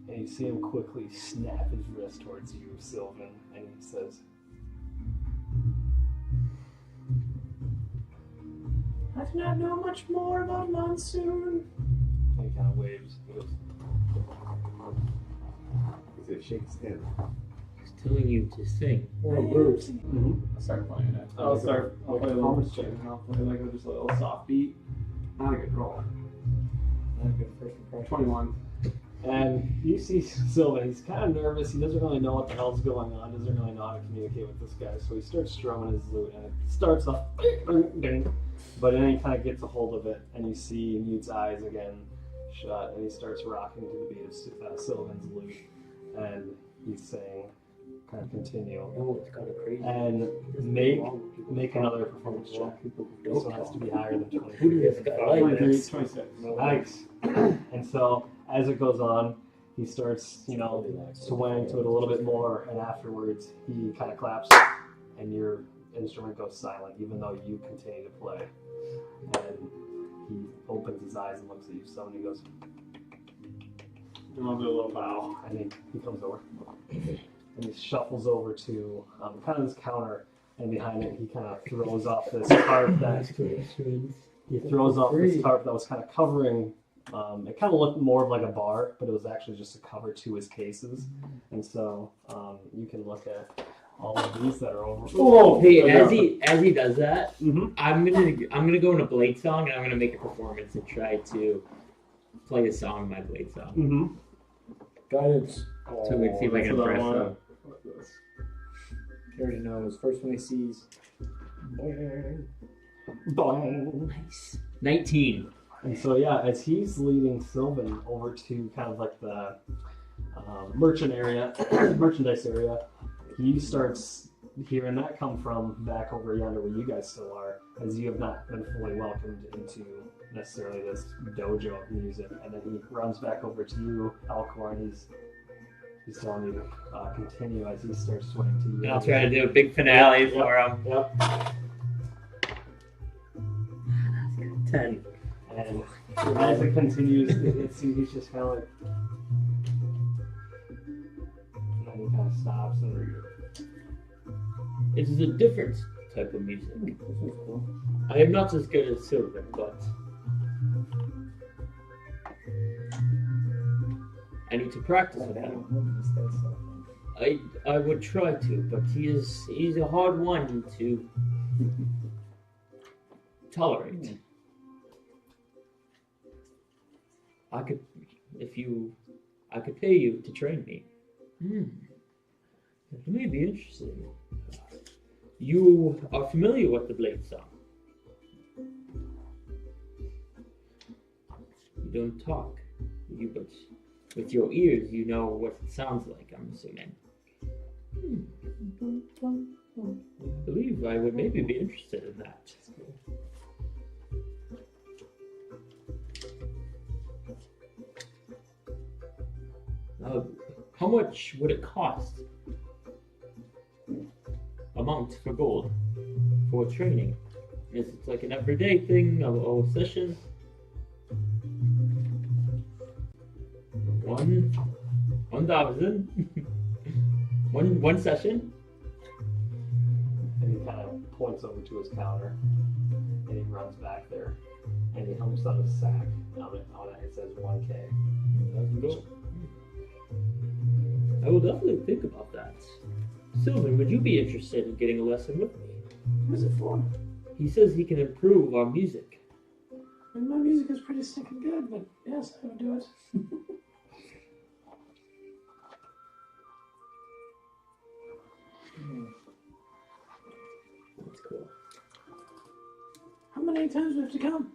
And you see him quickly snap his wrist towards you, Sylvan, and he says, I do not know much more about Monsoon. and he kind of waves. He goes, He's gonna shake his head. He's telling you to sing. Or groups. mm-hmm. I'll start playing it. I'll play a little check, and I'll play like just a little soft beat. Not a good roll. Not a good first impression. 21. And you see Sylvan, he's kind of nervous. He doesn't really know what the hell's going on, doesn't really know how to communicate with this guy. So he starts strumming his lute, and it starts off, but then he kind of gets a hold of it, and you see Mute's eyes again shut, and he starts rocking to the beat of Sylvan's lute. And he's saying, kind of continue. Oh, it's kind of crazy. And make another performance check. This one has to be higher than 20. Who does this guy like? 26. Nice. And so as it goes on, he starts, swaying to it a little bit more, and afterwards he kind of claps, and your instrument goes silent, even though you continue to play. And he opens his eyes and looks at you, so and he goes, And I'll do a little bow. and he comes over, and he shuffles over to kind of this counter, and behind it he kind of throws off this tarp that was kind of covering. It kind of looked more of like a bar, but it was actually just a cover to his cases. And so you can look at all of these that are over. Oh, Hey, as he does that, Mm-hmm. I'm gonna go in a Blade song, and I'm gonna make a performance and try to play a song in my Blade song. Mm-hmm. Guidance. So we can see if I can impress him. He already knows. First one he sees. Boing. Nice. 19. And so yeah, as he's leading Sylvan over to kind of like the merchandise area, he starts hearing that come from back over yonder where you guys still are, as you have not been fully welcomed into necessarily this dojo of music. And then he runs back over to you, Alcor, and he's telling you to continue as he starts swaying to you. And I'll try to do a big finale for him. Yep. 10. And as it continues, he's just kind of like, and then he kind of stops and It is a different type of music. I am not as good as Sylvan, but I need to practice with him. I would try to, but he's a hard one to tolerate. I could pay you to train me. It may be interesting. You are familiar with the Blade song. You don't talk, but with your ears you know what it sounds like, I'm assuming. I believe I would maybe be interested in that. How much would it cost? Amount for gold for training? Is it like an everyday thing, a session? 1,000? one session? And he kind of points over to his counter, and he runs back there, and he humps on his sack. On it says 1K. 1,000 gold. I will definitely think about that. Sylvan, would you be interested in getting a lesson with me? What's it for? He says he can improve our music. I mean, my music is pretty sick and good, but yes, I would do it. That's cool. How many times do we have to come?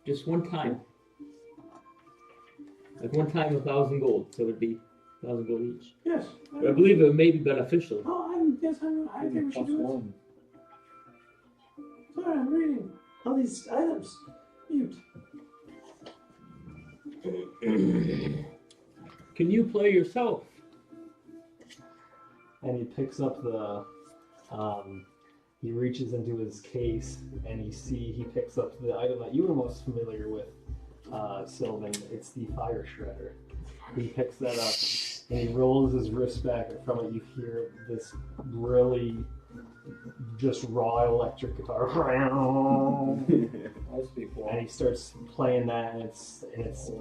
Just one time. Like one time, 1,000 gold, so it would be 1,000 gold each. Yes. I believe it may be beneficial. Oh, I think we should do it. Sorry, I'm reading all these items. Mute. Can you play yourself? And he picks up the, he reaches into his case, and he picks up the item that you were most familiar with, Sylvan. It's the fire shredder. He picks that up, and he rolls his wrist back, and from it you hear this really just raw electric guitar. That's pretty cool. And he starts playing that, and it's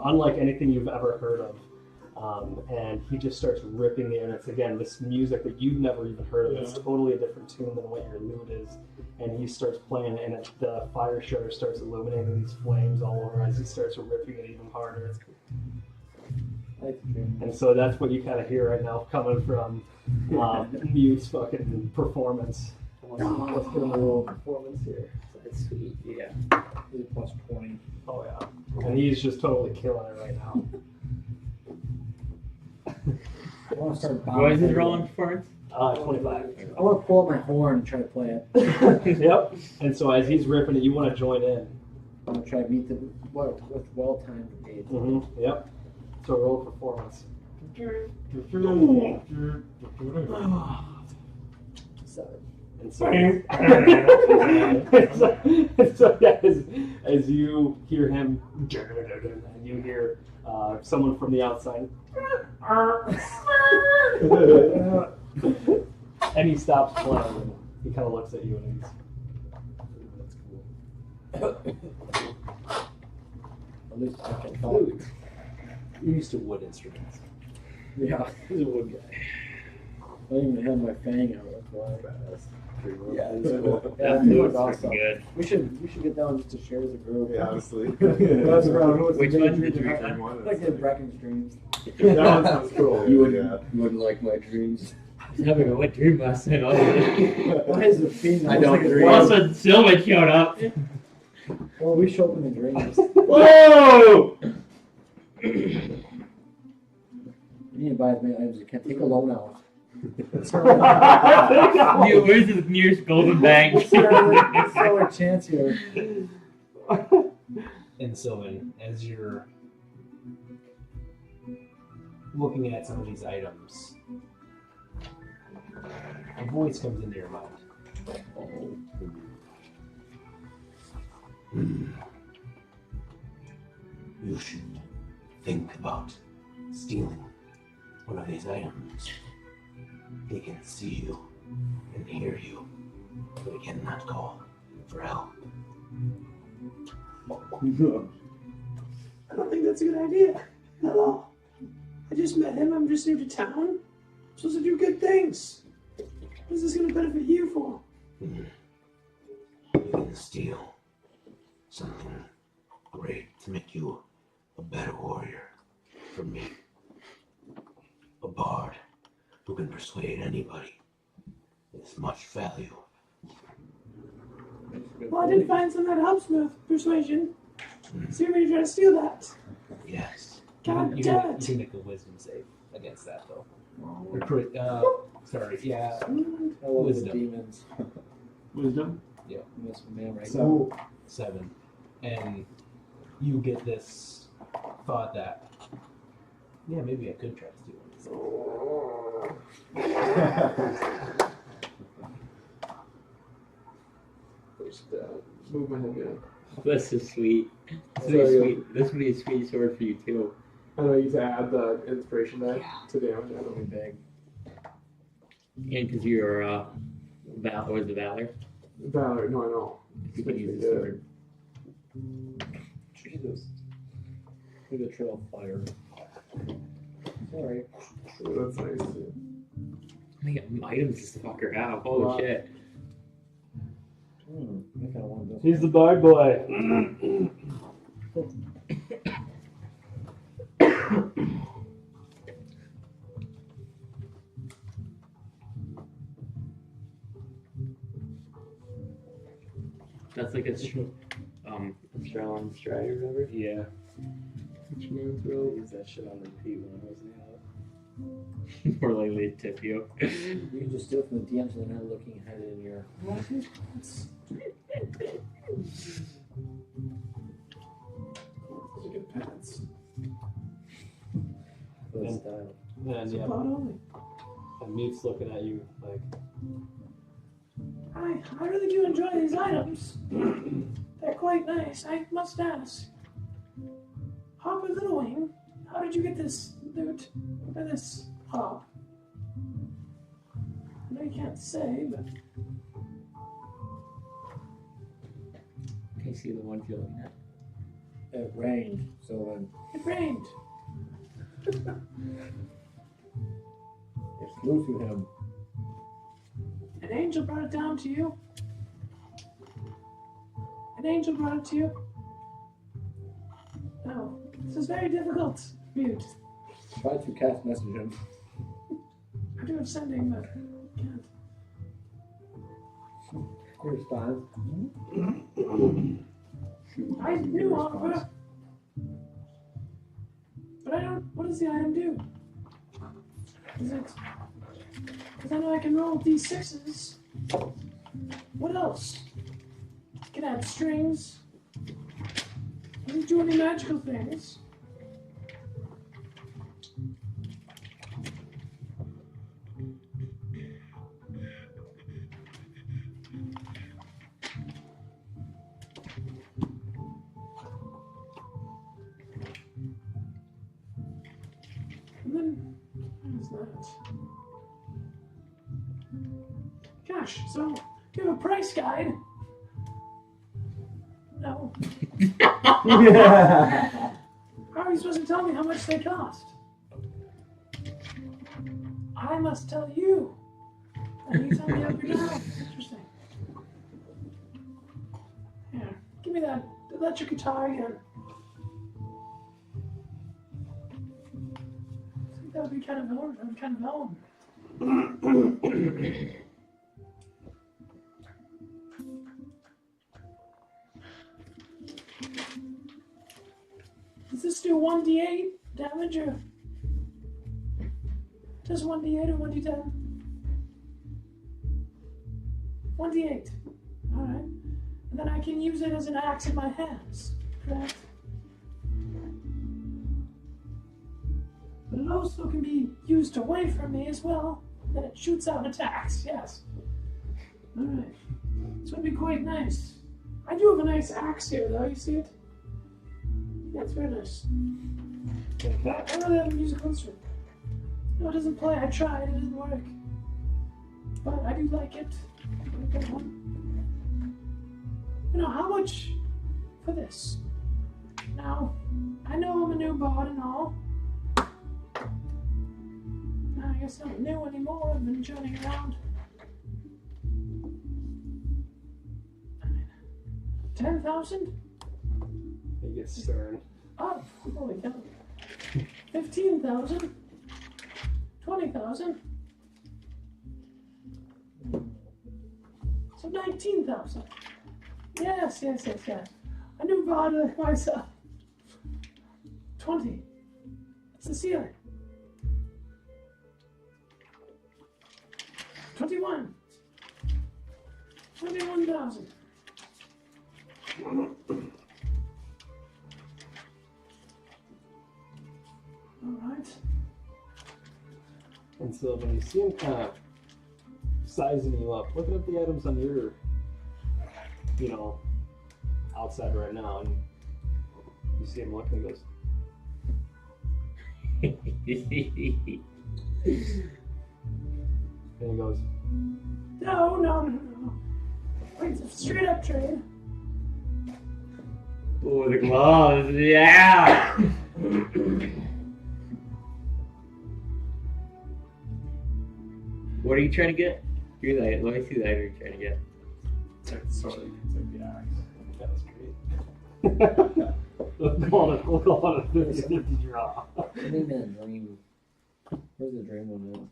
unlike anything you've ever heard of. And he just starts ripping the, and it's again this music that you've never even heard of. It's totally a different tune than what your lute is. And he starts playing, and the fire shredder starts illuminating these flames all over as he starts ripping it even harder. And so that's what you kind of hear right now coming from Mute's fucking performance. Let's get him a little performance here. That's sweet. Yeah. He's a plus 20. Oh yeah. And he's just totally killing it right now. I want to start What is his rolling performance? 25. I want to pull up my horn and try to play it. Yep. And so as he's ripping it, you want to join in. I'm going to try to meet the with well-timed aids. Mm-hmm. Yep. So roll performance. 7. And so, yeah, as you hear him, and you hear someone from the outside, and he stops playing, and he kind of looks at you, and At least I can talk. Flute. You're used to wood instruments. Yeah. He's a wood guy. I don't even have my fang out. That's why. Yeah, it's cool. Yeah, That he looks was awesome. good. We should get down just to share as a group. Yeah, honestly. That's around. Which one did you Like the Brecken's dreams. That one sounds cool. You wouldn't like my dreams. I was having a wet dream last night. Why is it being? I don't dream. All of a sudden, Sylvan showed up. Well, we show up in the dreams. Whoa! You need to buy as many items as you can. Take a loan out. Where's the nearest golden bank? Still a chance here. And Sylvan, as you're looking at some of these items, a voice comes into your mind. You should think about stealing one of these items. He can see you and hear you, but he cannot call for help. I don't think that's a good idea at all. I just met him. I'm just new to town. I'm supposed to do good things. What is this going to benefit you for? You can steal something great to make you a better warrior from me. A bard who can persuade anybody with much value. Well, I did find some that helps me with persuasion. So you're going to try to steal that? Yes. God you damn can, it. you can make a wisdom save against that, though. Sorry, yeah. I love the Wisdom. demons. Wisdom. That's my man right So, 7. And you get this thought that, yeah, maybe I could try stealing this. Just move my head down. This is sweet. This would Sorry. be sweet. This would be a sweet sword for you too. I know you to add the inspiration die to damage. I now. don't Big. And because you're what is the valor? Valor. No, I know. You can use the Yeah. sword. Jesus. Look at the trail of fire. Sorry. Ooh, that's nice. Too. How many items does the fucker have? Holy Wow. shit. I kind of want this. He's the bad boy. That's like a strong stride or whatever. Yeah. Which means I real. used that shit on repeat when I wasn't out. More likely to tip you. You can just steal from the DM so they're not looking at it in your. Look at pants. For the And- style. And yeah, Not only. and Meat's looking at you like, I really do enjoy these items. They're quite nice, I must ask. Hopper Little Wing, how did you get this loot or this hop? I know you can't say, but Can you see the ones you're looking at? It rained, so it rained. it's flew to him. An angel brought it down to you. An angel brought it to you. No, this is very difficult. Mute. Try to cast message him. I do have sending, but can't. He responds. I knew Hopper. But I don't. What does the item do? Is it? Because I know I can roll d6s. What else? Can add strings. Does it do any magical things? And then, what is that? Gosh, so, do you have a price guide? No. How are you supposed to tell me how much they cost? I must tell you. And you tell me up or down. Interesting. Here, give me that electric guitar again. I think that would be kind of hard. That would kind of help. Does this do 1d8 damage or does 1d8 or 1d10? 1d8. Alright. And then I can use it as an axe in my hands, correct? But it also can be used away from me as well. Then it shoots out attacks, yes. Alright. This would be quite nice. I do have a nice axe here though, you see it? Yeah, it's very nice. I really have a musical instrument. No, it doesn't play. I tried. It didn't work. But I do like it. Okay, you know, how much for this? Now, I know I'm a new bard and all. I guess I'm not new anymore. I've been journeying around. 10,000? he gets stern. Oh, holy cow. 15,000? 20,000? So 19,000. Yes. A new bard like myself. 20. It's the ceiling. 21,000. Alright. And so when you see him kind of sizing you up, looking at the items on your, outside right now, and you see him looking, he goes, and he goes, No. Wait, it's a straight up trade. Oh, the gloves, yeah! What are you trying to get? Let me see the item you're trying to get. It's like the sword. It's like the axe. that was great. We'll call it a 50-50 draw. I think that dream. Where's the dream one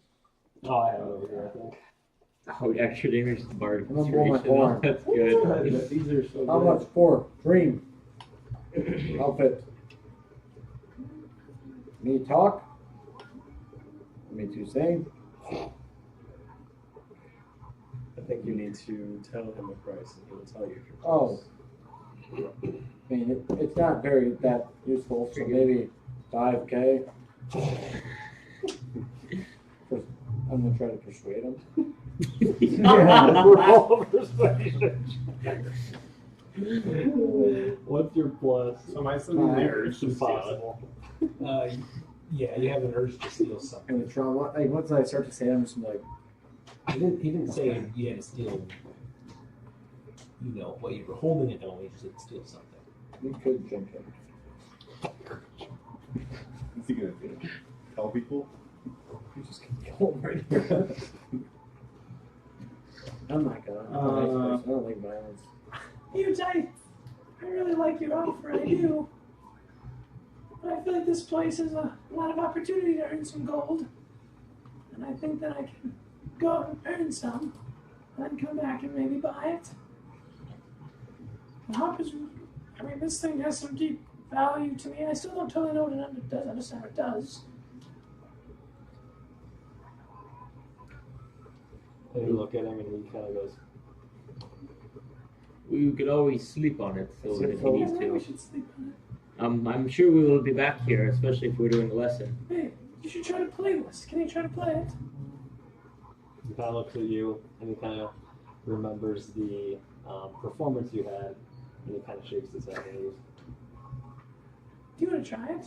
at? Oh, I have it over here, I think. Oh, extra damage to Bard I'm gonna blow my Inspiration. horn. That's good. These are so How good. much for dream outfit? Me talk? Me to sing? I think you need to tell him the price, and he will tell you if you're Oh. close. I mean, it's not very that useful, so maybe 5K. I'm gonna try to persuade him. Roll persuasion. What's your plus? So am I sending the urge It's to steal? impossible. Yeah, you have an urge to steal something. And the trauma, like once I start to say it, I'm just like, He didn't say you had to steal, what you were holding it on. He just said steal something. you could jump in. What's he gonna do? Tell people? You just keep going right here. I'm not gonna. I'm a nice person. I don't like violence. Huge, I really like your offer, I do. But I feel like this place has a lot of opportunity to earn some gold. And I think that I can go and earn some, and then come back and maybe buy it. The Hopper's, this thing has some deep value to me. I still don't totally know what it does, understand what it does. And you look at him and he kind of goes, We could always sleep on it, so if he needs Maybe we to. should sleep on it. I'm sure we will be back here, especially if we're doing a lesson. Hey, you should try to play this. Can you try to play it? he kind of looks at you and he kind of remembers the performance you had, and he kind of shakes his head. And Do you want to try it?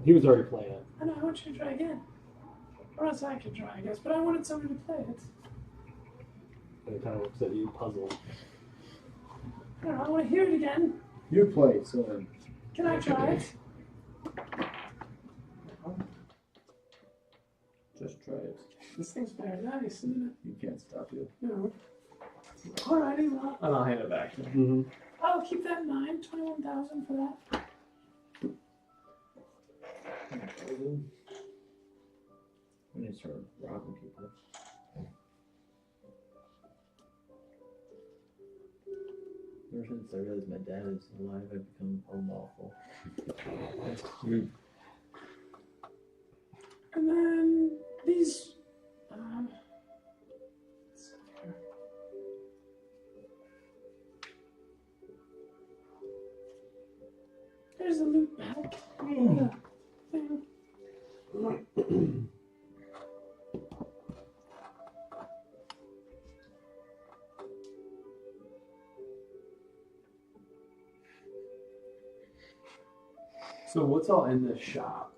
he was already playing it. I know, I want you to try again. Or else I could try, I guess, but I wanted somebody to play it. And he kind of looks at you, puzzled. I don't know, I want to hear it again. You play, so then. Can I try it? Just try it. This thing's very nice, isn't You can't stop you. it? No. Alrighty, well, And I'll hand it back to him. Mm-hmm. I'll keep that in mind. 21,000 for that. We need to start robbing people. Ever since I realized my dad is alive, I've become unlawful. And then these. There's a loot bag. Yeah, thing. So what's all in this shop?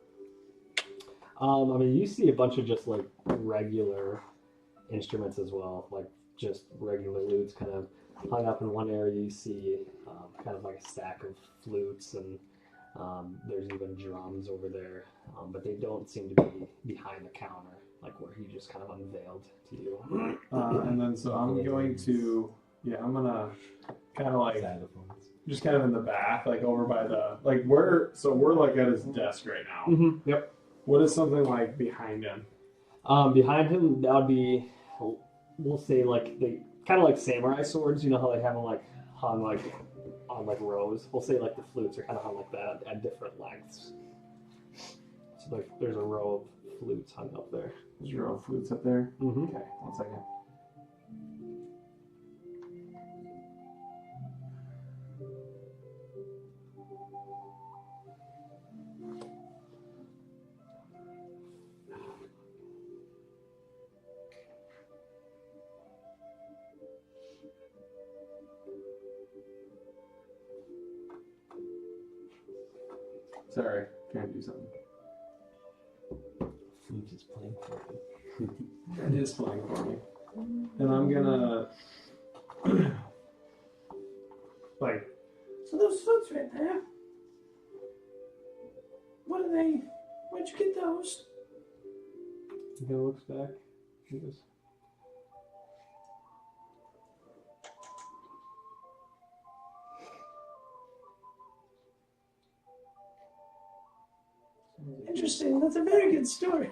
You see a bunch of just like regular instruments as well, like just regular lutes kind of hung up in one area. You see kind of like a stack of flutes, and there's even drums over there, but they don't seem to be behind the counter, like where he just kind of unveiled to you. And then so I'm going to, I'm gonna kind of like just kind of in the back, like over by the we're like at his desk right now. Mm-hmm. Yep. What is something like behind him? Behind him, that would be, we'll say like they kind of like samurai swords. You know how they have them like hung like on like rows. We'll say like the flutes are kind of hung like that at different lengths. So like there's a row of flutes hung up there. There's your own flutes up there. Mm-hmm. Okay, 1 second. Sorry, trying to do something. Flute is playing for you. It is playing for me. And I'm gonna like So those flutes right there. What are they? Where'd you get those? He kind of looks back. He goes, Interesting. That's a very good story.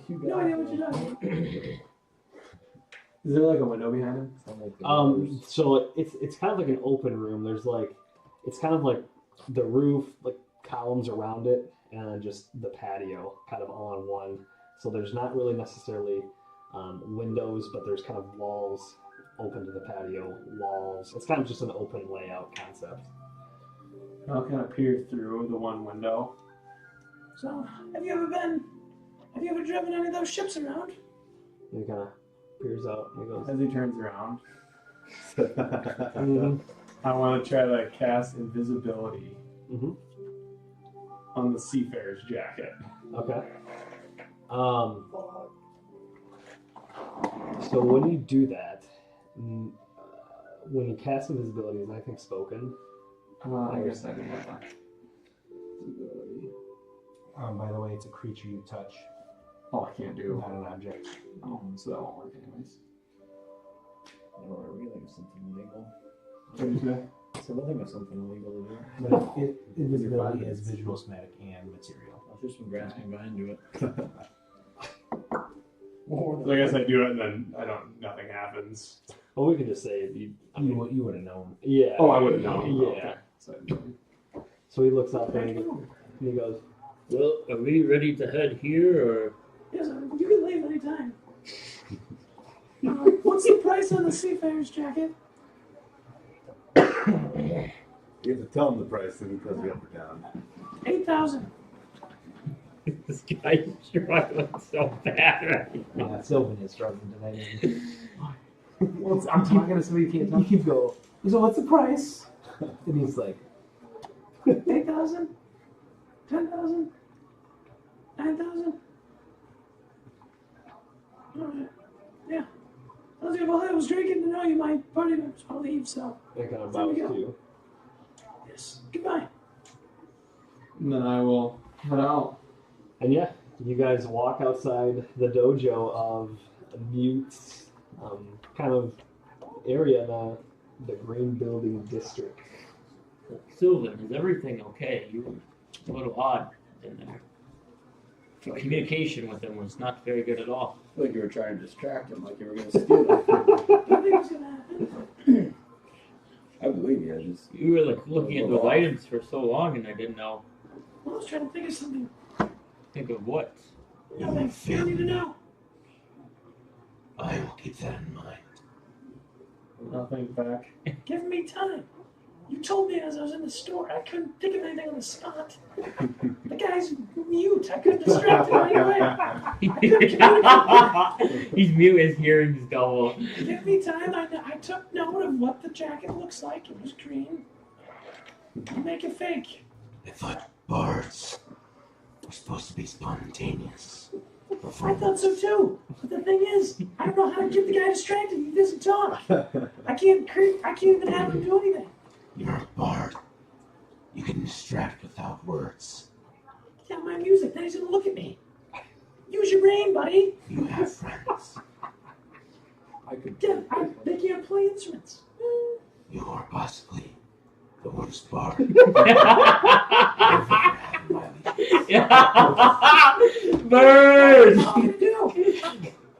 No idea what you're talking about. is there like a window behind him? So it's kind of like an open room. There's like, it's kind of like the roof, like columns around it, and then just the patio kind of all in one. So there's not really necessarily windows, but there's kind of walls open to the patio, walls. It's kind of just an open layout concept. I'll kind of peer through the one window. So, have you ever driven any of those ships around? And he kind of peers out and he goes, As he turns around, mm-hmm. I want to try to cast invisibility Mm-hmm. on the seafarer's jacket. Okay. So when you do that, when you cast invisibility, is anything spoken? I guess I can have that. By the way, it's a creature you touch, Oh, I can't do. not an object. Oh, so that won't work anyways. Or are we think of something illegal? What did you say? So we'll think of something illegal to do. But invisibility is visual, somatic, and material. I'll throw some grasping behind to it. So I guess I do it and then nothing happens. Well, we could just say you You would have known. yeah. Oh, I would have known. Yeah. Okay. So, So he looks up and he goes, Well, are we ready to head here, or Yes, you can leave anytime. What's the price on the seafarer's jacket? You have to tell him the price, then he tells you up or down. 8,000. this guy's struggling so bad right now? Yeah, Sylvan is struggling tonight. well, I'm talking to somebody who can't You talk. keep going. So what's the price? And he's like, 8,000? 10,000? 9,000? Alright. Yeah. Sounds good. Well, it was great getting to know you. My party members will leave, so. and he kind of There we bows go. to you. Yes. Goodbye. And then I will head out. And yeah, you guys walk outside the dojo of Mute's kind of area in the Green Building District. Sylvan, is everything okay? You were a little odd in there. Your communication with him was not very good at all. I feel like you were trying to distract him, like you were going to steal it. What do you think was going to happen? I believe you. I just You were like looking at those items for so long, and I didn't know. Well, I was trying to think of something. Think of what? Nothing. You don't need to know. I will keep that in mind. I'll think back. Give me time. You told me as I was in the store. I couldn't think of anything on the spot. The guy's mute. I couldn't distract him anyway. He's mute, his hearing's double. Give me time. I took note of what the jacket looks like. It was green. I'll make it fake. I thought bards were supposed to be spontaneous. I thought so too. But the thing is, I don't know how to get the guy distracted. He doesn't talk. I can't even have him do anything. You're a bard. You can distract without words. Yeah, my music. Then he's gonna look at me. Use your brain, buddy. You have friends. Yeah, they can't play instruments. You are possibly the worst bard. Bird! What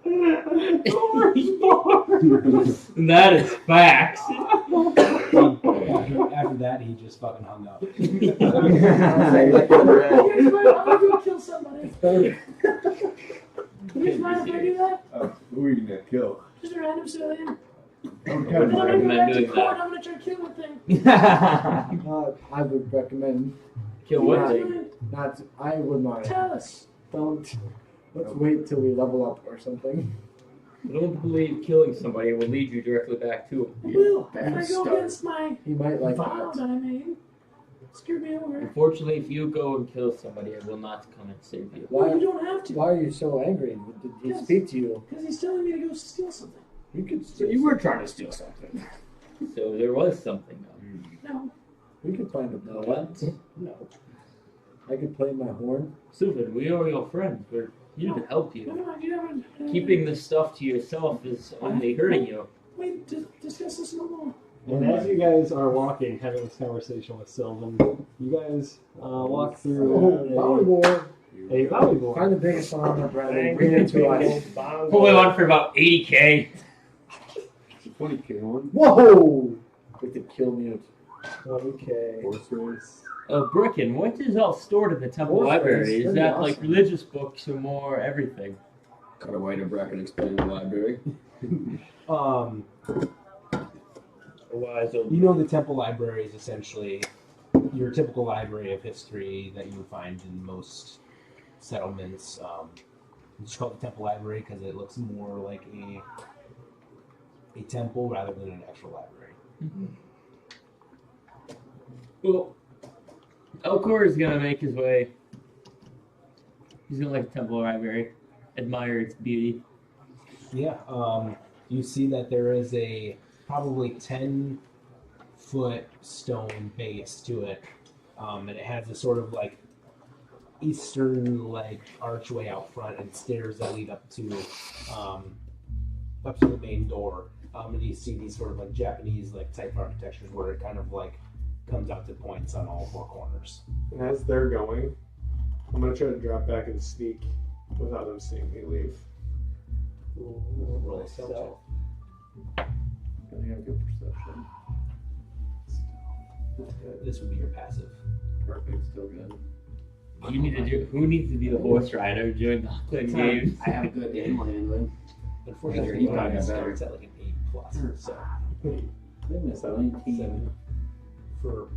are you gonna do? That is facts. After that, he just fucking hung up. You guys mind? I'm gonna go kill somebody. You guys mind if I do that? Who are you gonna kill? Just a random civilian. I would And then I'm gonna go recommend back to doing court. that. I'm gonna try to kill the thing. I would recommend Kill You what guys thing? mind? not. I would not. Tell us. Don't. Let's wait till we level up or something. I don't believe killing somebody will lead you directly back to him. I will. If Bad I go start. against my He might like vow that. that I made. Scared me over. Unfortunately, if you go and kill somebody, I will not come and save you. Well, you don't have to. Why are you so angry? Did he Yes. speak to you? Because he's telling me to go steal something. You could. So you were trying to steal something. So there was something. No. We could find a No, plan. what? No. I could play my horn. Sylvan, we are your friends. We're here to help No, you. no, you haven't. Keeping this stuff to yourself is only hurting you. Wait, discuss this no more. And as you guys are walking, having this conversation with Sylvan, you guys walk through Volleyball. a volleyball. Find the biggest one, Bradley. Bring it to us. Pull it on for about 80K. 20K one. Whoa! With the kill mute. Okay. Horse race. Bricken, what is all stored in the temple Horse library? race, Is that'd that be like awesome. religious books or more everything? Cut away to Bracken explaining the library. You know, the temple library is essentially your typical library of history that you would find in most settlements. It's called the temple library because it looks more like a temple rather than an actual library. Well, Elcor is gonna make his way. He's gonna like the temple library, admire its beauty. Yeah, you see that there is a probably 10-foot stone base to it, and it has a sort of like eastern like archway out front and stairs that lead up to the main door. And you see these sort of like Japanese like type architectures where it kind of like comes out to points on all four corners. And as they're going, I'm gonna try to drop back and sneak without them seeing me leave. Roll a stealth check. I have good perception. This would be your passive. Perfect, still good. You need to do. Who needs to be the horse rider during the Auckland games? I have good animal handling. Unfortunately, He's mine probably got starts at like an 8+. So Goodness, 19. for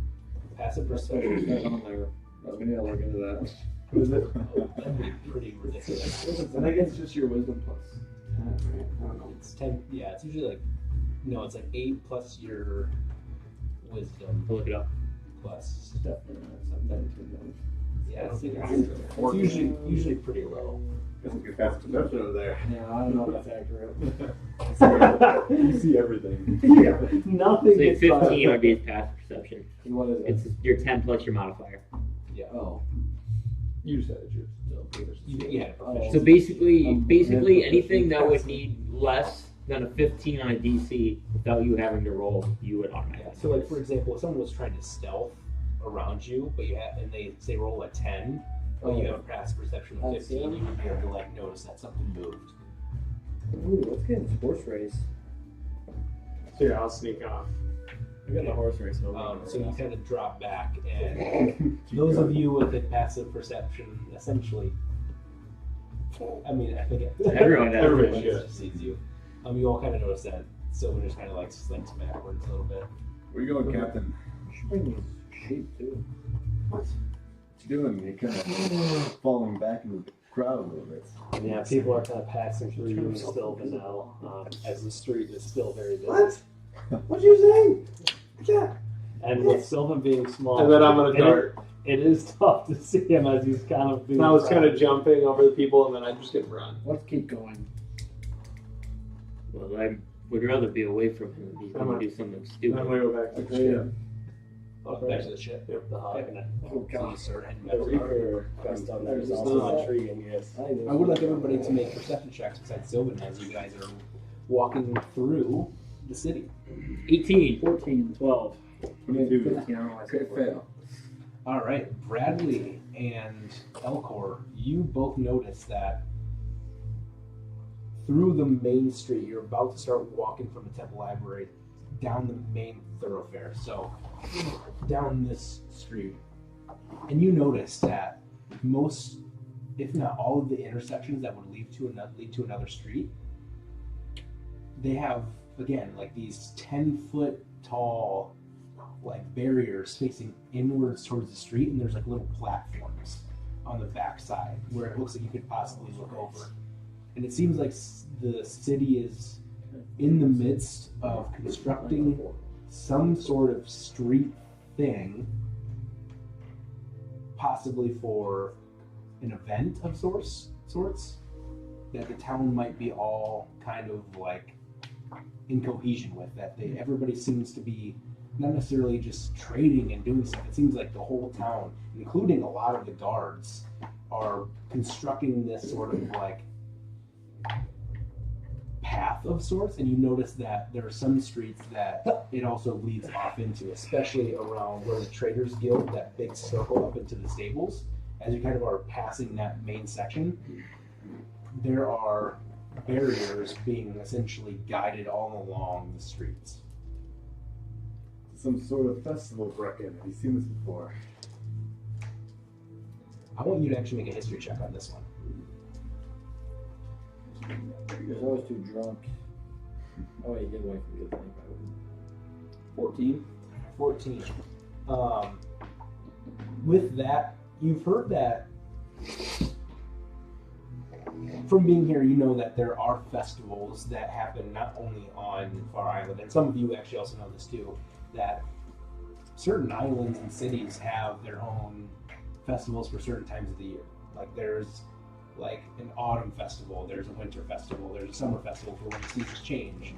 passive perception, on there. Maybe I'll look into that. What is it? that'd be pretty ridiculous. I think it's just your wisdom plus 10, right? I don't know. It's 10. Yeah, it's usually like no, it's like 8 plus your wisdom I'll look it up. plus. Definitely not something. Yeah, it's usually pretty low. That's a good fast perception over there. Yeah, I don't know if that's accurate. You see everything. Yeah, nothing. Say gets 15 by. would be his passive perception. What is it? It's your 10 plus your modifier. Yeah. Oh. You said it, you're still Yeah. So basically, Yeah, anything that would passive. need less than a 15 on a DC without you having to roll, you would automatically. So, like for example, if someone was trying to stealth around you, but they say roll a 10, but you have a passive perception of 15, you would be able to like notice that something moved. Ooh, let's get into horse race. So yeah, I'll sneak off. We got the horse race over. So you kind of drop back, and those of you with a passive perception, essentially, I mean, I think Everyone does. Everybody just sees you. You all kind of notice that Sylvan just kind of like slinks backwards a little bit. Where you going, Captain? You should bring these sheep too. What you doing? You're kind of falling back into the crowd a little bit. And yeah, people are kind of passing through you still now, as the street is still very busy. What? What you saying? Yeah. And with Sylvan being small, And then I'm gonna dart. It is tough to see him as he's kind of being. And I was kind of crowded. jumping over the people, and then I just get run. Let's keep going. Well, I would rather be away from him if he's going to do something I'm stupid. gonna go back to the ship. Back to the ship. The hog. Oh So you god. start heading back The to the harbor. Reaper quest on there is There's also not- intriguing, yes. I would like everybody to make perception checks besides Sylvan as you guys are walking through the city. 18. 14, 12. 22. 15, I don't know why I said Crit 14. fail. All right, Bradley and Elcor, you both notice that through the main street, you're about to start walking from the temple library down the main thoroughfare. So down this street, and you notice that most, if not all, of the intersections that would lead to another street, they have again like these 10-foot tall like barriers facing inwards towards the street, and there's like little platforms on the back side where it looks like you could possibly look over. And it seems like the city is in the midst of constructing some sort of street thing possibly for an event of sorts, that the town might be all kind of like in cohesion with. That everybody seems to be not necessarily just trading and doing stuff. It seems like the whole town, including a lot of the guards, are constructing this sort of like path of sorts, and you notice that there are some streets that it also leads off into, especially around where the Traders Guild, that big circle up into the stables. As you kind of are passing that main section, there are barriers being essentially guided all along the streets. Some sort of festival, Brecken. Have you seen this before? I want you to actually make a history check on this one. He was always too drunk. Oh, he did wait for good thing. 14. 14. With that, you've heard that from being here, you know that there are festivals that happen not only on Far Island, and some of you actually also know this too, that certain islands and cities have their own festivals for certain times of the year. Like there's like an autumn festival, there's a winter festival, there's a summer festival for when the seasons change.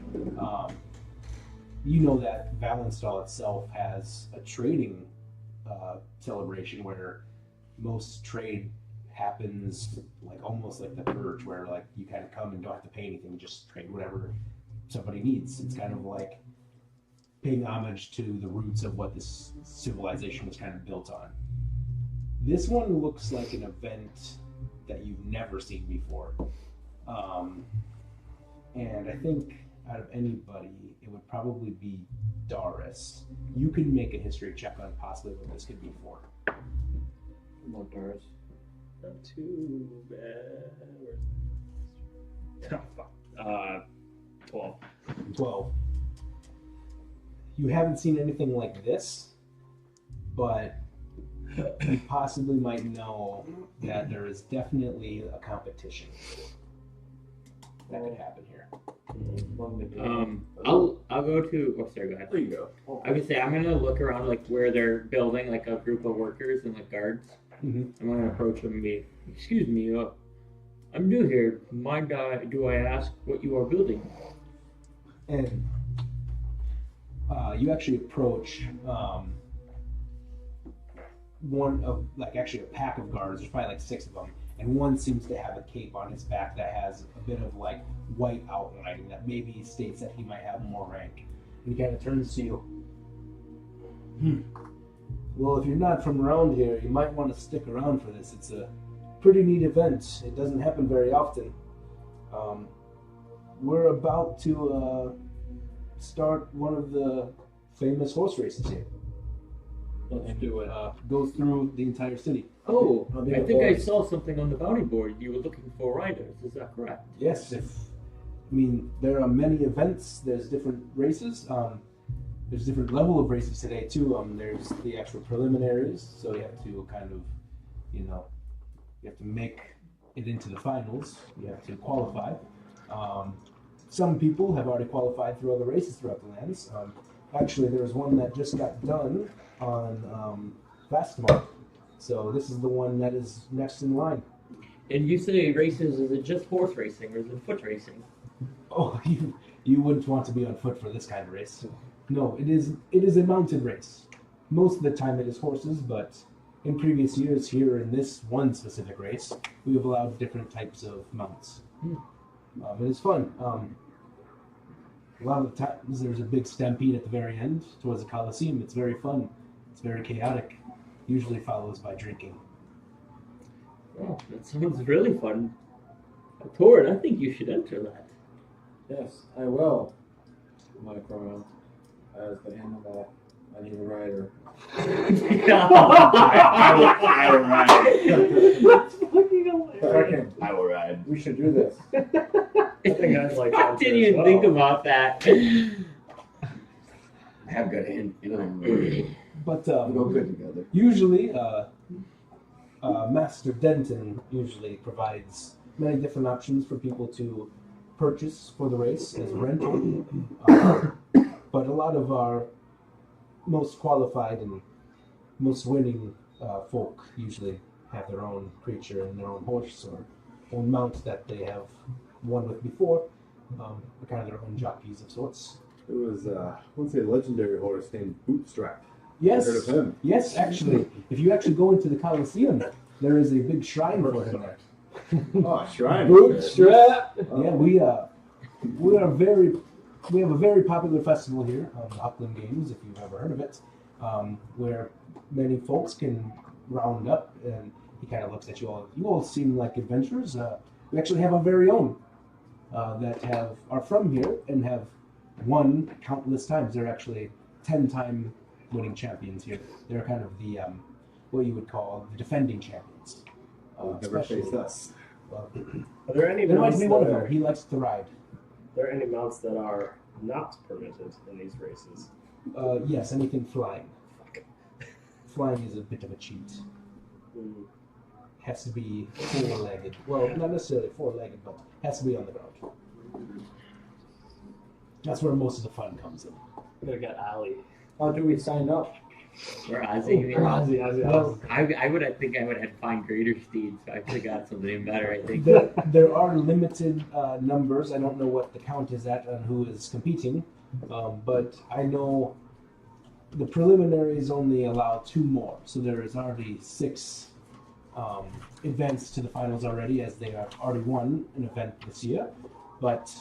You know that Valenstall itself has a trading celebration where most trade happens like almost like the purge, where like you kind of come and don't have to pay anything, just trade whatever somebody needs. It's kind of like paying homage to the roots of what this civilization was kind of built on. This one looks like an event that you've never seen before. And I think out of anybody, it would probably be Doris. You can make a history check on possibly what this could be for. More Doris. Not too bad. Oh, fuck. 12. 12. You haven't seen anything like this, but you possibly might know that there is definitely a competition that could happen here. I'll go to. Oh, sorry. Go ahead. There you go. I would say I'm gonna look around like where they're building like a group of workers and like guards. Mm-hmm. I'm gonna approach them and be, excuse me, I'm new here. Mind do I ask what you are building? And you actually approach one of, like, actually a pack of guards. There's probably like 6 of them, and one seems to have a cape on his back that has a bit of like white outlining that maybe states that he might have more rank. And he kind of turns to you. Well, if you're not from around here, you might want to stick around for this. It's a pretty neat event. It doesn't happen very often. We're about to start one of the famous horse races here. Let's do it. Goes through the entire city. Oh, I'll be I the think I boss. saw something on the bounty board. You were looking for riders. Is that correct? Yes, there are many events. There's different races. There's different level of races today too. There's the actual preliminaries, so you have to kind of, you have to make it into the finals. You have to qualify. Some people have already qualified through other races throughout the lands. Actually, there was one that just got done on Fastmark. So this is the one that is next in line. And you say races, is it just horse racing or is it foot racing? Oh, you wouldn't want to be on foot for this kind of race. No, it is a mounted race. Most of the time it is horses, but in previous years here in this one specific race, we have allowed different types of mounts. It is fun. A lot of the times there's a big stampede at the very end towards the Coliseum. It's very fun. It's very chaotic. Usually follows by drinking. Oh, that sounds really fun. Torin, I think you should enter that. Yes, I will. Monochrome. As the end of that, I need a rider. I will ride. That's fucking hilarious. Second, I will ride. we should do this. I think I'd like I that didn't as even well. think about that. I have good hand. You know, But we go good together. usually, Master Denton usually provides many different options for people to purchase for the race as rental. But a lot of our most qualified and most winning folk usually have their own creature and their own horse or own mount that they have won with before. They're kind of their own jockeys of sorts. It was, I want to say, a legendary horse named Bootstrap. Yes, Heard of him? yes, actually. If you actually go into the Colosseum, there is a big shrine for him there. Oh, shrine. Bootstrap. Yeah, we have a very popular festival here, the Upland Games, if you've ever heard of it, where many folks can round up, and he kind of looks at you all. You all seem like adventurers. We actually have our very own that are from here and have won countless times. They're actually 10-time winning champions here. They're kind of the what you would call the defending champions. Never faced us. Well, Are there any there might mounts be that one of are, them. He likes to ride. there any mounts that are not permitted in these races? Yes, anything flying. Flying is a bit of a cheat. Hmm. Has to be four-legged. Well, not necessarily four-legged, but has to be on the ground. That's where most of the fun comes in. We got Ali. How do we sign up? Or Ozzy. Ozzy. Well, I would have to find greater steeds. So I could have got something even better. I think. there are limited numbers. I don't know what the count is at on who is competing, but I know the preliminaries only allow 2 more. So there is already 6 events to the finals already, as they have already won an event this year. But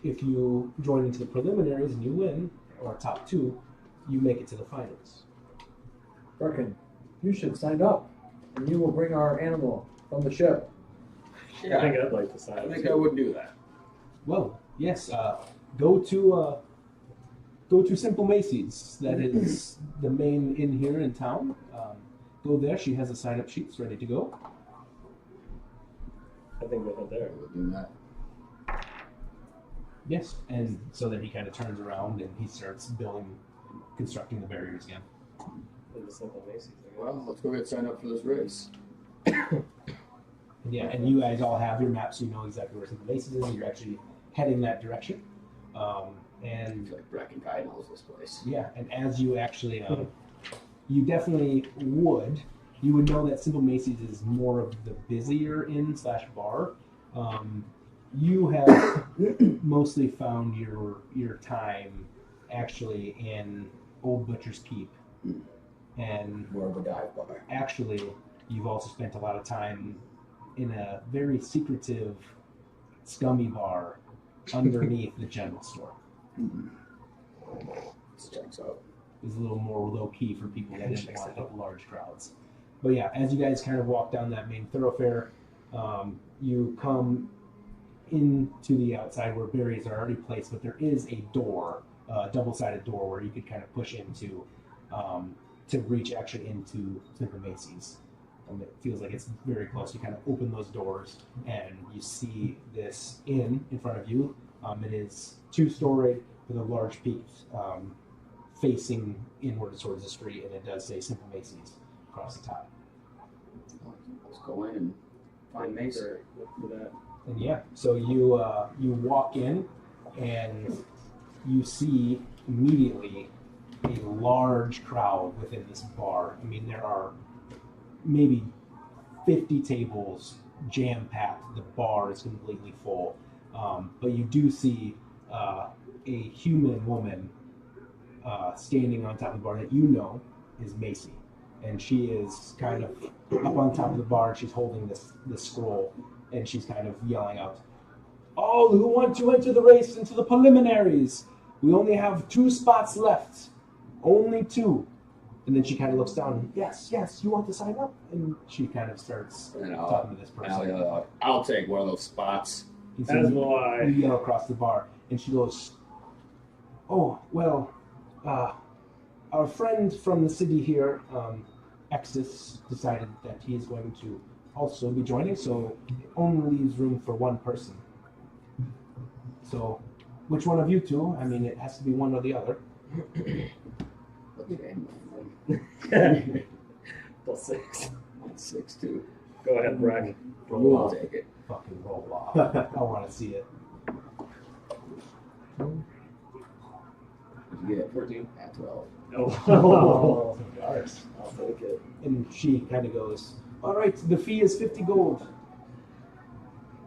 if you join into the preliminaries and you win, or top 2, you make it to the finals. Brecken, you should sign up, and you will bring our animal from the ship. I think I'd like to sign I up. think too. I would do that. Well, yes. Go to Simple Macy's. That is the main inn here in town. Go there. She has a sign-up sheets ready to go. I think we'll head there. I would do that. Yes, and so then he kind of turns around and he starts constructing the barriers again. In the Simple Macy's. I guess. Well, let's go get signed up for this race. And yeah, and you guys all have your maps, so you know exactly where Simple Macy's is, and you're actually heading that direction. I And feel like Bracken probably knows this place. yeah, and as you actually, you definitely would. You would know that Simple Macy's is more of the busier inn/bar. You have mostly found your time actually in Old Butcher's Keep, and More of a dive bar. actually you've also spent a lot of time in a very secretive, scummy bar underneath the general store. This checks out. Is a little more low key for people that didn't want like large crowds. But yeah, as you guys kind of walk down that main thoroughfare, you come into the outside where barriers are already placed, but there is a door, a double-sided door where you could kind of push into to reach actually into Simple Macy's. It feels like it's very close. You kind of open those doors and you see this inn in front of you. It is 2-story with a large peak facing inward towards the street, and it does say Simple Macy's across the top. Let's go in and find Mason. Look for that. And yeah, so you walk in and you see immediately a large crowd within this bar. I mean, there are maybe 50 tables jam-packed. The bar is completely full. But you do see a human woman standing on top of the bar that you know is Macy. And she is kind of up on top of the bar. She's holding this scroll, and she's kind of yelling out, "All who want to enter the race into the preliminaries, we only have 2 spots left. Only 2. And then she kind of looks down, yes, you want to sign up? And she kind of starts And talking to this person. I'll take one of those spots. And As you will I. yell across the bar, and she goes, "Oh, well, our friend from the city here, Exis, decided that he is going to also be joining, so it only leaves room for 1 person. So, which one of you 2? I mean, it has to be one or the other." What's your game? Plus 6. 6-2. Go ahead, Bracken. I'll take it. Fucking roll off. I want to see it. Yeah. 14. At 12. Oh. Ours. I'll take it. And she kind of goes, all right, the fee is 50 gold.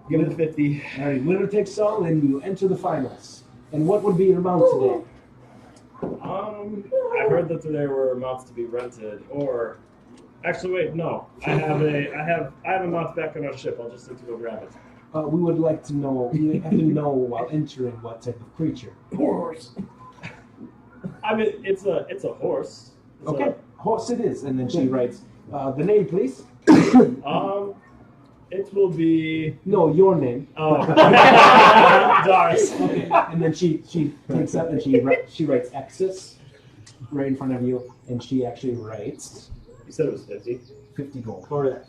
Give it the 50. All right, winner takes all, and you enter the finals. And what would be your amount today? I heard that there were mounts to be rented, or actually, wait, no. I have a mount back on our ship. I'll just need to go grab it. We would like to know, we have to know while entering what type of creature. Horse. I mean, it's a horse. It's Okay, horse it is. And then she writes, the name, please. It will be. No, your name. Oh, Doris. Okay. And then she takes up and she writes Exus right in front of you, and she actually writes You said it was 50. 50 gold. Correct.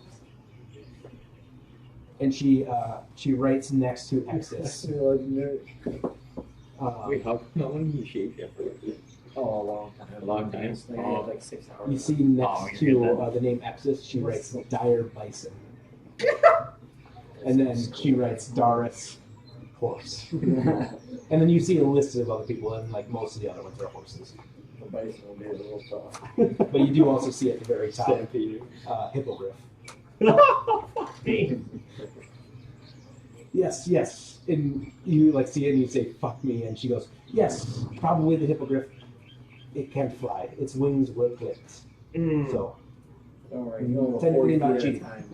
And she writes next to Exus. Legendary. Wait, how long you shaved after? Oh, a long time. A long time? Like, I had like 6 hours. You see next Oh, to you're good the name Exus, she writes Dire Bison. And then she writes Doris Horse. And then you see a list of other people, and like most of the other ones are horses. The bison will be a little tough. But you do also see at the very top Stampede. Hippogriff. Me. Yes. And you like see it and you say, fuck me, and she goes, yes, probably the Hippogriff. It can't fly. Its wings were clipped. So, Don't worry, you only go Technically 40 not feet at a cheating. time.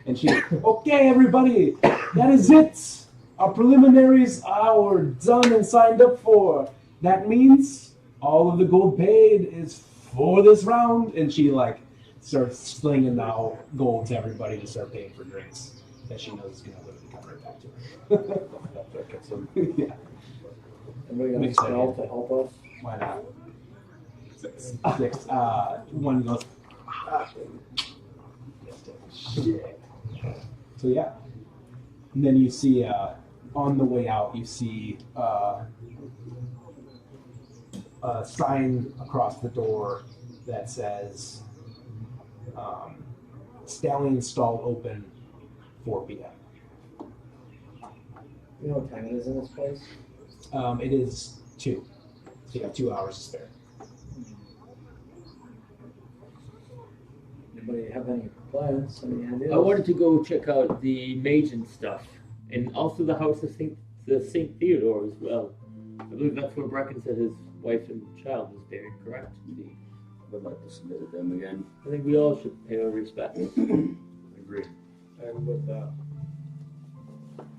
and she, okay, everybody, that is it. Our preliminaries are done and signed up for. That means all of the gold paid is for this round. And she like starts slinging now gold to everybody to start paying for drinks that she knows is going to literally come right back to her. Yeah, Everybody got a Makes spell sense. to help us? why not? 6. One goes. Shit. So yeah, and then you see on the way out, you see a sign across the door that says "Stallion Stall open 4 p.m." You know what time it is in this place? It is 2, so you have 2 hours to spare. Anybody have any plans? Any ideas? I wanted to go check out the mage and stuff, and also the house of Saint Theodore as well. I believe that's where Brecken said his wife and child was buried, correct? I would like to visit them again. I think we all should pay our respects. Agree. I'm with that.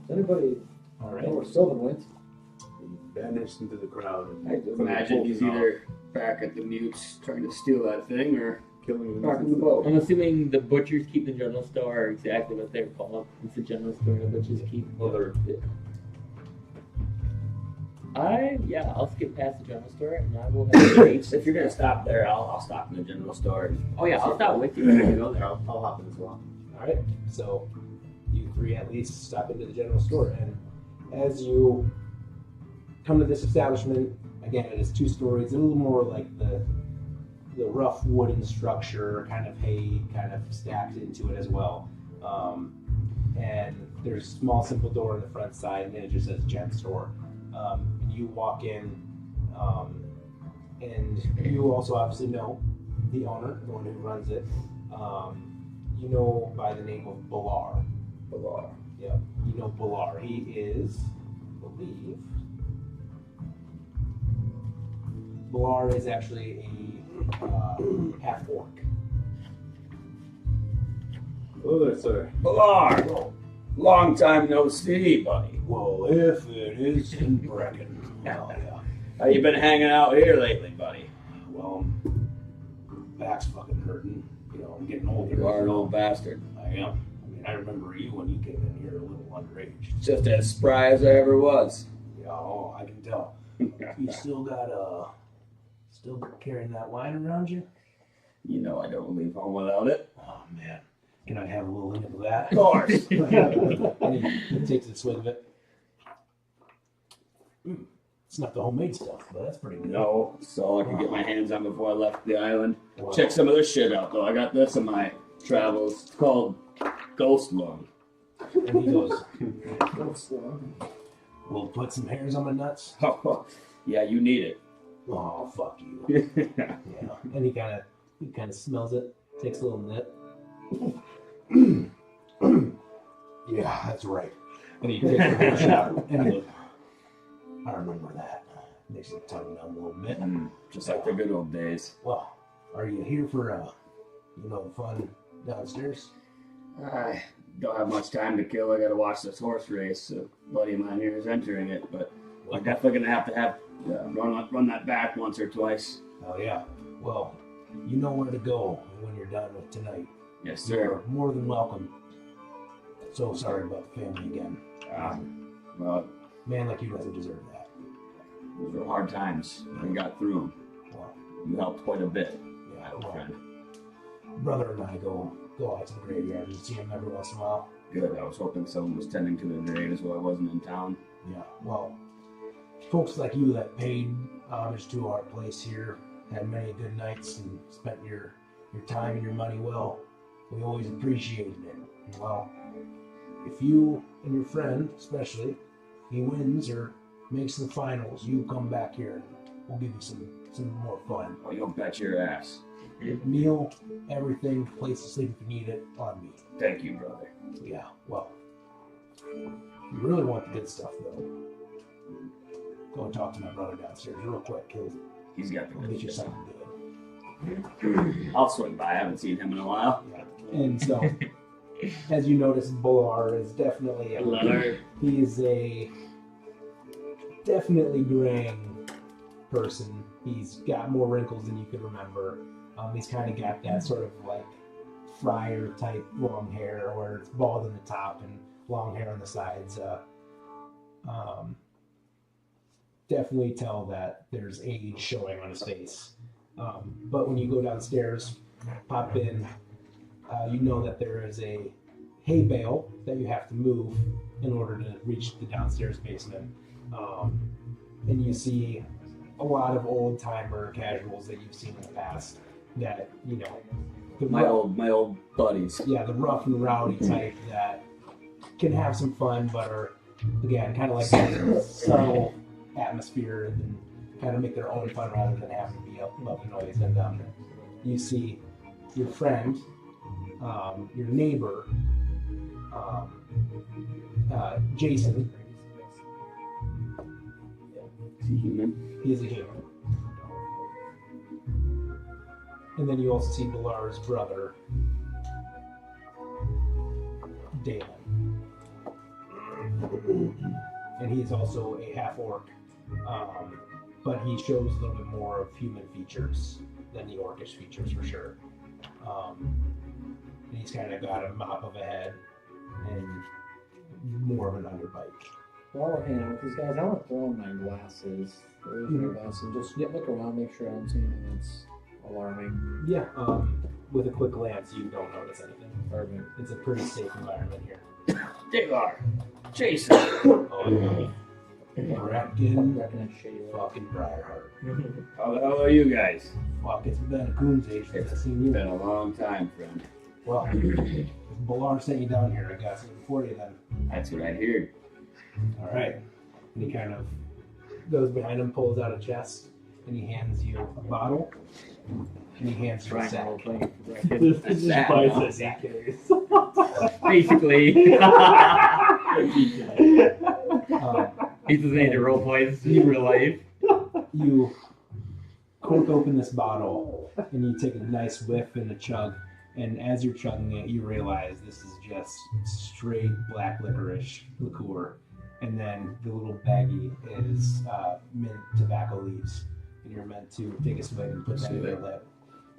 Does anybody All know right. where Sylvan went? He vanished into the crowd. And I imagine he's either back at the mutes trying to steal that thing or killing back in the boat. I'm assuming the butchers keep the general store are exactly what they're called. It's the general store the butchers keep. Other. I'll skip past the general store and I will have dates. If you're gonna stop there, I'll stop in the general store. Oh yeah, I'll stop with you if you go there. I'll hop in as well. All right. So you 3 at least stop into the general store, and as you come to this establishment, again, it is 2 stories, a little more like the rough wooden structure, kind of hay, kind of stacked into it as well. And there's a small, simple door on the front side, and it just says "Gem Store." You walk in, and you also obviously know the owner, the one who runs it. You know by the name of Balar. Balar. Yeah, you know Balar. He is, I believe, Balar is actually a half orc. Hello there, sir. Balar! Long time no see, buddy. Well, if it isn't Brecken. Hell yeah. How you been hanging out here lately, buddy? Well, back's fucking hurting. You know, I'm getting older. You are an old bastard. I am. I mean, I remember you when you came in here a little underage. Just as spry as I ever was. Yeah, oh, I can tell. You still got still carrying that wine around you? You know I don't leave home without it. Oh man, can I have a little hint of that? Of course. And he takes a swig of it. It's not the homemade stuff, but that's pretty good. No, it's all I could get my hands on before I left the island. Wow. Check some of this shit out, though. I got this in my travels. It's called Ghost Lung. And he goes, Ghost Lung. "We'll put some hairs on my nuts." Yeah, you need it. Oh, fuck you. Yeah. And he kind of smells it, takes a little nip. Yeah, that's right. And he takes a whole shot. And he goes, I remember that. Makes the tongue numb a little bit. Just like the good old days. Well, are you here for, fun downstairs? I don't have much time to kill. I gotta watch this horse race. A buddy of mine here is entering it, but we're definitely gonna have to run that back once or twice. Oh, yeah. Well, you know where to go when you're done with tonight. Yes, sir. You're more than welcome. So sorry about the family again. Well, Man like you doesn't deserve that. those were hard times. We got through them. Well, You helped quite a bit, yeah, old friend. brother and I go out to the graveyard and see him every once in a while. Good. I was hoping someone was tending to the grave while I wasn't in town. Yeah, well, folks like you that paid homage to our place here had many good nights and spent your time and your money well. We always appreciated it. And, well, if you and your friend, especially, he wins or makes the finals, you come back here and we'll give you some more fun. Oh, you'll bet your ass. Meal, everything, place to sleep if you need it, on me. Thank you, brother. Yeah, well, you really want the good stuff, though. Go and talk to my brother downstairs real quick. He's got the He'll good get you stuff. something good. I'll swing by. I haven't seen him in a while. And so, as you notice, Bular is definitely he's a definitely graying person. He's got more wrinkles than you could remember. He's kind of got that sort of like friar type long hair where it's bald in the top and long hair on the sides. Definitely tell that there's age showing on his face. But when you go downstairs, pop in, you know that there is a hay bale that you have to move in order to reach the downstairs basement. And you see a lot of old timer casuals that you've seen in the past that, you know, My old buddies. yeah, the rough and rowdy type that can have some fun, but are, again, kind of like that subtle atmosphere and kind of make their own fun rather than having to be up above the noise. And you see your friend, your neighbor, Jason. Is he human? He is a human. And then you also see Bilar's brother, Dalen. And he's also a half-orc, but he shows a little bit more of human features than the orcish features for sure. And he's kind of got a mop of a head and more of an underbite. While we're hanging out with these guys, I want to throw on my glasses. My glasses and just look around, make sure I don't see anything that's alarming. Yeah, with a quick glance, you don't notice anything. Perfect. It's a pretty safe environment here. Dalar. Jason. Oh, Ratkin, Recognize shade. fucking Briarheart. How the hell are you guys? Fuck, it's been a coon's age since I've seen you. Been a long time, friend. Well, if Bilar sent you down here, I got something for you then. That's what I heard. All right. And he kind of goes behind him, pulls out a chest, and he hands you a bottle. And he hands you a sack. This is biceps he carries. Basically. He doesn't need to roleplay. This is real life. You cork open this bottle, and you take a nice whiff and a chug. And as you're chugging it, you realize this is just straight black licorice liqueur. And then the little baggie is mint tobacco leaves. And you're meant to take a swig and put that in your lip.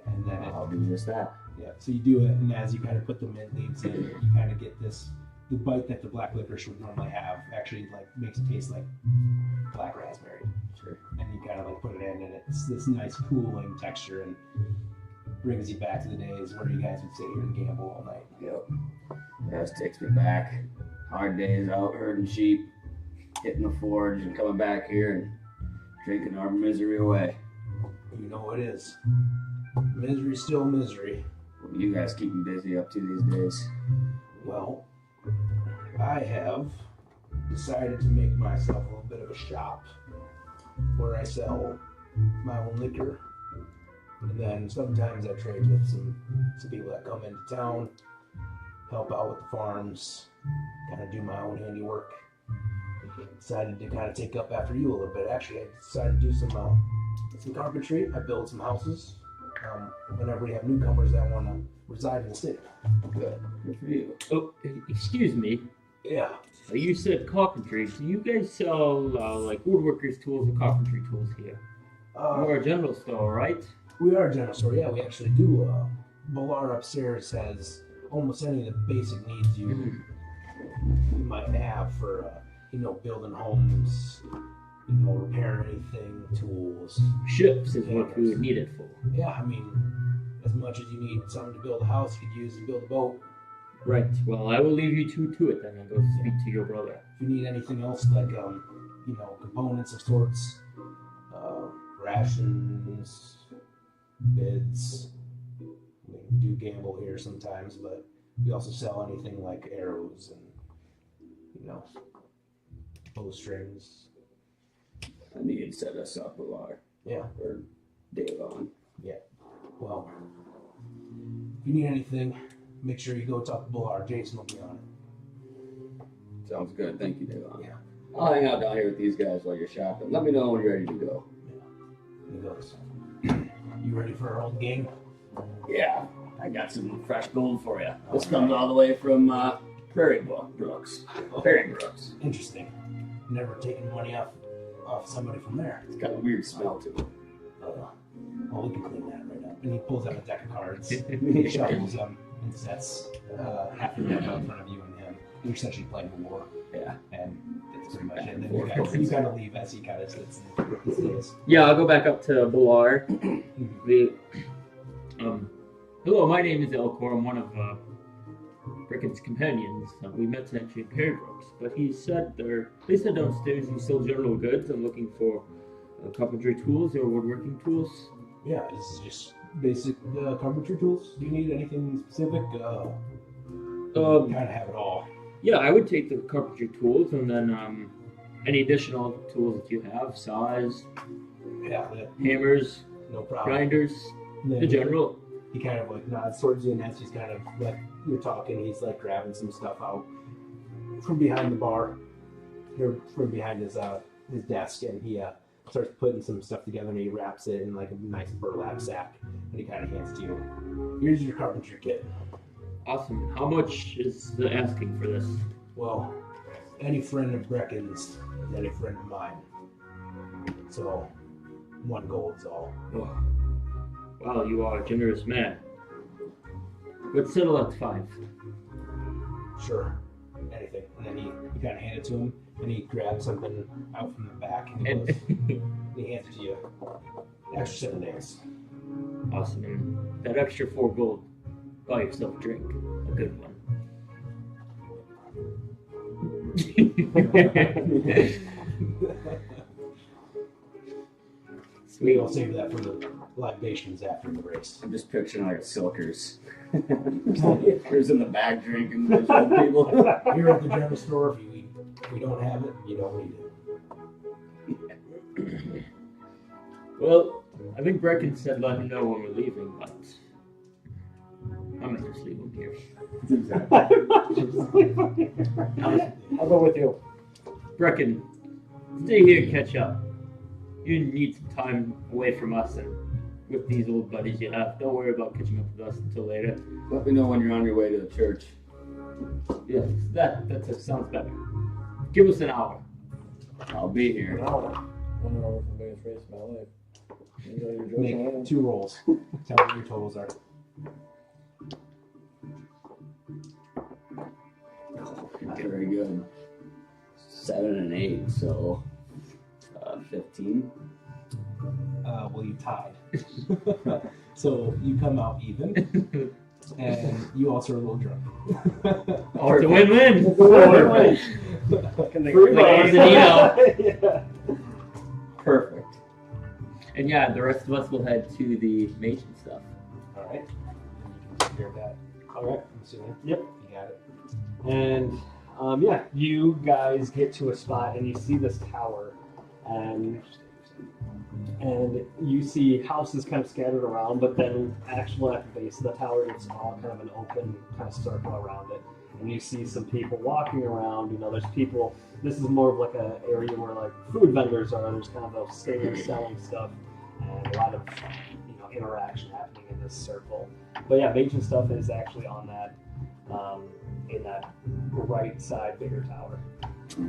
And then I'll do just that. yeah, so you do it, and as you kind of put the mint leaves in, you kind of get this, the bite that the black licorice would normally have actually like makes it taste like black raspberry. Sure. And you kind of like put it in, and it's this nice cooling texture and brings you back to the days where you guys would sit here and gamble all night. Yep. That just takes me back. Hard days out herding sheep, hitting the forge, and coming back here and drinking our misery away. You know it is. Misery's still misery. What do you guys keep me busy up to these days? Well, I have decided to make myself a little bit of a shop where I sell my own liquor, and then sometimes I trade with some people that come into town, help out with the farms, kind of do my own handiwork. Decided to kind of take up after you a little bit. Actually, I decided to do some carpentry. I build some houses whenever we have newcomers that want to reside in the city. Good for you. Oh, excuse me. Yeah. You said carpentry. Do you guys sell like woodworkers' tools or carpentry tools here? You're a general store, right? We are a general store. Yeah, we actually do. Bolar upstairs has almost any of the basic needs you might have for building homes, repairing anything, tools. Ships is what we would need it for. Yeah, I mean, as much as you need something to build a house, you could use to build a boat. Right. Well, I will leave you two to it then and go speak to your brother. If you need anything else, like components of sorts, rations, bids. We do gamble here sometimes, but we also sell anything like arrows and bowstrings. I need to set us up a lot. Yeah. Or Devon. Yeah. Well, if you need anything, make sure you go talk to Bolar. Jason will be on it. Sounds good. Thank you, Devon. Yeah. I'll hang out down here with these guys while you're shopping. Let me know when you're ready to go. Yeah. He goes. You ready for our old game? Yeah. I got some fresh gold for you. This comes all the way from Prairie Brooks. Prairie Brooks. Interesting. Never taken money off somebody from there. It's got a weird smell to it. Well, we can clean that right up. And he pulls out a deck of cards. He shuffles them and sets half the deck out in front of you and him. You're essentially playing the war. Yeah. And that's pretty much it. And then you kind of leave as he kind of sits and stays. Yeah, I'll go back up to Bolar. Hello, my name is Elcor. I'm one of Bricken's companions. We met actually in Parabrooks, but they said downstairs you sell general goods. I'm looking for carpentry tools or woodworking tools. Yeah, this is just basic carpentry tools. Do you need anything specific? Kind of have it all. Yeah, I would take the carpentry tools and then any additional tools that you have, saws, hammers, no problem. grinders, the general. He kind of nods towards you, and as he's kind of you're talking, he's grabbing some stuff out from behind the bar, or from behind his desk, and he starts putting some stuff together, and he wraps it in a nice burlap sack, and he kind of hands it to you. Here's your carpentry kit. Awesome. How much is the asking for this? Well, any friend of Brecken's is any friend of mine. So, 1 gold is all. Oh. Wow, you are a generous man. Let's settle at 5. Sure. Anything. And then you kind of hand it to him, and he grabs something out from the back, and he goes, he hands it to you. Extra 7 days. Awesome. And that extra 4 gold, buy yourself a drink. A good one. We'll save that for the libations after the race. I'm just picturing a Silkers. Silkers in the back drinking with those old people. Here at the general store, if we don't have it, you don't need it. Well, I think Brecken said let him know when we're leaving, but I might just leave him here. I'll go with you. Brecken, stay here and catch up. You need some time away from us and with these old buddies you have. Don't worry about catching up with us until later. Let me know when you're on your way to the church. Yes, that sounds better. Give us an hour. I'll be here. I don't know the biggest race of my life. Make 2 rolls. Tell me what your totals are. Not very good. 7 and 8, so 15. Well, you tied. So you come out even, and you also are a little drunk. Oh, it's a win-win. Yeah. Perfect. And yeah, the rest of us will head to the mage and stuff. All right. You can figure that. All right. I'm assuming. Yep. You got it. And you guys get to a spot and you see this tower, and and you see houses kind of scattered around, but then actually at the base of the tower, it's all kind of an open kind of circle around it. And you see some people walking around. You know, there's people. This is more of like an area where like food vendors are. There's kind of a stand selling stuff, and a lot of interaction happening in this circle. But yeah, mage and stuff is actually on that in that right side bigger tower.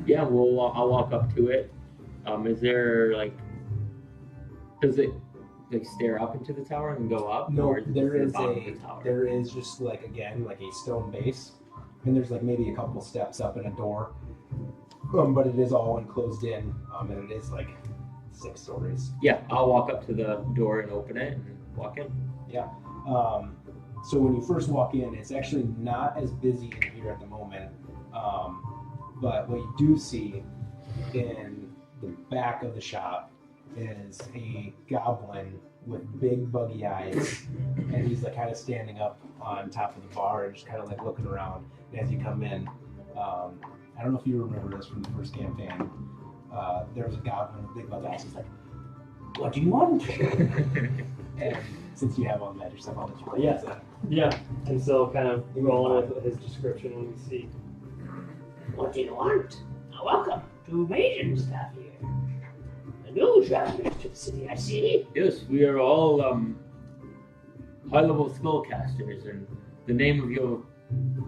Yeah, I'll walk up to it. Is there like, does it like stare up into the tower and go up? No, or is it there just is the bottom of the tower? there is just like again like a stone base, and there's like maybe a couple steps up and a door, but it is all enclosed in, and it is like 6 stories. Yeah, I'll walk up to the door and open it and walk in. Yeah. So when you first walk in, it's actually not as busy in here at the moment, but what you do see in the back of the shop is a goblin with big buggy eyes, and he's like kind of standing up on top of the bar and just kind of like looking around. And as you come in, I don't know if you remember this from the first campaign. There was a goblin with big buggy eyes. He's like, "What do you want?" And since you have all the magic stuff, I'll let you play. Yeah. And so kind of rolling with his description, and you see, What do you want? Welcome to Mage and Stuff here. A new traveler to the city, I see. Yes, we are all high-level spellcasters, and the name of your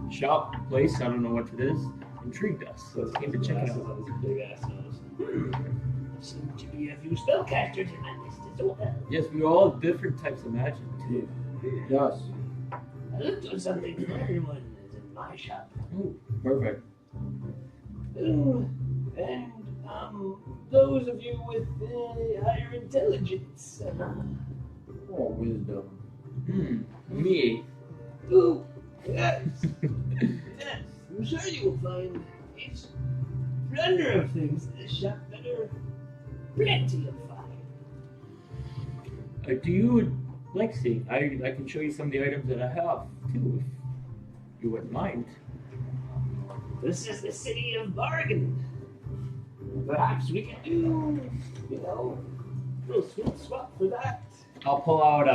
shop, place, I don't know what it is, intrigued us. So we came to check it out. on his big ass nose. There seem to be a few spellcasters in my list as well. Yes, we are all different types of magic, too. Yes. I looked on something for everyone is in my shop. Oh, perfect. And those of you with higher intelligence. Oh, wisdom. Me. Oh, yes. Yes, I'm sure you will find each plunder of things in this shop that are plenty of fine. Do you like seeing? I can show you some of the items that I have, too, if you wouldn't mind. This is the city of bargain. Perhaps we can do, a little sweet swap for that. I'll pull out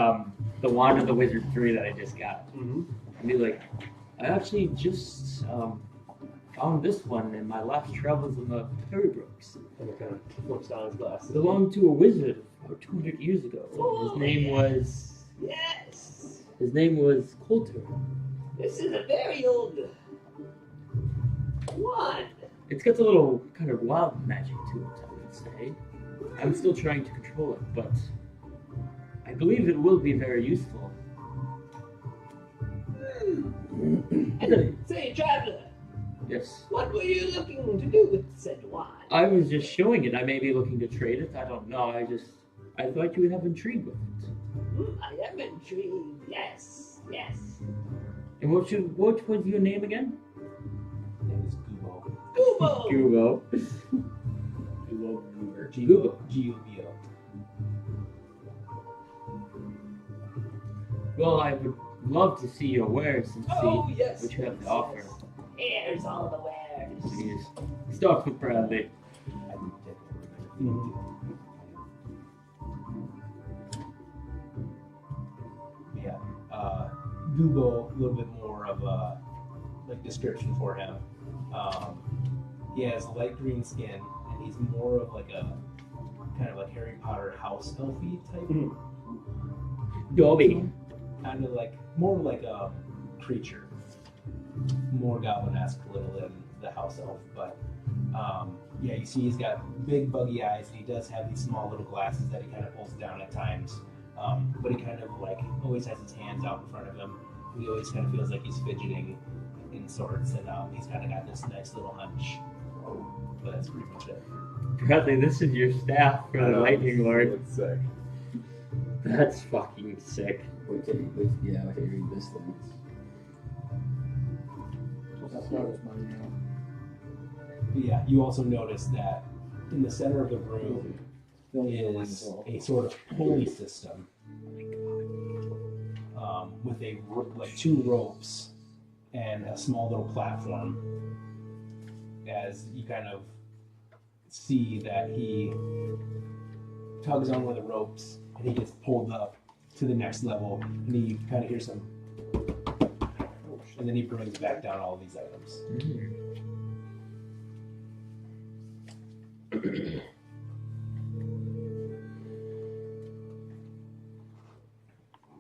the Wand of the Wizard 3 that I just got. Mm-hmm. And be like, I actually just found this one in my last travels in the Perrybrooks. And it kind of flips down his glasses. It belonged to a wizard about 200 years ago. Oh, His name was... Yes. His name was Coulter. This is a very old one. It's got a little kind of wild magic to it, I would say. I'm still trying to control it, but I believe it will be very useful. Say, traveler, Yes. what were you looking to do with said wine? I was just showing it. I may be looking to trade it. I don't know. I thought you would have intrigue with it. I am intrigued. Yes, yes. And what was your name again? His name is Gubo. Goobo. Hugo. Gubo. G-U-B-O. Well, I would love to see your wares and see Oh, yes. what you have to yes, offer. yes. Here's all the wares. Please. Start with Bradley. I think definitely. Yeah. Google, a little bit more of a description for him. He has light green skin, and he's more of like a kind of like Harry Potter house elfy type. Dobby. Kind of like more like a creature, more goblin-esque a little than the house elf. But yeah, you see he's got big buggy eyes, and he does have these small little glasses that he kind of pulls down at times. But he kind of like always has his hands out in front of him. He always kind of feels like he's fidgeting in sorts, and he's kind of got this nice little hunch. But that's pretty much it. Bradley, this is your staff for the Lightning Lord. It's sick. That's fucking sick. Wait till you read this thing. That's not as mine now. But yeah, you also notice that in the center of the room is a sort of pulley system with like 2 ropes and a small little platform. As you kind of see that he tugs on one of the ropes, and he gets pulled up to the next level, and you kind of hear some, and then he brings back down all of these items.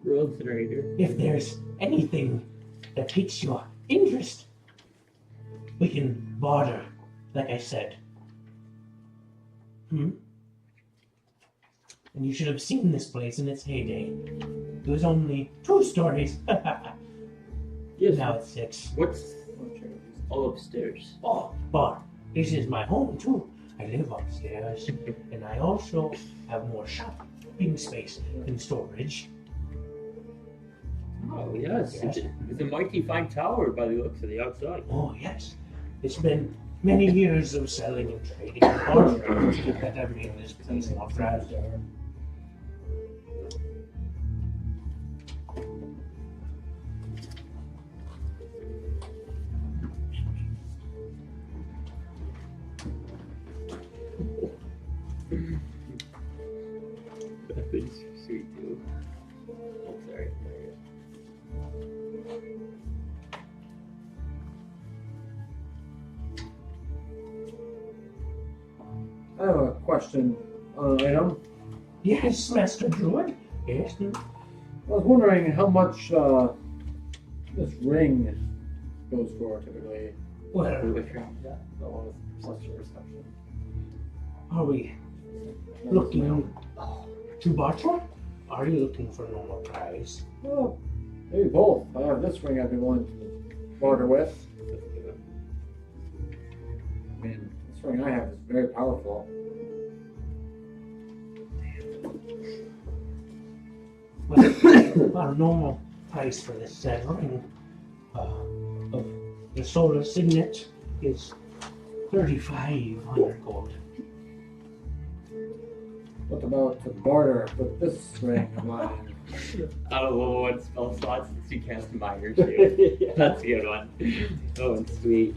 Road generator. If there's anything that piques your interest, we can barter, like I said. And you should have seen this place in its heyday. It was only 2 stories. Yes. Now it's 6. What's all upstairs? Oh, but this is my home too. I live upstairs, and I also have more shopping space and storage. Oh, yes. It's a mighty fine tower by the looks of the outside. Oh, yes. It's been many years of selling and trading and bartering that have made this place more fragile. That thing's sweet too. Oh, sorry. I have a question on an item. Yes, Master Druid. Yes. I was wondering how much this ring goes for typically. Well, The one with celestial reception. are we looking to barter? Are you looking for a normal price? Well, maybe both. I have this ring I've been wanting to barter with. I mean, this ring I have is very powerful. Well, our normal price for this said ring of the solar signet is 3,500 gold. What about to barter with this ring of mine? Out of level 1 spell slots, you cast Minor too. Yeah. That's a good one. Oh, and sweet.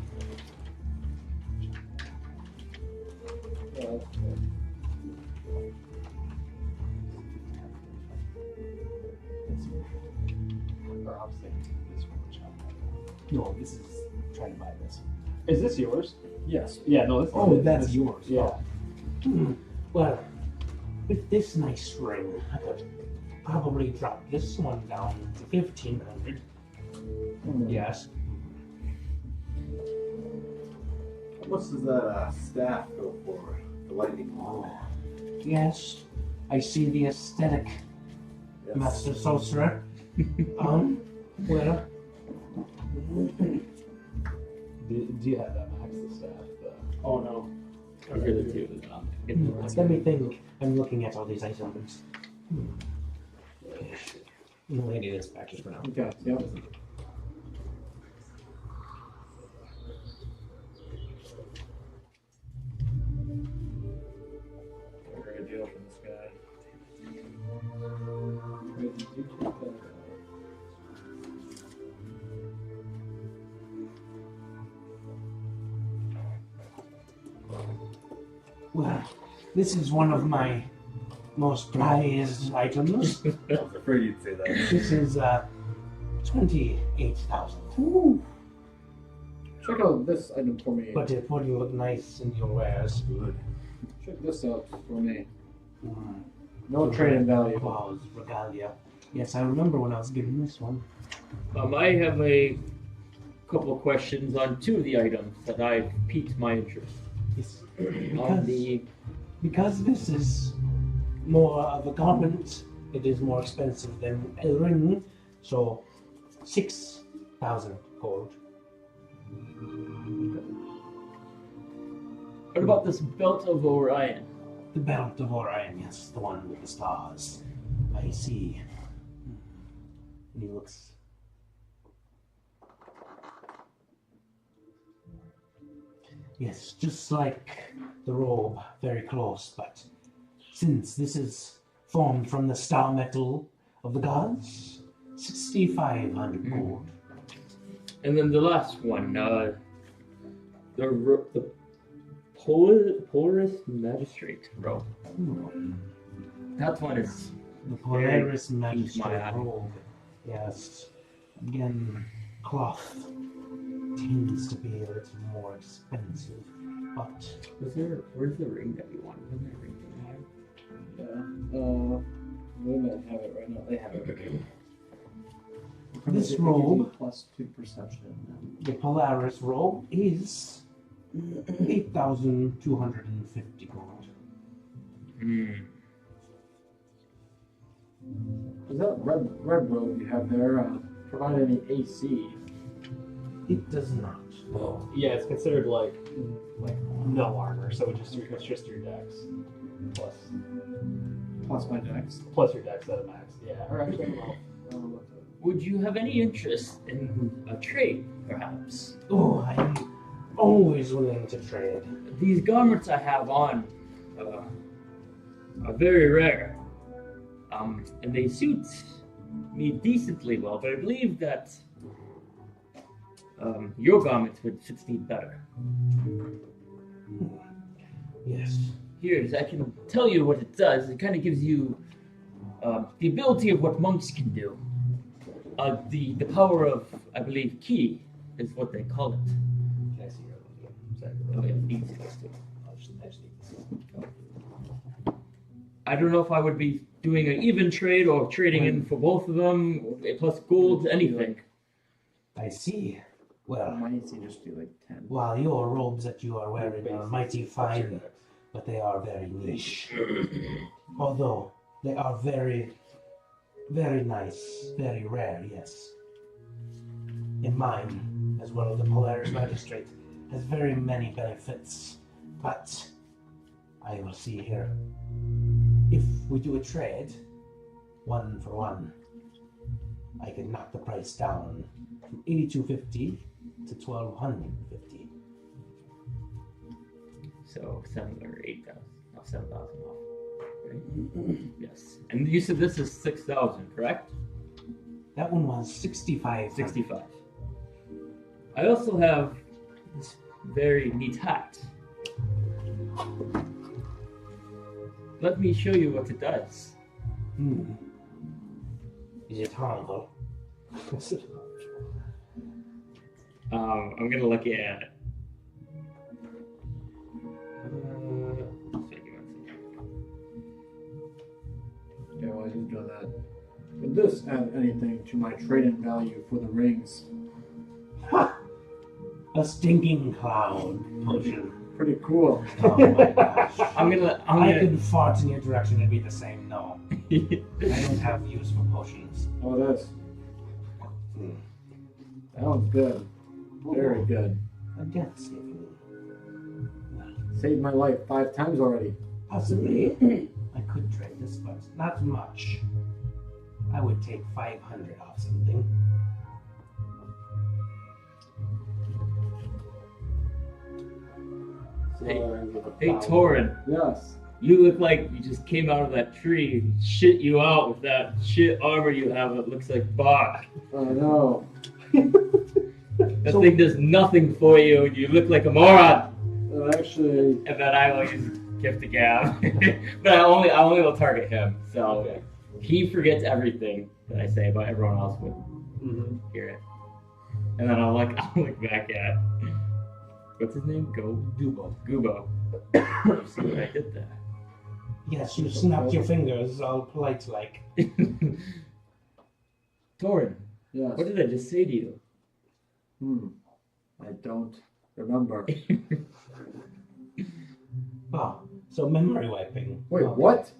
Well, Or obviously, this one. No, this is trying to buy this. Is this yours? yes. Yeah, no, this Oh, is that's yours. Yeah. Well, with this nice ring, I could probably drop this one down to 1,500. Yes. How much does that staff go for? The lightning Oh, yes. I see the aesthetic, Yes. Master Sorcerer. Well, Do you have that max the staff? Oh no. Those are the two. let me think. I'm looking at all these items. I'm laying this back just for now. Okay. Yep. Got a great deal from this guy. Wait, did you take that? Well, this is one of my most prized items. I was afraid you'd say that. This is 28,000. Ooh. Check out this item for me. But it would look nice in your wares. Good. Check this out for me. Mm. No trading value. Claws, regalia. Yes, I remember when I was given this one. I have a couple of questions on 2 of the items that I've piqued my interest. Yes. On the Because this is more of a garment, it is more expensive than a ring. So, 6,000 gold. what about this belt of Orion? The belt of Orion, yes, the one with the stars. I see. And he looks. Yes, just like the robe, very close, but since this is formed from the star metal of the gods, 6,500 gold. And then the last one, the Polaris Magistrate robe. That one is The Polaris my Magistrate eye. robe. Yes. Again, cloth tends to be a little more expensive, but where's the ring that you wanted? Wasn't there a ring that you Yeah. They might have it right now. They have it. this It gives you robe, +2 perception. the Polaris robe, is 8,250 gold. had? Does that red robe you have there provide any AC? It does not. Well, yeah, it's considered like no armor, so it's just your dex Plus my dex. plus your dex at a max. Yeah, or actually, I don't know. Would you have any interest in a trade, perhaps? Oh, I'm always willing to trade. These garments I have on are very rare, and they suit me decently well. But I believe that your garments would fit me better. Yes. Here, I can tell you what it does. It kind of gives you the ability of what monks can do. The power of, I believe, ki is what they call it. Can I see your Oh, yeah, easy. I just need this. I don't know if I would be doing an even trade or trading in for both of them, plus gold, anything. I see. Well, My AC just do like 10. while your robes that you are wearing are mighty fine, but they are very niche. Although they are very, very nice, very rare, yes. And mine, as well as the Polaris Magistrate, has very many benefits. But I will see here. If we do a trade, 1 for 1, I can knock the price down from 8,250 to 1,250. So 7 or 8,000, no, 7,000 off. Right? Yes. And you said this is 6,000, correct? That one was 65. 65. I also have this very neat hat. Let me show you what it does. Is it harmful? I'm gonna look at. Yeah, while he's doing that. Would this add anything to my trade-in value for the rings? A stinking cloud potion. Pretty cool. Oh my gosh. I'm I gonna. could fart in your direction and be the same. No. I don't have use for potions. Oh, this. That one's good. Very good. A death saving. Saved my life 5 times already. Possibly. I could trade this, but not much. I would take 500 off something. Hey, Torin, Yes. you look like you just came out of that tree. Shit you out with that shit armor you have. It looks like bark. I know. That thing does nothing for you, and you look like a moron. Actually, And then I will use gift to Gab, but I only will target him. So he forgets everything that I say, but everyone else would hear it. And then I'll look back at what's his name? Gubo. See what I did there? Yes, you snapped your fingers all polite like. Torin, yes. what did I just say to you? I don't remember. Oh, so memory wiping. Wait, Oh. what?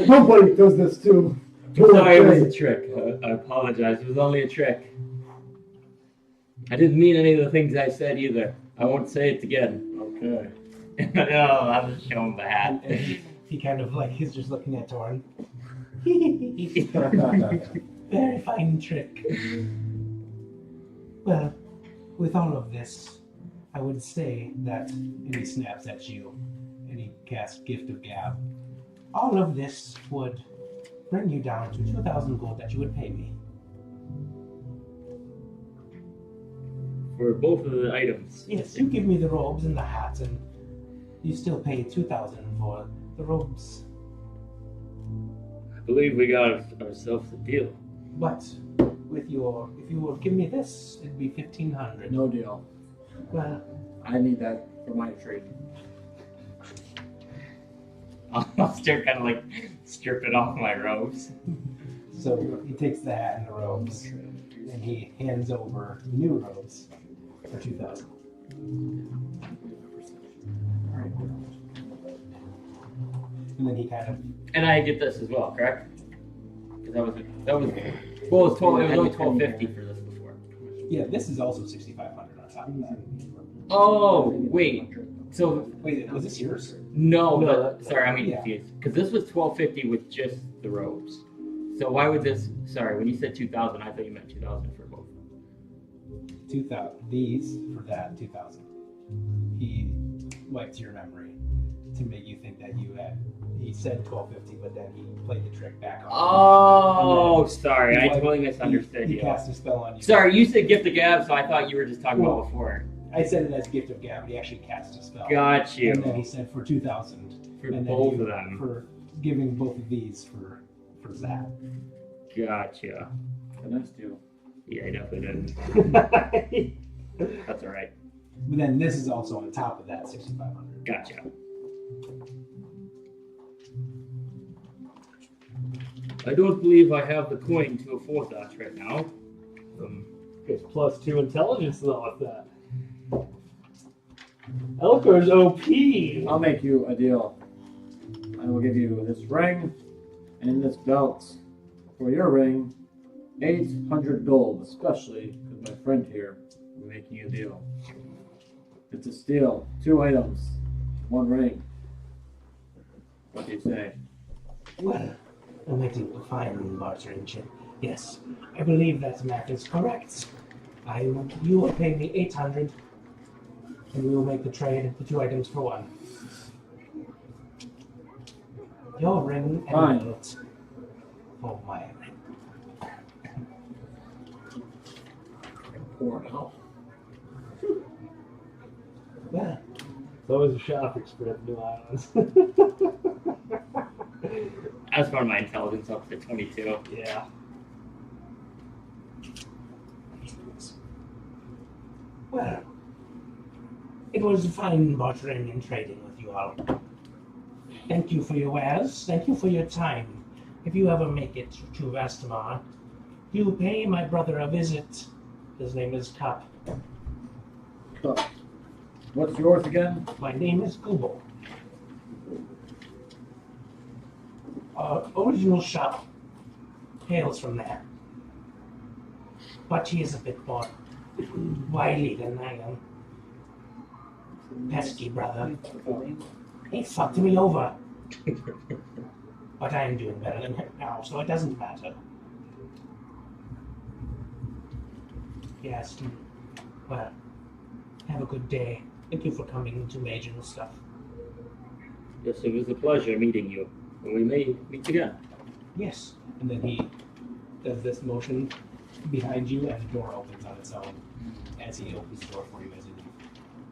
Nobody does this too. Sorry, it was a trick. I apologize. It was only a trick. I didn't mean any of the things I said either. I won't say it again. Okay. No, I'll just show him the hat. And he kind of like, he's just looking at Torn. Very fine trick. Well, with all of this, I would say that, and he snaps at you, and he casts Gift of Gab. All of this would bring you down to 2,000 gold that you would pay me. For both of the items. Yes, you give me the robes and the hat, and you still pay 2,000 for the robes. I believe we got ourselves a deal. But if you will give me this, it'd be 1,500. No deal. Well, I need that for my trade. I'll start kind of like stripping off my robes. so he takes the hat and the robes, and he hands over new robes for 2,000. And then he kind of. And I get this as well, correct? Because that was well, it was only 1,250 for this before. Yeah, this is also 6,500 on top of that. Oh wait, so Wait, was this yours? no, No, but sorry, I'm yeah. confused. Because this was 1,250 with just the robes. So why would this? Sorry, when you said 2,000, I thought you meant 2,000 for both. 2,000. These for that 2,000. He wiped your memory to make you think that you had. He said 1,250, but then he played the trick back on. Oh, sorry, I He wiped- totally misunderstood he you. cast a spell on you. Sorry, you said gift of gab, so I thought you were just talking about before. I said it as gift of gab, but he actually cast a spell. Got you. And then he said for 2,000. For and then both you- of them. For giving both of these for that. Gotcha. A nice deal. Yeah, I definitely didn't. That's all right. But then this is also on top of that 6,500. Gotcha. I don't believe I have the coin to afford that right now. Gets +2 intelligence though with that. Elkor's OP. I'll make you a deal. I will give you this ring and this belt. For your ring, 800 gold, especially because my friend here is making you a deal. It's a steal. 2 items, 1 ring. What do you say? Well, a mighty fine bartering chip. Yes, I believe that math is correct. You will pay me 800, and we will make the trade, the 2 items for 1. Your ring and Fine. belt for my ring. Poor now. Well, It's always a shopping spree at New Islands. That's one of my intelligence up to 22. Yeah. well, it was fine bartering and trading with you all. Thank you for your wares. Thank you for your time. If you ever make it to Vastamar, you pay my brother a visit. His name is Cup. What's yours again? My name is Google. Our original shop hails from there. But he is a bit more wily than I am. Pesky brother. He fucked me over. But I am doing better than him now, so it doesn't matter. Yes. Well, have a good day. Thank you for coming to Major and stuff. Yes, it was a pleasure meeting you. And we may meet again. Yes. And then he does this motion behind you, and the door opens on its own as he opens the door for you as you leave.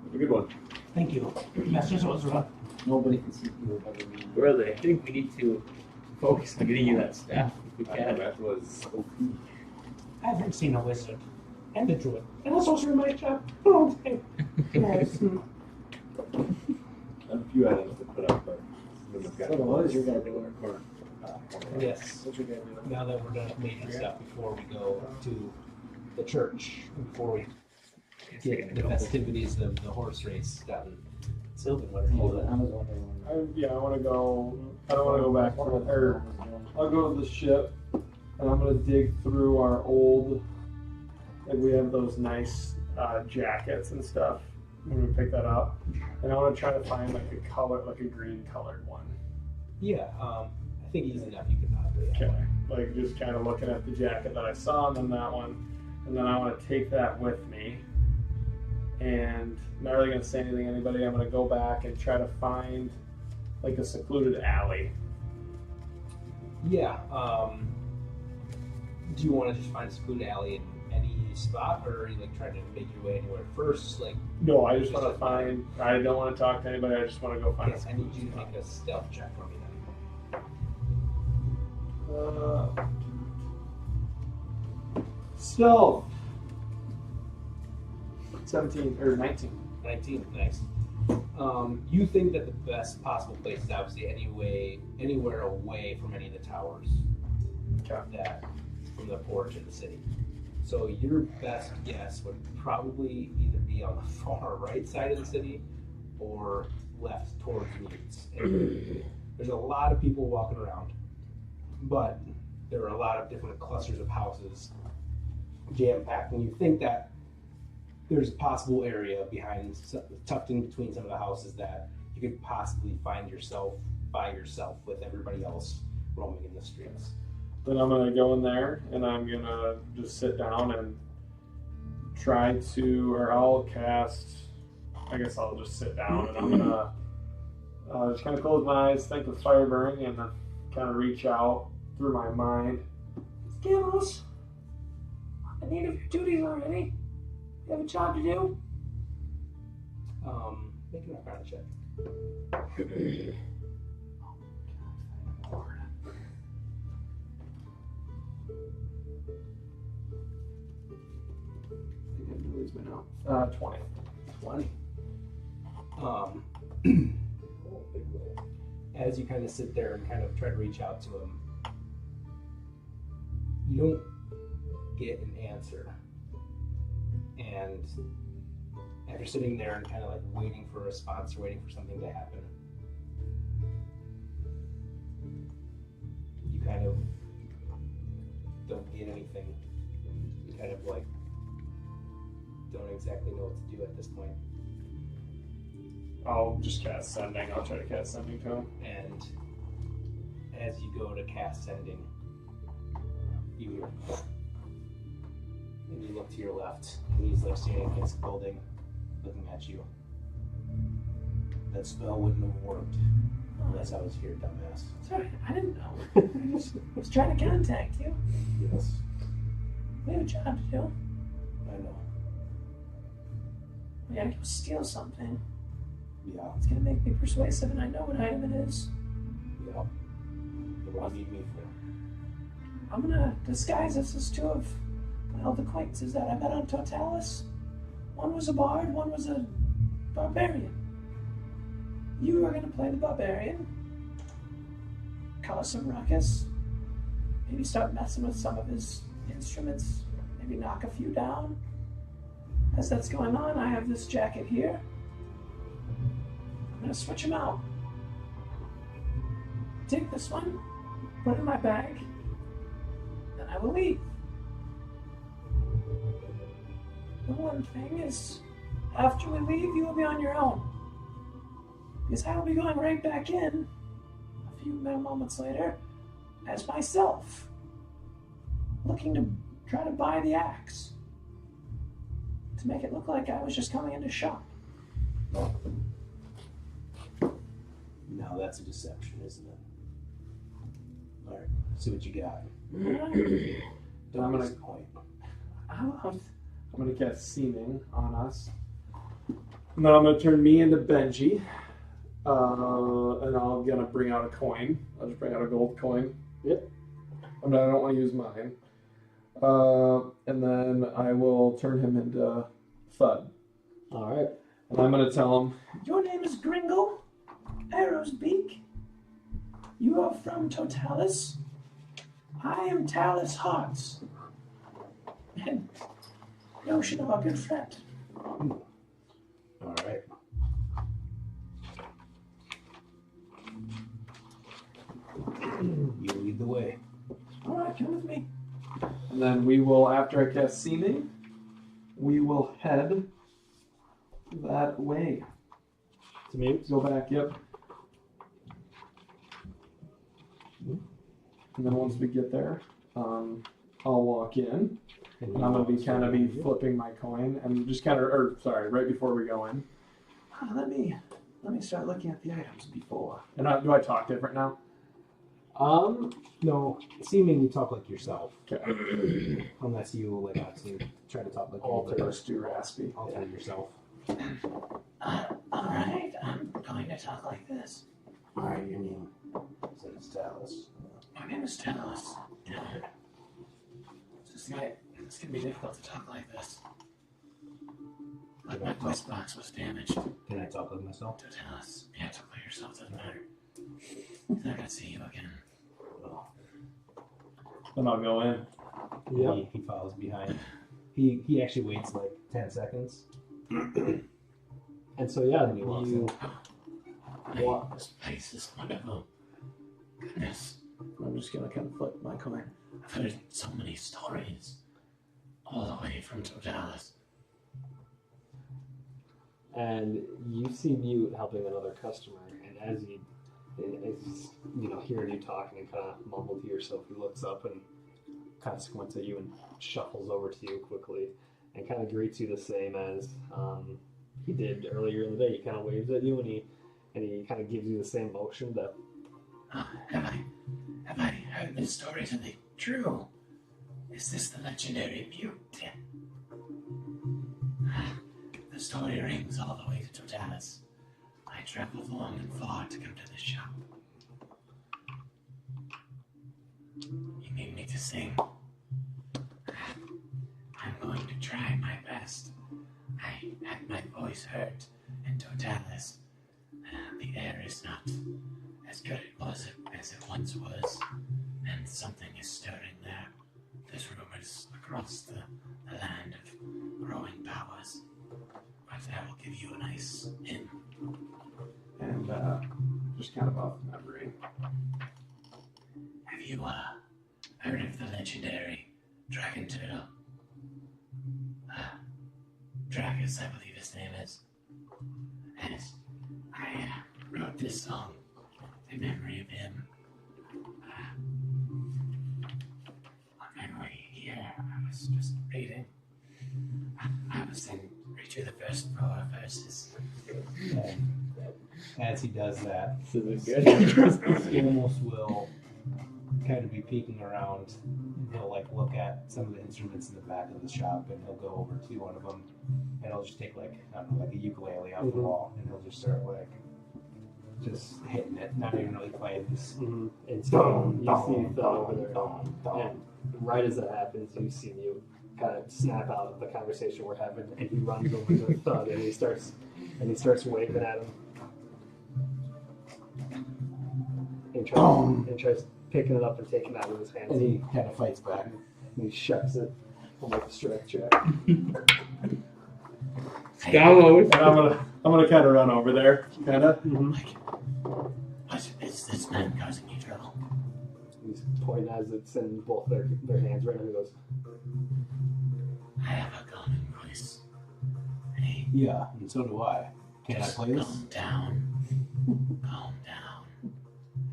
Have a good one. Thank you. Master Zozra. Nobody can see you better than me. Really, I think we need to focus on getting you that staff if we can. That was OP. I haven't seen a wizard and a druid and a sorcerer in my shop. Oh, thank yes. I have a few items to put up, but So what is your guy doing? Yes. What's your guy doing? Now that we're done with major stuff, before we go to the church, before we get the festivities of the horse race done, Sylvan, what are you I doing? was wondering. I want to go. I don't want to go back to or I'll go to the ship, and I'm gonna dig through our old. Like we have those nice jackets and stuff. I'm gonna pick that up, and I want to try to find like a color, like a green colored one. Yeah, I think easy enough you can probably. Okay. Like just kind of looking at the jacket that I saw, and then that one, and then I want to take that with me. And I'm not really gonna say anything to anybody. I'm gonna go back and try to find like a secluded alley. Yeah. Do you want to just find a secluded alley in any spot, or are you like trying to make your way anywhere first? Like, No, I just want to find. I don't want to talk to anybody. I just want to go find. yes, I need you to make a stealth check for me then. Stealth. 17 or 19. 19, nice. You think that the best possible place is obviously anywhere away from any of the towers. Okay. That from the porch of the city. So your best guess would probably either be on the far right side of the city or left towards Meads. And there's a lot of people walking around, but there are a lot of different clusters of houses jam-packed, and you think that there's a possible area behind, tucked in between some of the houses, that you could possibly find yourself by yourself with everybody else roaming in the streets. Then I'm gonna go in there and I'm gonna just sit down and try to, or I'll cast. I guess I'll just sit down and I'm gonna just kind of close my eyes, think of fire burning, and then kind of reach out through my mind. Devilish, I need of your duties already. You have a job to do. Make an arcana check. Lose me now. 20. 20. As you kind of sit there and kind of try to reach out to him, you don't get an answer. And after sitting there and kind of like waiting for a response or waiting for something to happen, you kind of don't get anything. You kind of like don't exactly know what to do at this point. I'll just cast sending. I'll try to cast sending to him. And as you go to cast sending, you hear, and you look to your left, and he's like standing against the building, looking at you. That spell wouldn't have worked unless I was here, dumbass. Sorry, I didn't know. I just was trying to contact you. Yes, We have a job to do. I know. We gotta go steal something. Yeah, It's gonna make me persuasive, and I know what item it is. yeah. What do you need me for? I'm gonna disguise us as two of my old acquaintances that I met on Totalis. One was a bard, one was a barbarian. You are gonna play the barbarian, cause some ruckus, maybe start messing with some of his instruments, maybe knock a few down. As that's going on, I have this jacket here. I'm gonna switch them out. Take this one, put it in my bag, then I will leave. The one thing is, after we leave, you will be on your own. Because I will be going right back in, a few moments later, as myself, looking to try to buy the axe. To make it look like I was just coming in to shop. Now that's a deception, isn't it? Alright, see what you got. I'm gonna point. I'm gonna cast seeming on us. And then I'm gonna turn me into Benji. And I'm gonna bring out a coin. I'll just bring out a gold coin. Yep. I don't want to use mine. And then I will turn him into Thud. Alright. And I'm gonna tell him, Your name is Gringle, Arrow's Beak. You are from Totalis. I am Talus Hearts. And notion of our good friend. Alright. You lead the way. Alright, come with me. and then we will, after I cast seeming, we will head that way. To me? Go back, yep. And then once we get there, I'll walk in, and I'm gonna be flipping my coin, and just right before we go in. Let me start looking at the items before. And do I talk different now? No, seeming you talk like yourself. Unless you like actually try to talk like Alter too raspy. alter yourself. Alright, I'm going to talk like this. Alright, your name is Dallas. My name is Dallas. It's going to be difficult to talk like this. But my voice box was damaged. Can I talk like myself? To Dallas. Yeah, talk like yourself, doesn't matter. I'm not going to see you again. Then I'll go in. Yep. He follows behind. He actually waits like 10 seconds. And so yeah, you This place is wonderful. Goodness. I'm just gonna kind of flip my coin. I've heard so many stories. All the way from Totalis. and you see Mute helping another customer, and as hearing you talking and kind of mumble to yourself, he looks up and kind of squints at you and shuffles over to you quickly and kind of greets you the same as he did earlier in the day. He kind of waves at you and he kind of gives you the same motion that. Have I heard this story to be true? Is this the legendary Mute? The story rings all the way to Totalis. I traveled long and far to come to this shop. You need me to sing. I'm going to try my best. I had my voice hurt in Totalis. The air is not as good as it once was, and something is stirring there. There's rumors across the land of growing powers. But I will give you a nice hint. And just kind of off memory. Have you heard of the legendary dragon turtle? Dragus, I believe his name is. And I wrote this song in memory of him. On my way here, I was just reading. I was read you the first 4 verses. And as he does that, This is good. he almost will kind of be peeking around. He'll like look at some of the instruments in the back of the shop, and he'll go over to one of them, and he'll just take like a ukulele off the wall, and he'll just start like just hitting it, not even really playing this. And so you see Phil over there, and right as that happens, you see you kind of snap out of the conversation we're having, and he runs over to Thug, and he starts waving at him, and tries picking it up and taking it out of his hands. And he kind of fights back. And he shuts it on like a strength check. And I'm gonna kind of run over there, kind of. What is this man causing you trouble? He's pointing as it's in both their hands right now. He goes, I have a common voice. Hey, Yeah, and so do I. Can I just play this? calm down. Calm down.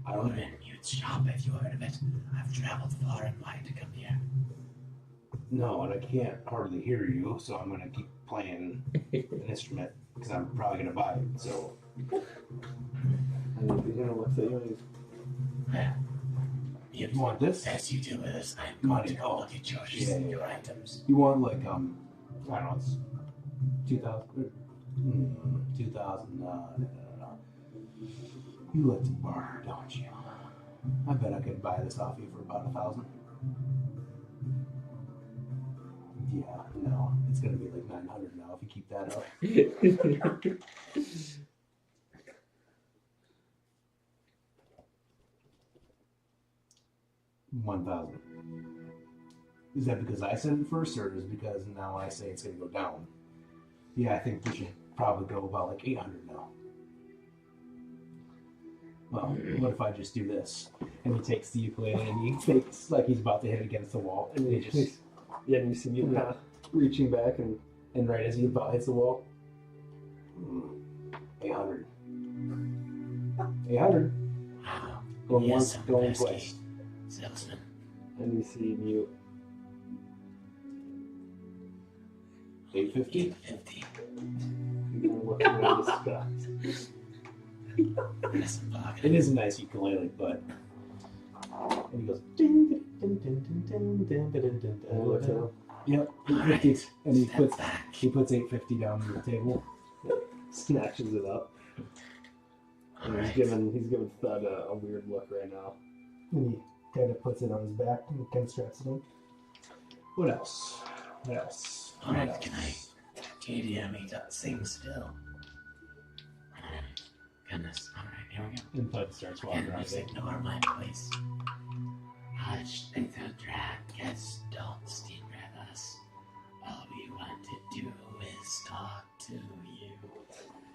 I We're don't. in Mute's shop, have you heard of it? I've traveled far and wide to come here. No, and I can't hardly hear you, so I'm gonna keep playing an instrument because I'm probably gonna buy it. So and he looks at you and he's, Mute, you want this? as you do with us, I am going to go look at your items. You want like I don't know, it's 2000. 2000. No. You like to barter, don't you? I bet I could buy this off you for about 1,000. Yeah, no, it's gonna be like 900 now if you keep that up. 1,000. Is that because I said it first, or is it because now I say it's gonna go down? Yeah, I think we should probably go about like 800 now. Well, what if I just do this? And he takes the ukulele and he fakes like he's about to hit it against the wall, and he just and you see you kind of reaching back and right as he about hits the wall, 800. 800. Wow. Going Yes, once, I'm going pesky. twice. Salesman. you see Mute. 850. 850. You kind of look around disgust. That's a bargain. It is a nice ukulele, but And he goes, ding, ding, ding, ding, ding, ding, ding, ding, And he looks at him. Yep, 850. And he puts 850 down on the table. Snatches it up. And he's giving Thud a weird look right now. And he kind of puts it on his back and kind of straps it in. What else? What else? Alright, What can else? JDM me to sing still? Goodness. Alright, here we go. And Thud starts walking Can around. we ignore my voice? Hush, the dragons don't steam with us. All we want to do is talk to you.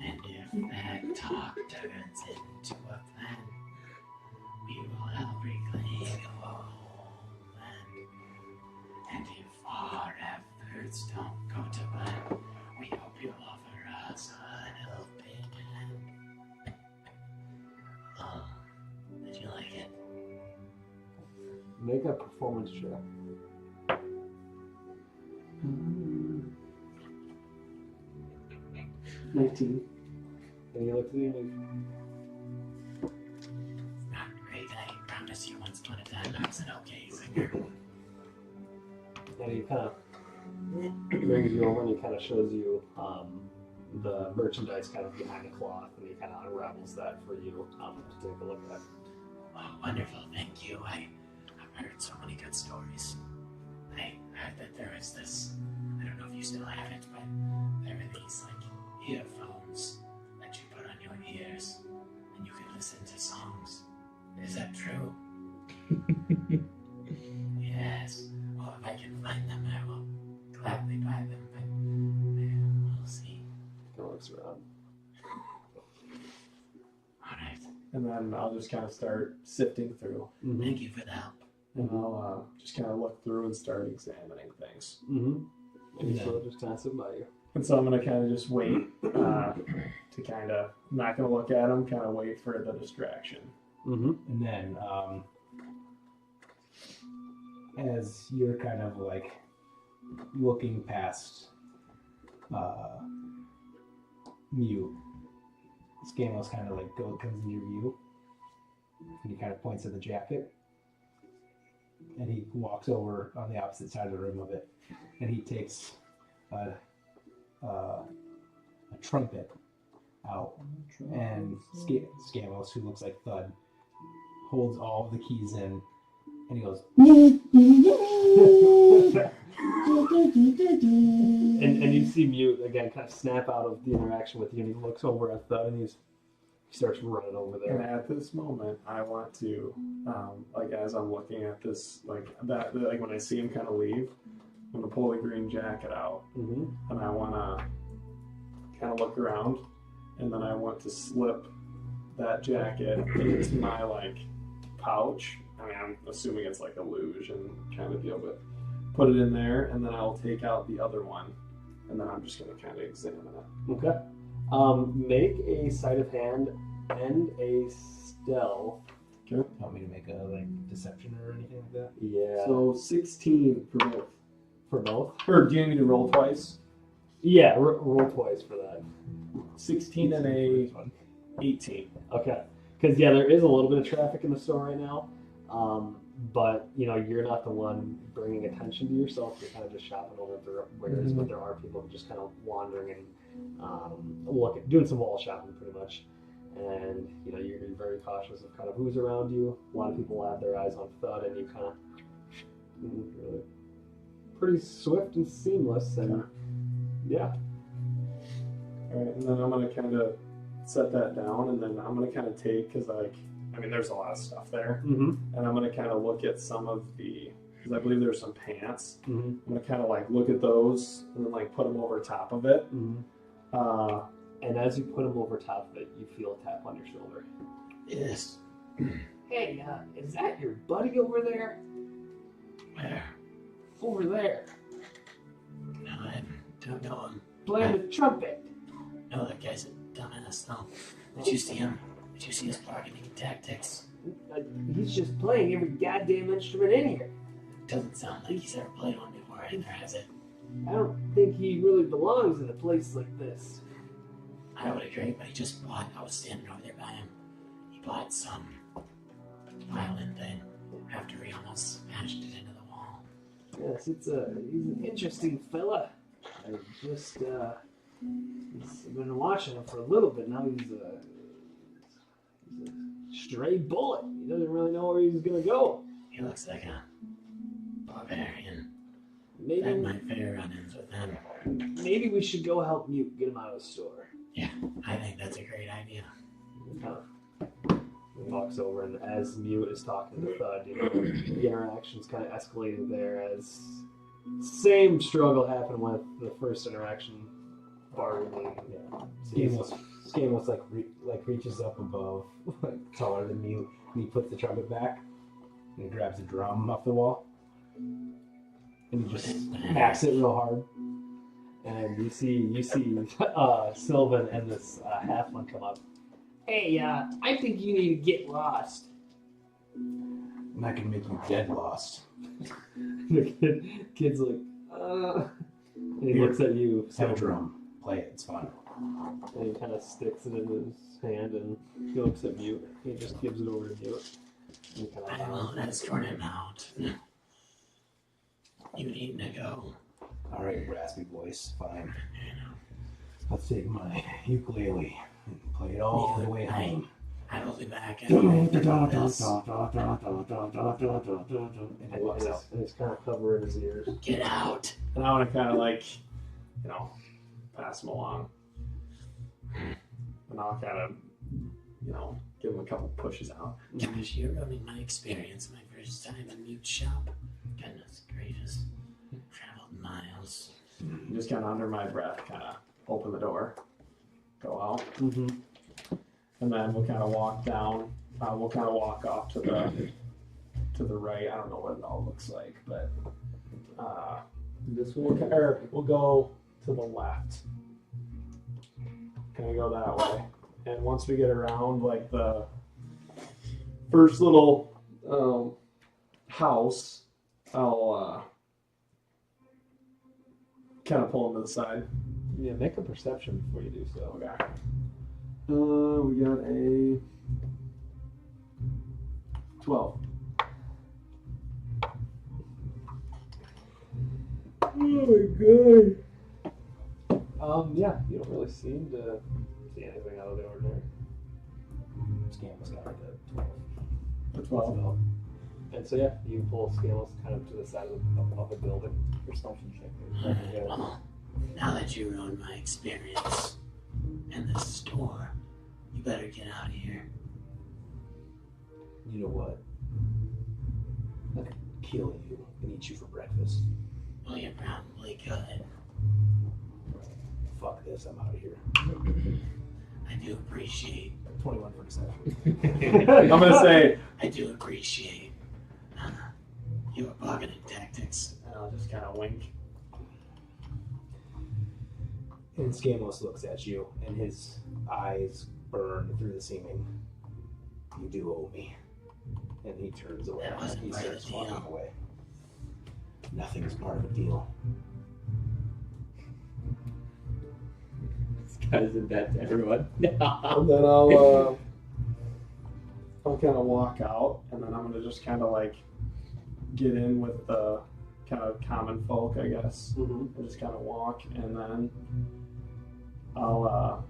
And if that talk turns into a plan, we will help reclaim our homeland. And if our efforts don't go to plan, we hope you'll offer us a helping hand. Oh, did you like it? Make a performance check. 19. And he looks at you and Not great, I promise you once upon a time I was an okay singer. he kind of brings you over and he kind of shows you the merchandise kind of behind the cloth, and he kind of unravels that for you to take a look at. Oh, wonderful, thank you. I've heard so many good stories. I heard that there is this, I don't know if you still have it, but there are these like earphones that you put on your ears and you can listen to songs. Is that true? Yes. Well, if I can find them, I will gladly buy them, but we'll see. Kind of looks around. Alright, And then I'll just kind of start sifting through. thank you for the help. And I'll just kind of look through and start examining things. And he's Yeah. still just kind of sitting by you. And so I'm going to kind of just wait to kind of, I'm not going to look at him, kind of wait for the distraction. And then, as you're kind of like looking past Mute, Scamos kind of like comes into your view, and he kind of points at the jacket, and he walks over on the opposite side of the room of it, and he takes a trumpet out, and Scamos, who looks like Thud, holds all of the keys in, and he goes, and you see Mute again kind of snap out of the interaction with you, and he looks over at Thud, and he starts running over And there. at this moment, I want to, like as I'm looking at this, like when I see him kind of leave, I'm going to pull the green jacket out, and I want to kind of look around, and then I want to slip that jacket into my like pouch. I mean, I'm assuming it's like a luge and kind of deal, but put it in there, and then I'll take out the other one, and then I'm just going to kind of examine it. Okay. Make a sleight of hand and a stealth. want me to make a like deception or anything like that? Yeah. So 16 for both. For both? Or do you need to roll twice? Yeah, roll twice for that. 16 and a 18. Okay. Because, yeah, there is a little bit of traffic in the store right now. But, you know, you're not the one bringing attention to yourself. You're kind of just shopping over at the wares, but there are people just kind of wandering and doing some wall shopping pretty much. And, you know, you're very cautious of kind of who's around you. A lot of people have their eyes on Thud, and you kind of really pretty swift and seamless. And, yeah. All right, and then I'm going to kind of set that down, and then I'm going to kind of take, because, like, I mean, there's a lot of stuff there. Mm-hmm. And I'm going to kind of look at some of the, because I believe there's some pants. Mm-hmm. I'm going to kind of, like, look at those and then, like, put them over top of it. Mm-hmm. And as you put them over top of it, you feel a tap on your shoulder. Yes. Hey, is that your buddy over there? Where? Over there. No, I don't know him. Playing the trumpet. No, that guy's a dumbass, though. Did you see him? Did you see his bargaining tactics? He's just playing every goddamn instrument in here. Doesn't sound like he's ever played one before either, has it? I don't think he really belongs in a place like this. I would agree, but he just bought, I was standing over there by him, he bought some violin thing. after we almost smashed it into the wall. Yes, he's an interesting fella. I just he's been watching him for a little bit now. He's a stray bullet. He doesn't really know where he's gonna go. He looks like a barbarian. Maybe Had my fair run-ins with him. maybe we should go help Mute get him out of the store. Yeah, I think that's a great idea. He walks over, and as Mute is talking to Thud, the interaction's kind of escalating there as same struggle happened with the first interaction. Bargaining. Scamos like reaches up above, like taller than Mute, and he puts the trumpet back, and he grabs a drum off the wall, and he just smacks it real hard. And you see Sylvan and this halfling come up. Hey, I think you need to get lost. And I can make you dead lost. The kid's like, and he looks at you. Have a drum. Play it. It's fun. And he kind of sticks it in his hand, and he looks at Mute. He just gives it over to Mute. And he kind I won't escort him out. You need to go. All right, raspy voice. Fine. I'll take my ukulele and play it all the way home. I will be back. And he walks out. And he's kind of covering his ears. Get out. And I want to kind of like, pass him along. And I'll kind of, give him a couple pushes out. Gosh, you're ruining my experience. My first time in Mute Shop. Goodness gracious. Traveled miles. Just kind of under my breath, kind of open the door, go out. Mm-hmm. And then we'll kind of walk down. We'll kind of walk off to the right. I don't know what it all looks like, but we'll go to the left. Kind of go that way. And once we get around like the first little house, I'll kind of pull him to the side. Yeah, make a perception before you do so. Okay. We got a 12. Oh my god. Yeah, you don't really seem to see anything out of the ordinary. Scamos got like A 12. And so yeah, you pull Scales kind of to the side of the building. Perception check. Well, now that you ruined my experience in this store, you better get out of here. You know what? I could kill you and eat you for breakfast. Well, you probably could. Fuck this, I'm out of here. I do appreciate. 21 for deception. I'm gonna say I do appreciate your bargaining tactics. and I'll just kind of wink. And Scamos looks at you, and his eyes burn through the ceiling. You do owe me. And he turns away. That wasn't He part of starts the walking deal. away. Nothing is part of a deal. This guy's in debt to everyone. And then I'll kind of walk out, and then I'm gonna just kind of like get in with the kind of common folk, I guess. Mm-hmm. I just kind of walk, and then I'll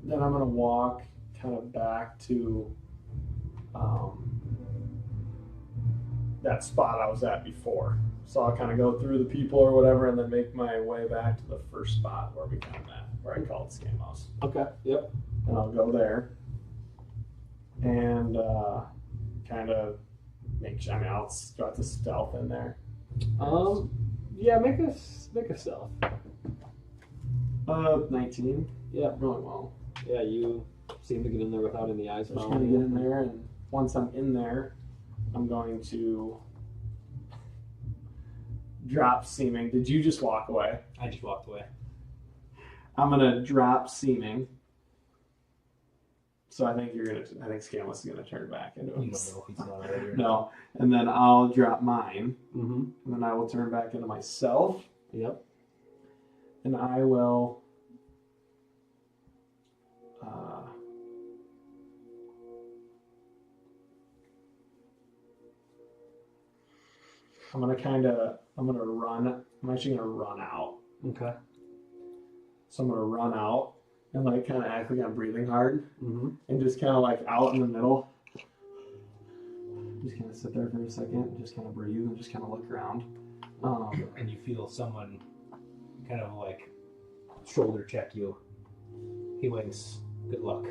then I'm gonna walk kind of back to that spot I was at before. So I'll kind of go through the people or whatever, and then make my way back to the first spot where we kind of met, where I called Scamos. Okay. Yep. And I'll go there and kind of make sure. I mean, I'll start the stealth in there. Yeah. Make a stealth. 19. Yeah. Really well. Yeah. You seem to get in there without any eyes So just following gonna get you. in there, and once I'm in there, I'm going to drop seeming. Did you just walk away? I just walked away. I'm gonna drop seeming. So I think Scamos is gonna turn back into him. You don't know if he's not already or not. No, and then I'll drop mine, Mm-hmm. and then I will turn back into myself, Yep. and I will I'm actually gonna run out. Okay. So I'm gonna run out and like kind of act like I'm breathing hard, Mm-hmm. and just kind of like out in the middle. Just kind of sit there for a second, and just kind of breathe, and just kind of look around. And you feel someone kind of like shoulder check you. He winks. Good luck.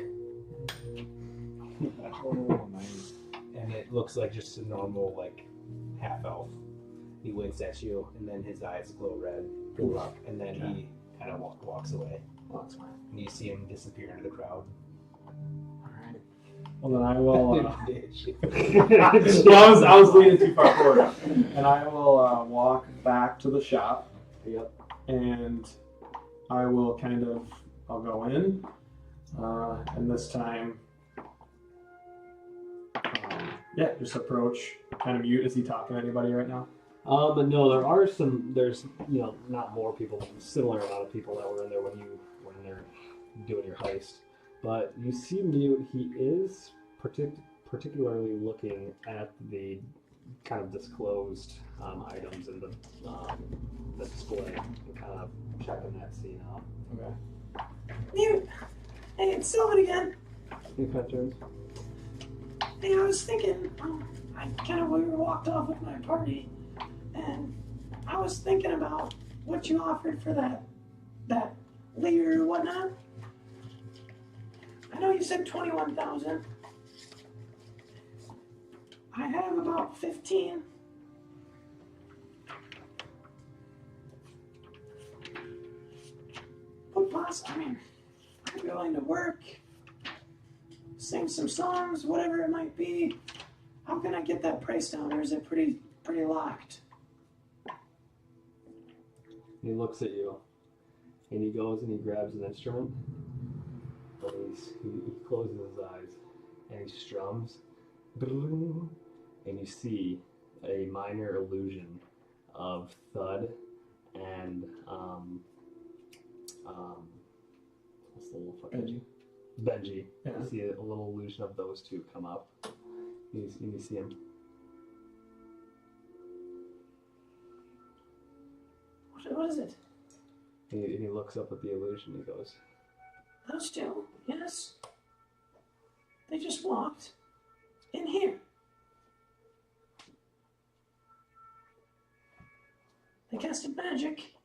Oh, nice. And it looks like just a normal like half elf. He winks at you, and then his eyes glow red. Good luck. And then he kind of walks away. Oh, that's fine. And you see him disappear into the crowd. Alright. Well, then I will. Well, I was leaning too far forward. And I will walk back to the shop. Yep. And I will I'll go in. And this time, just approach. Kind of mute. Is he talking to anybody right now? But no, there's not more people, similar amount of people that were in there when they're doing your heist. But you see Mute, he is particularly looking at the kind of disclosed items in the display and kind of checking that scene out. Okay. Mute! Hey, it's Sylvan again. He kind of turns. Hey, I was thinking, we walked off with my party, and I was thinking about what you offered for that leader or whatnot. I know you said 21,000. I have about 15. What I'm willing to work, sing some songs, whatever it might be. How can I get that price down, or is it pretty locked? He looks at you, and he goes and he grabs an instrument, but he closes his eyes, and he strums, and you see a minor illusion of thud and what's the little fucking Benji. Yeah. You see a little illusion of those two come up. You see him. What is it? He looks up at the illusion. He goes, Those two, yes. They just walked in here. They casted magic.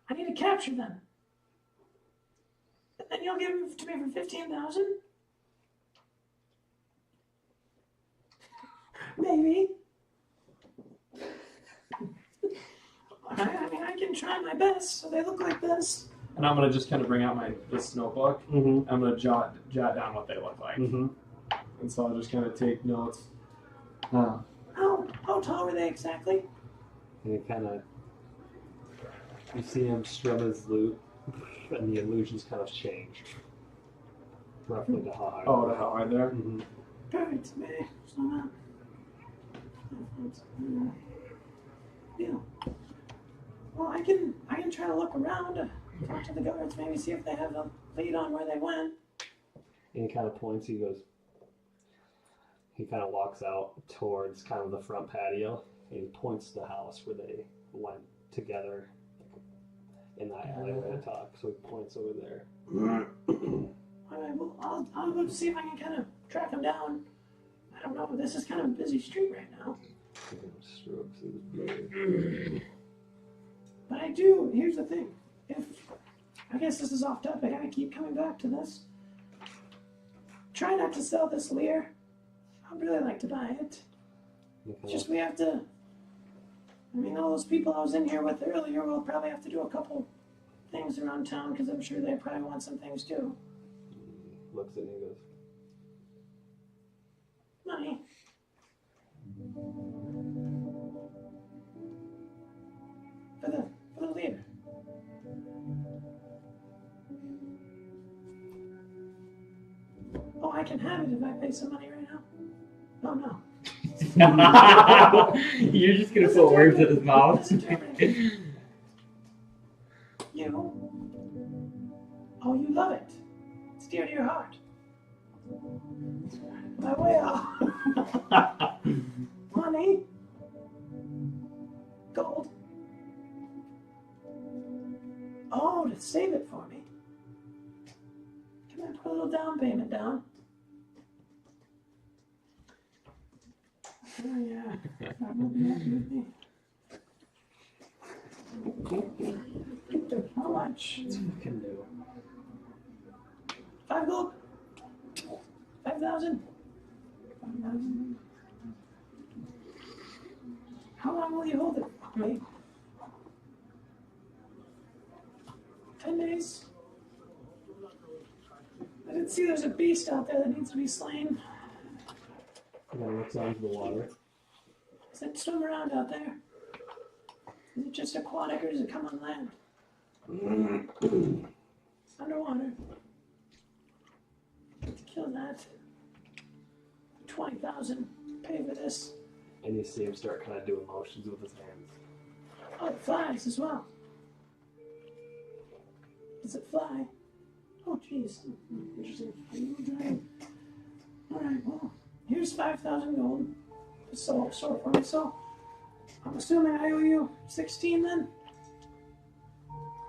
I need to capture them. And then you'll give them to me for 15,000? Maybe. I can try my best, so they look like this. And I'm gonna just kind of bring out this notebook. mm-hmm. I'm gonna jot down what they look like. Mm-hmm. And so I'll just kind of take notes. How tall were they exactly? And you see him strum his lute, and the illusions kind of change. Roughly to how high. Oh, to how high there? Mm-hmm. Perfect. Yeah. Well, I can try to look around, talk to the guards, maybe see if they have a lead on where they went. And he kind of points. He kind of walks out towards kind of the front patio, and he points to the house where they went together in that alleyway to talk. So he points over there. All right, well, I'll go see if I can kind of track them down. I don't know, this is kind of a busy street right now. Strokes his beard. But here's the thing. I guess this is off topic, I keep coming back to this. Try not to sell this Lear. I'd really like to buy it. It's just we have to... all those people I was in here with earlier, we'll probably have to do a couple things around town, because I'm sure they probably want some things too. He looks at me and goes, Money. For the leader. Oh, I can have it if I pay some money right now. Oh no. You're just gonna put words in his mouth. You. Oh, you love it. It's dear to your heart. I will. Money. Gold. Oh, to save it for me. Can I put a little down payment down? Oh, yeah. That will be happy with me. How much? Can do. 5 gold? 5,000? 5,000? How long will you hold it for me? 10 days? I did see there's a beast out there that needs to be slain. And then looks onto the water. Does it swim around out there? Is it just aquatic or does it come on land? Underwater. Let's kill that. 20,000. Pay for this. And you see him start kind of doing motions with his hands. Oh, it flies as well. Does it fly? Oh, jeez. Interesting. Alright, well, here's 5,000 gold. So for me. So, I'm assuming I owe you 16 then?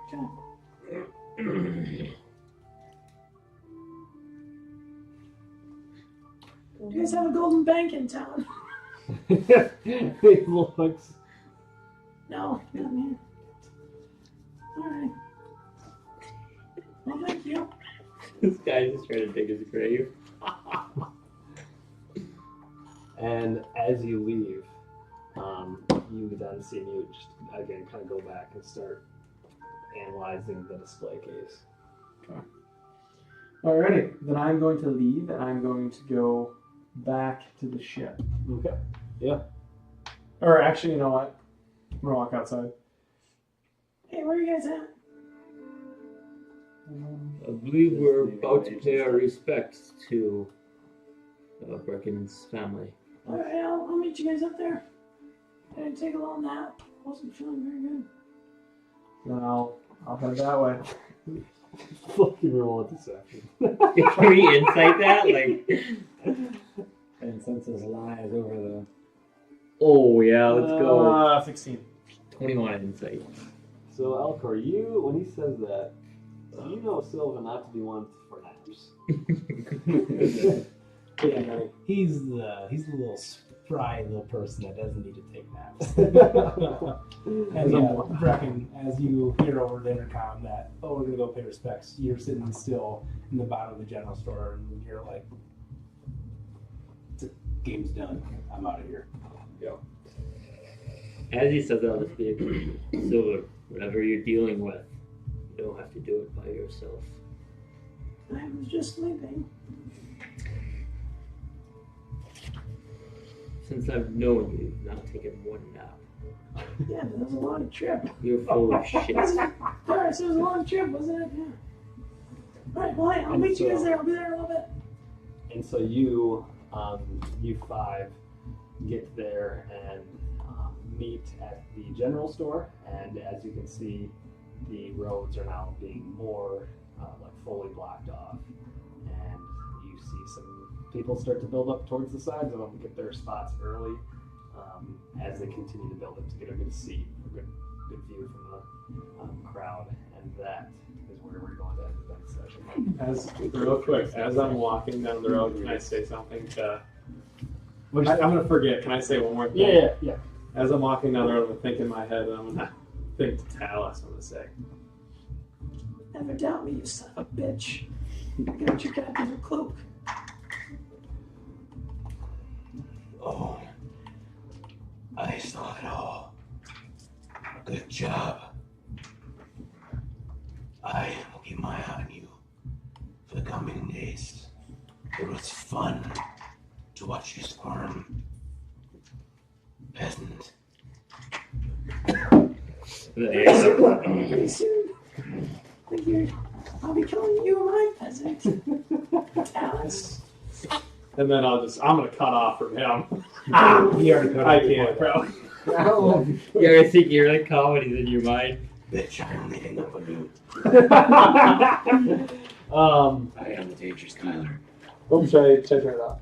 Okay. Do you guys have a golden bank in town? He looks. No, not me. Alright. Well, thank you. This guy's just trying to dig his grave. And as you leave, you then see you just again kind of go back and start analyzing the display case. Okay. Alrighty, then I'm going to leave and I'm going to go back to the ship. Okay. Yeah. Or actually, you know what? I'm gonna walk outside. Hey, where are you guys at? I believe we're about to pay our respects to Brecken's family. Alright, I'll meet you guys up there. I didn't take a long nap. Wasn't feeling very good. Then I'll head that way. Fucking roll a deception. Can we insight that? Like, And since his lies over the. oh yeah, let's go. 16. 21 insight. So Elcor, you when he says that, you know Sylvan not to be one for naps. Yeah, he's the little spry little person that doesn't need to take naps. And yeah, Brecken, as you hear over the intercom that, oh, we're gonna go pay respects, you're sitting still in the bottom of the general store and you're like, game's done. I'm out of here. Go. As he says that, I'll just be Silver, whatever you're dealing with, you don't have to do it by yourself. I was just sleeping. Since I've known you, you've not taken one nap. Yeah, but that was a long trip. You're full of shit. Alright, so it was a long trip, wasn't it? Yeah. Alright, well, hey, I'll meet you guys there. I'll be there in a little bit. And so you five get there and meet at the general store, and as you can see, the roads are now being more like fully blocked off, and you see some people start to build up towards the sides of them, get their spots early as they continue to build up to get a good seat, a good view from the crowd, and that is where we're going to end the event session. Real quick, as I'm walking down the road, can I say something to... I'm going to forget. Can I say one more thing? Yeah. As I'm walking down the road, I'm going to think in my head, and I'm going to think to Talos, I'm going to say, Never doubt me, you son of a bitch. I got your goddamn cloak. Oh, I saw it all. Good job. I will keep my eye on you for the coming days. It was fun to watch you squirm. Peasant. Pretty soon. I'll be killing you, my peasant. Talents. and then I'm gonna cut off from him. He already cut I off can't, bro. You're thinking like comedies in your mind. Bitch, I only hang up on you. Um, I am the dangerous Kyler. should I turn it off?